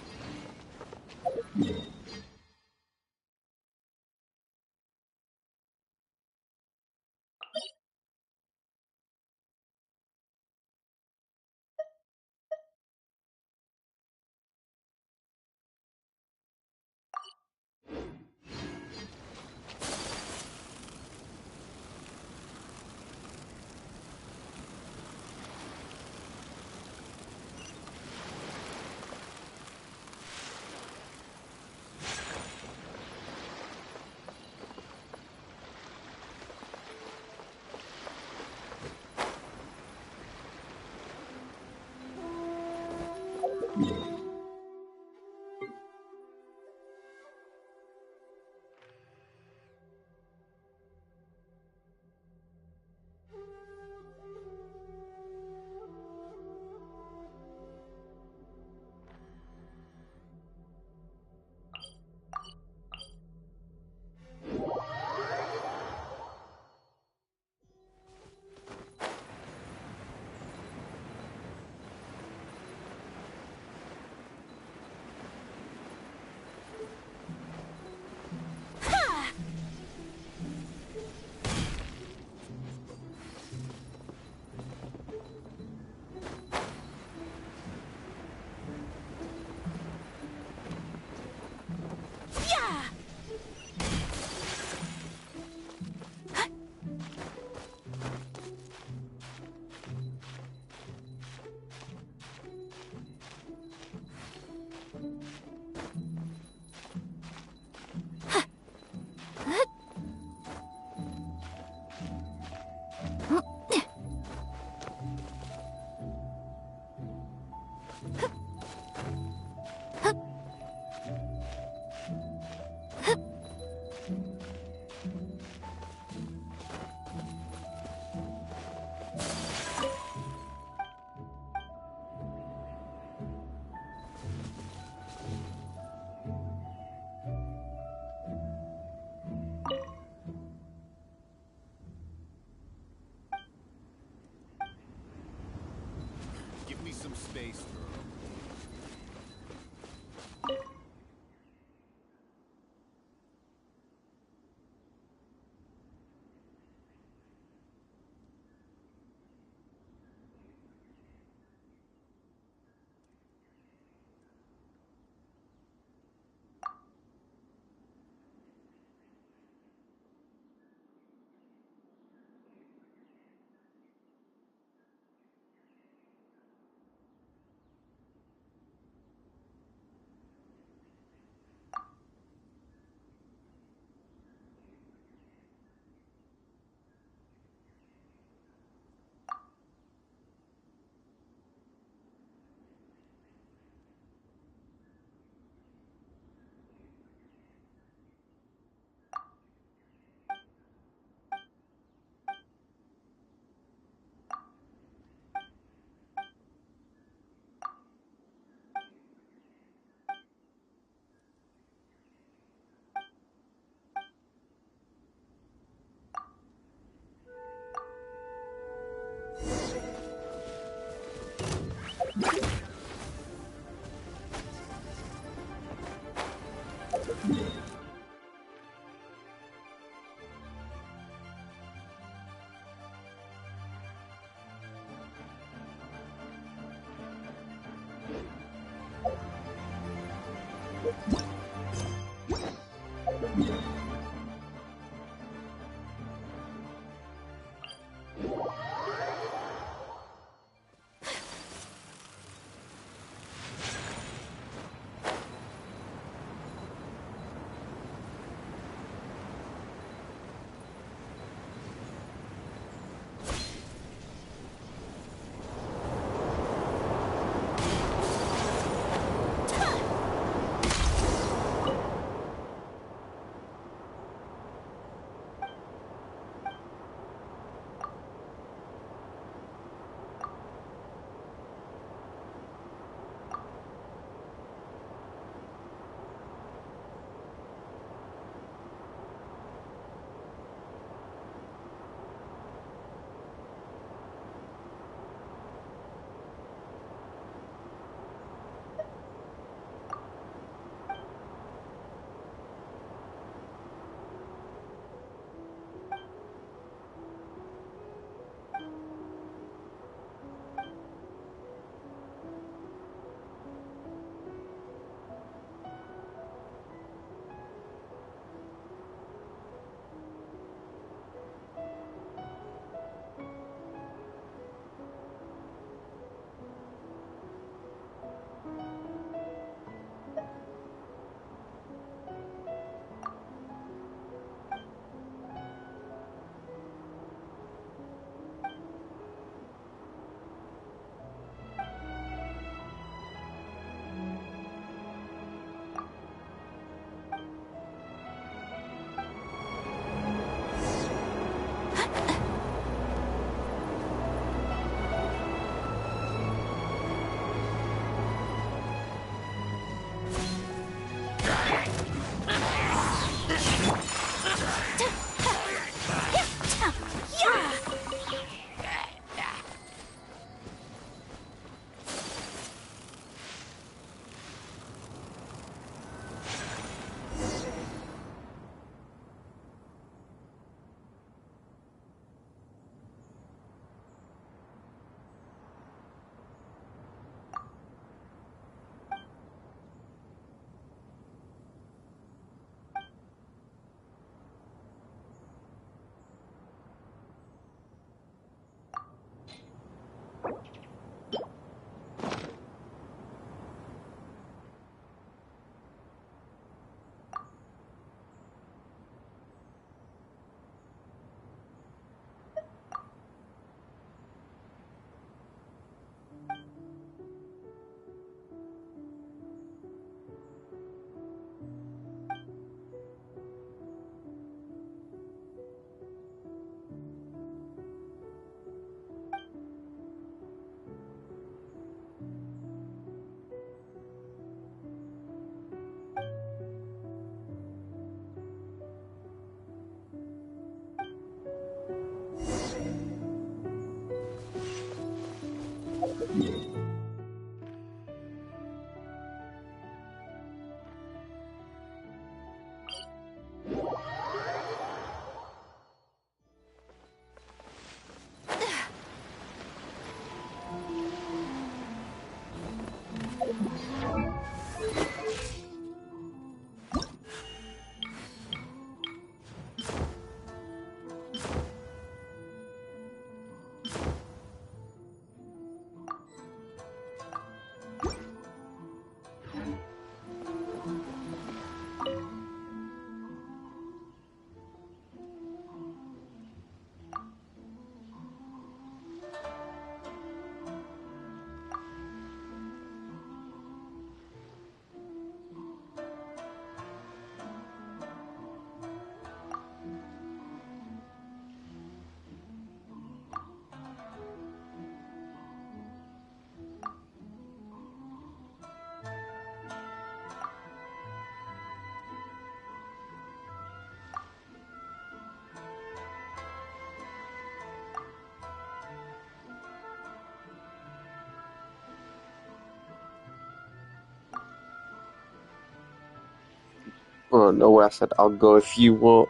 Oh, no way, I said I'll go if you want.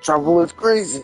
Travel is crazy.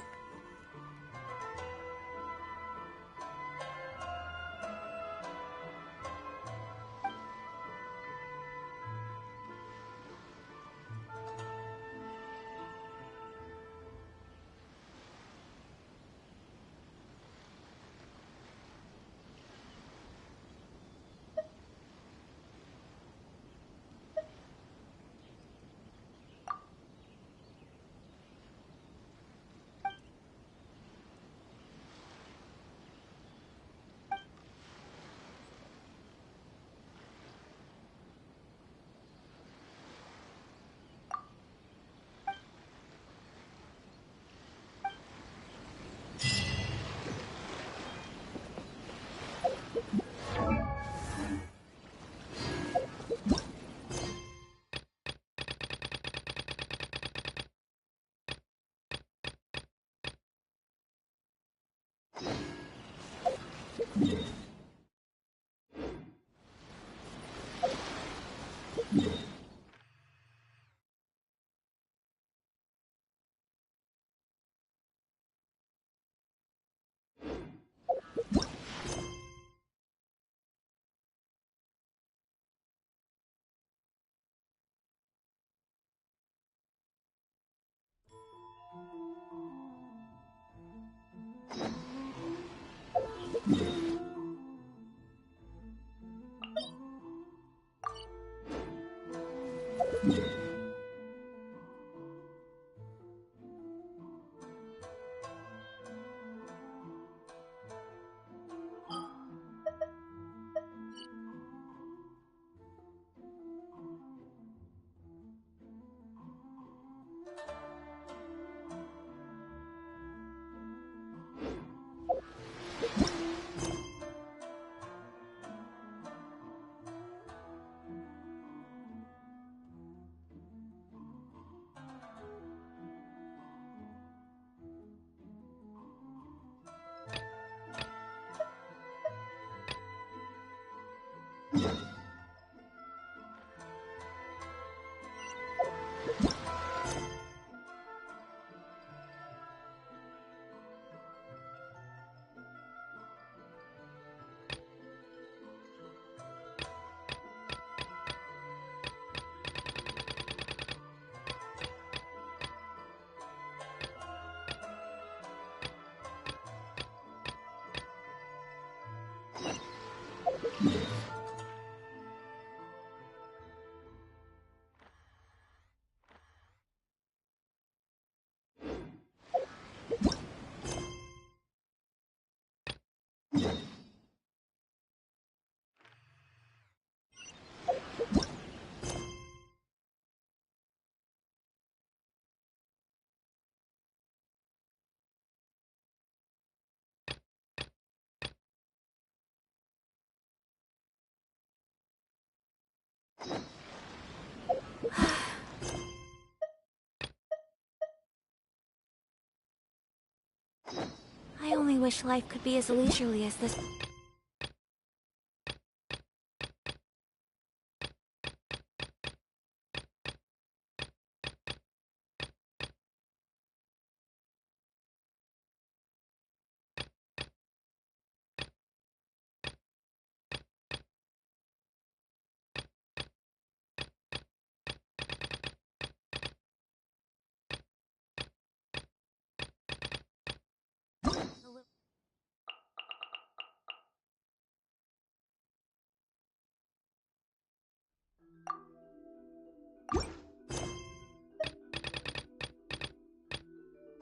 I only wish life could be as leisurely as this.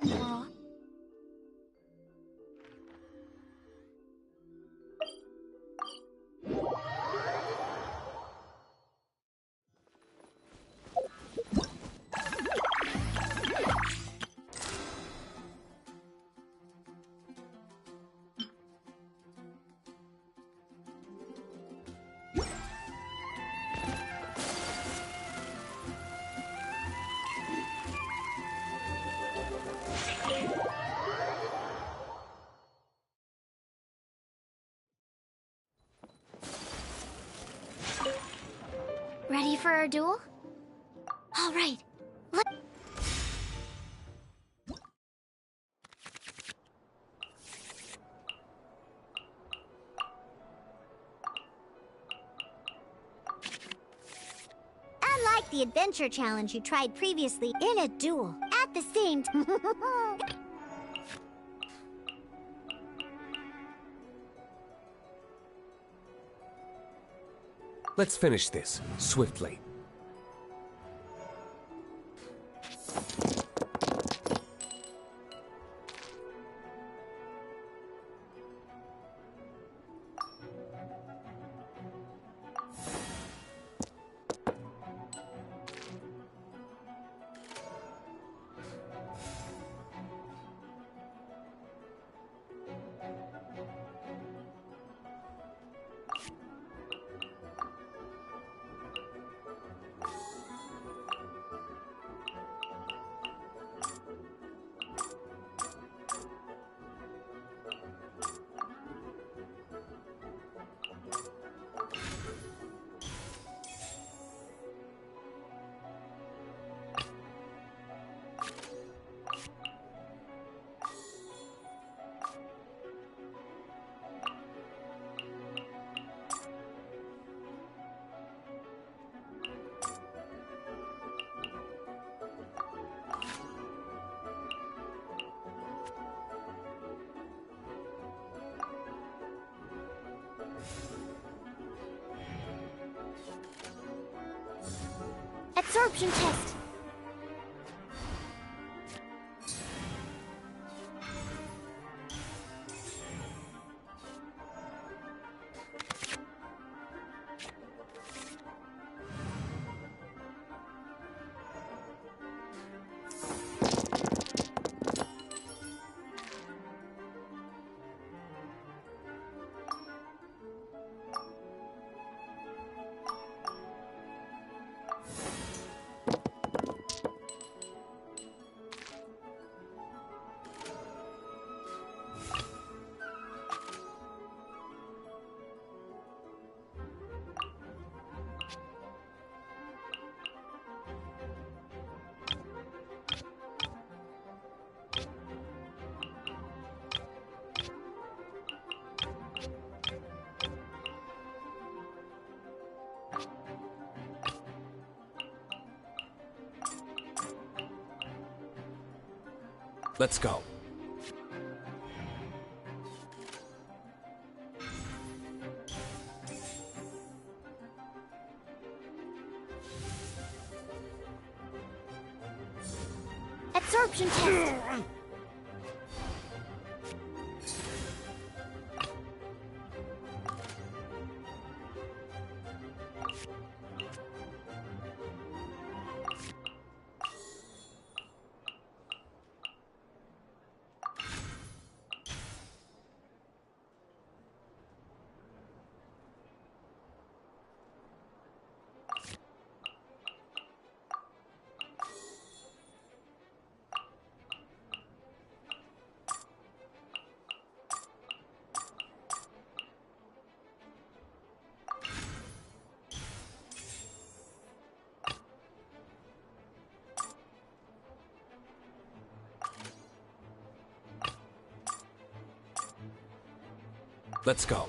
Aw.
Ready for our duel? All right. Unlike the adventure challenge you tried previously in a duel, at the same time.
Let's finish this, swiftly.
Absorption test.
Let's go.
Absorption test.
Let's go.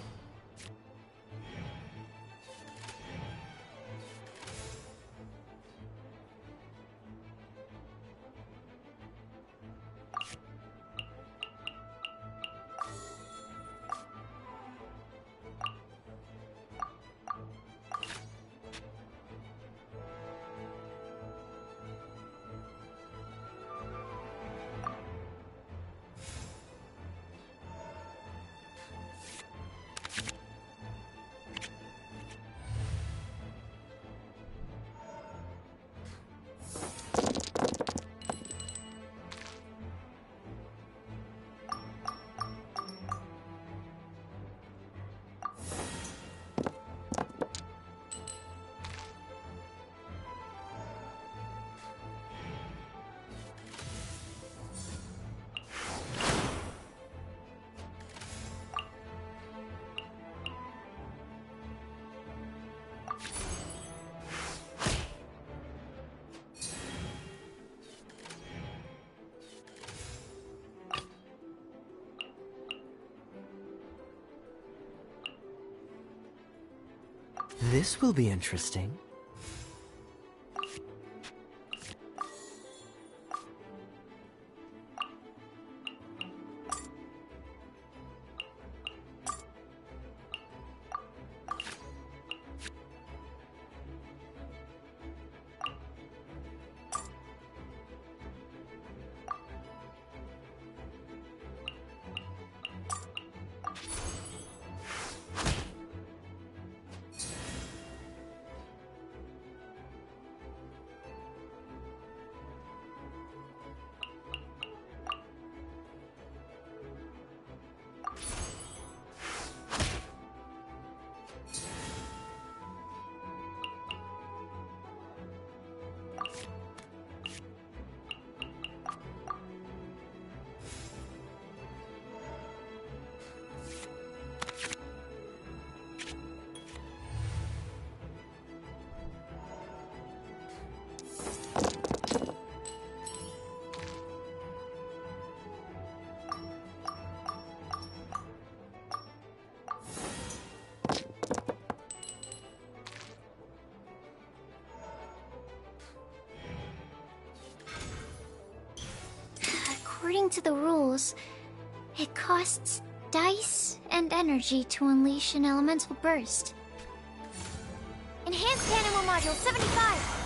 This will be interesting.
According to the rules, it costs dice and energy to unleash an elemental burst. Enhanced Animal Module 75!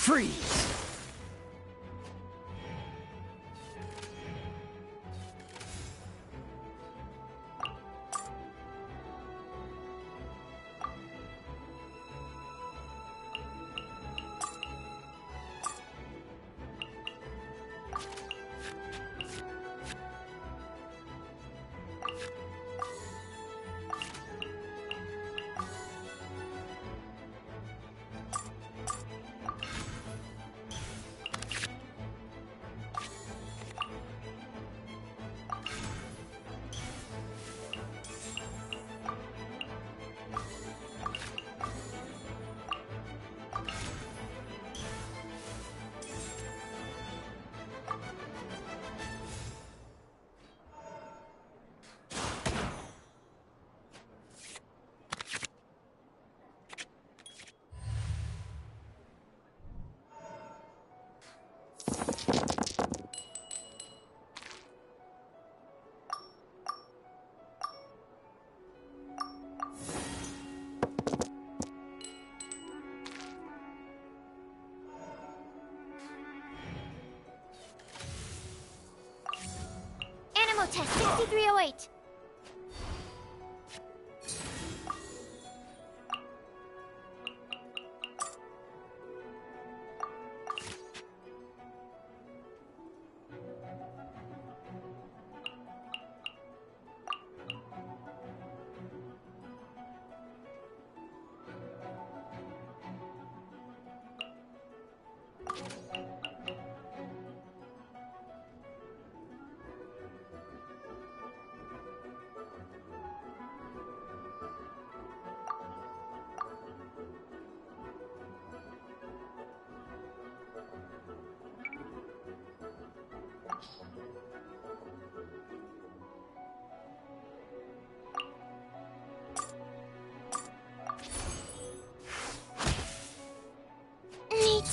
Freeze!
Animal Test 6308!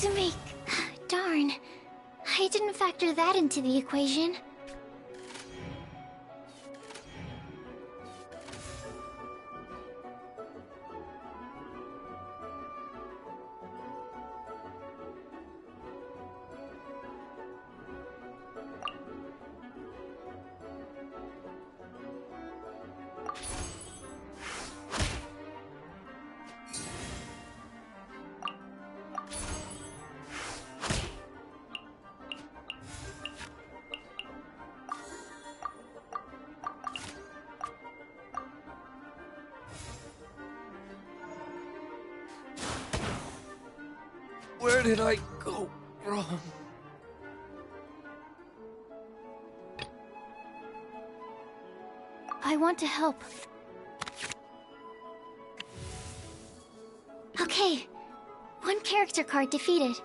to make. Darn. I didn't factor that into the equation.
Where did I go wrong?
I want to help. Okay. One character card defeated.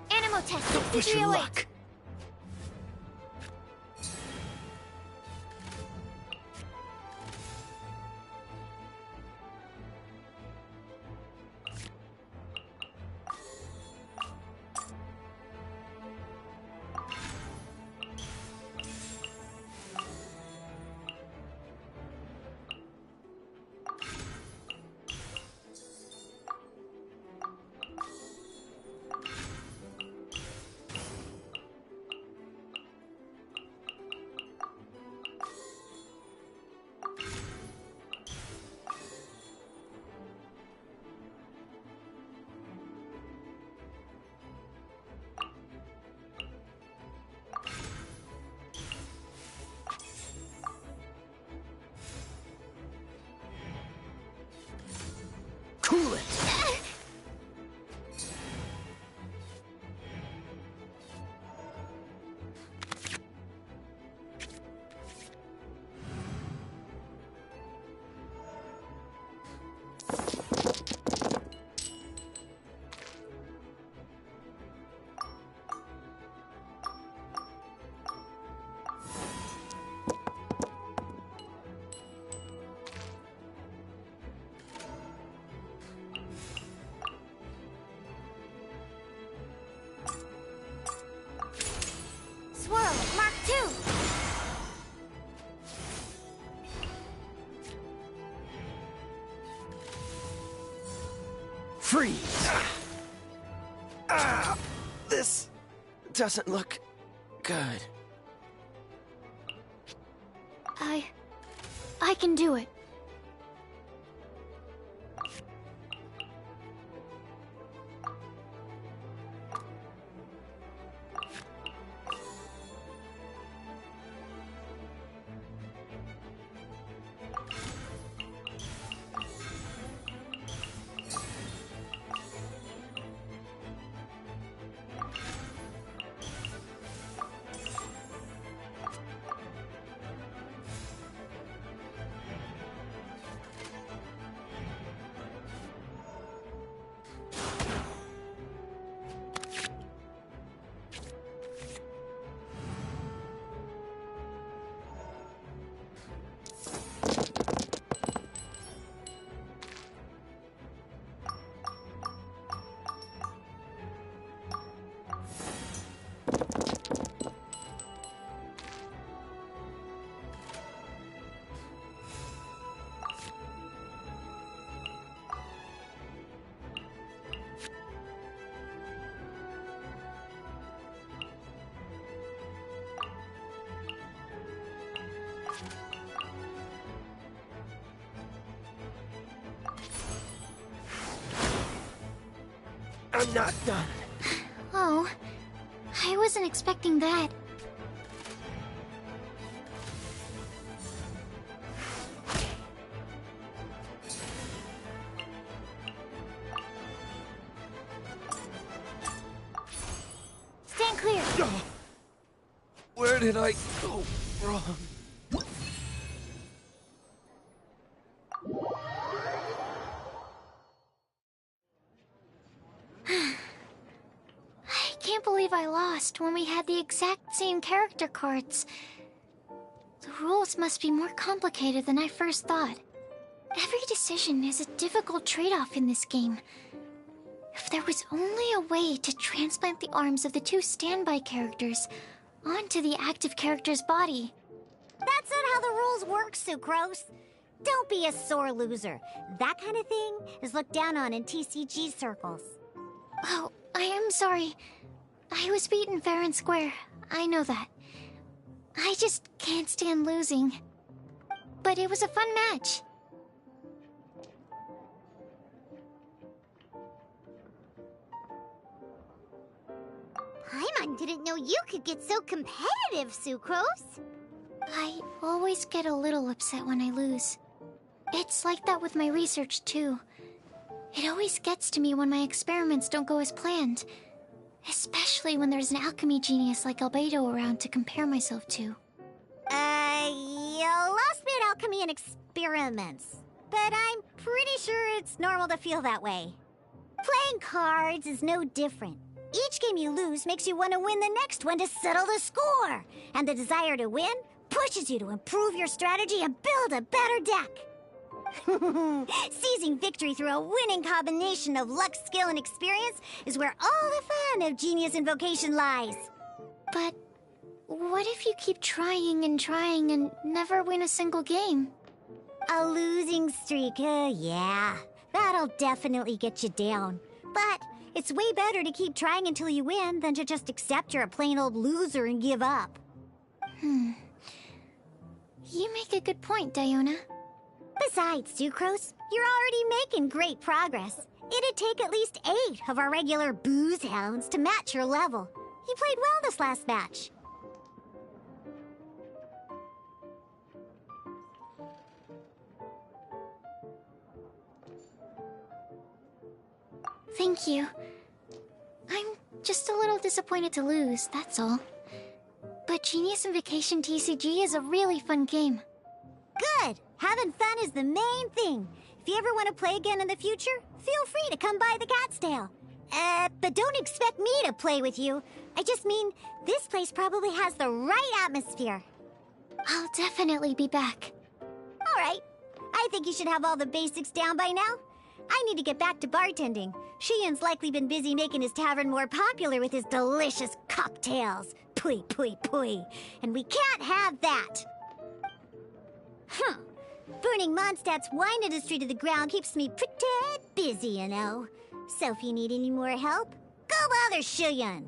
Animal test.
Don't push your luck. doesn't look good.
I can do it.
I'm not done.
Oh, I wasn't expecting that. Stand clear.
Where did I go wrong?
I can't believe I lost when we had the exact same character cards. The rules must be more complicated than I first thought. Every decision is a difficult trade-off in this game. If there was only a way to transplant the arms of the two standby characters onto the active character's body.
That's not how the rules work, Sucrose. Don't be a sore loser. That kind of thing is looked down on in TCG circles.
Oh, I am sorry. I was beaten fair and square. I know that. I just can't stand losing. But it was a fun match.
Paimon didn't know you could get so competitive, Sucrose.
I always get a little upset when I lose. It's like that with my research, too. It always gets to me when my experiments don't go as planned. Especially when there's an alchemy genius like Albedo around to compare myself to.
You lost me at alchemy and experiments. But I'm pretty sure it's normal to feel that way. Playing cards is no different. Each game you lose makes you want to win the next one to settle the score. And the desire to win pushes you to improve your strategy and build a better deck. Seizing victory through a winning combination of luck, skill, and experience is where all the fun of Genius Invocation lies.
But what if you keep trying and never win a single game?
A losing streak, yeah. That'll definitely get you down. But it's way better to keep trying until you win than to just accept you're a plain old loser and give up.
You make a good point, Diona.
Besides, Sucrose, you're already making great progress. It'd take at least 8 of our regular booze hounds to match your level. You played well this last match.
Thank you. I'm just a little disappointed to lose, that's all. But Genius Invocation TCG is a really fun game.
Good! Having fun is the main thing. If you ever want to play again in the future, feel free to come by the Cat's Tail. But don't expect me to play with you. I just mean, this place probably has the right atmosphere.
I'll definitely be back.
Alright. I think you should have all the basics down by now. I need to get back to bartending. Shiyan's likely been busy making his tavern more popular with his delicious cocktails. Pui, pui, pui. And we can't have that. Burning Mondstadt's wine industry to the ground keeps me pretty busy, you know. So if you need any more help, go bother Shiyan.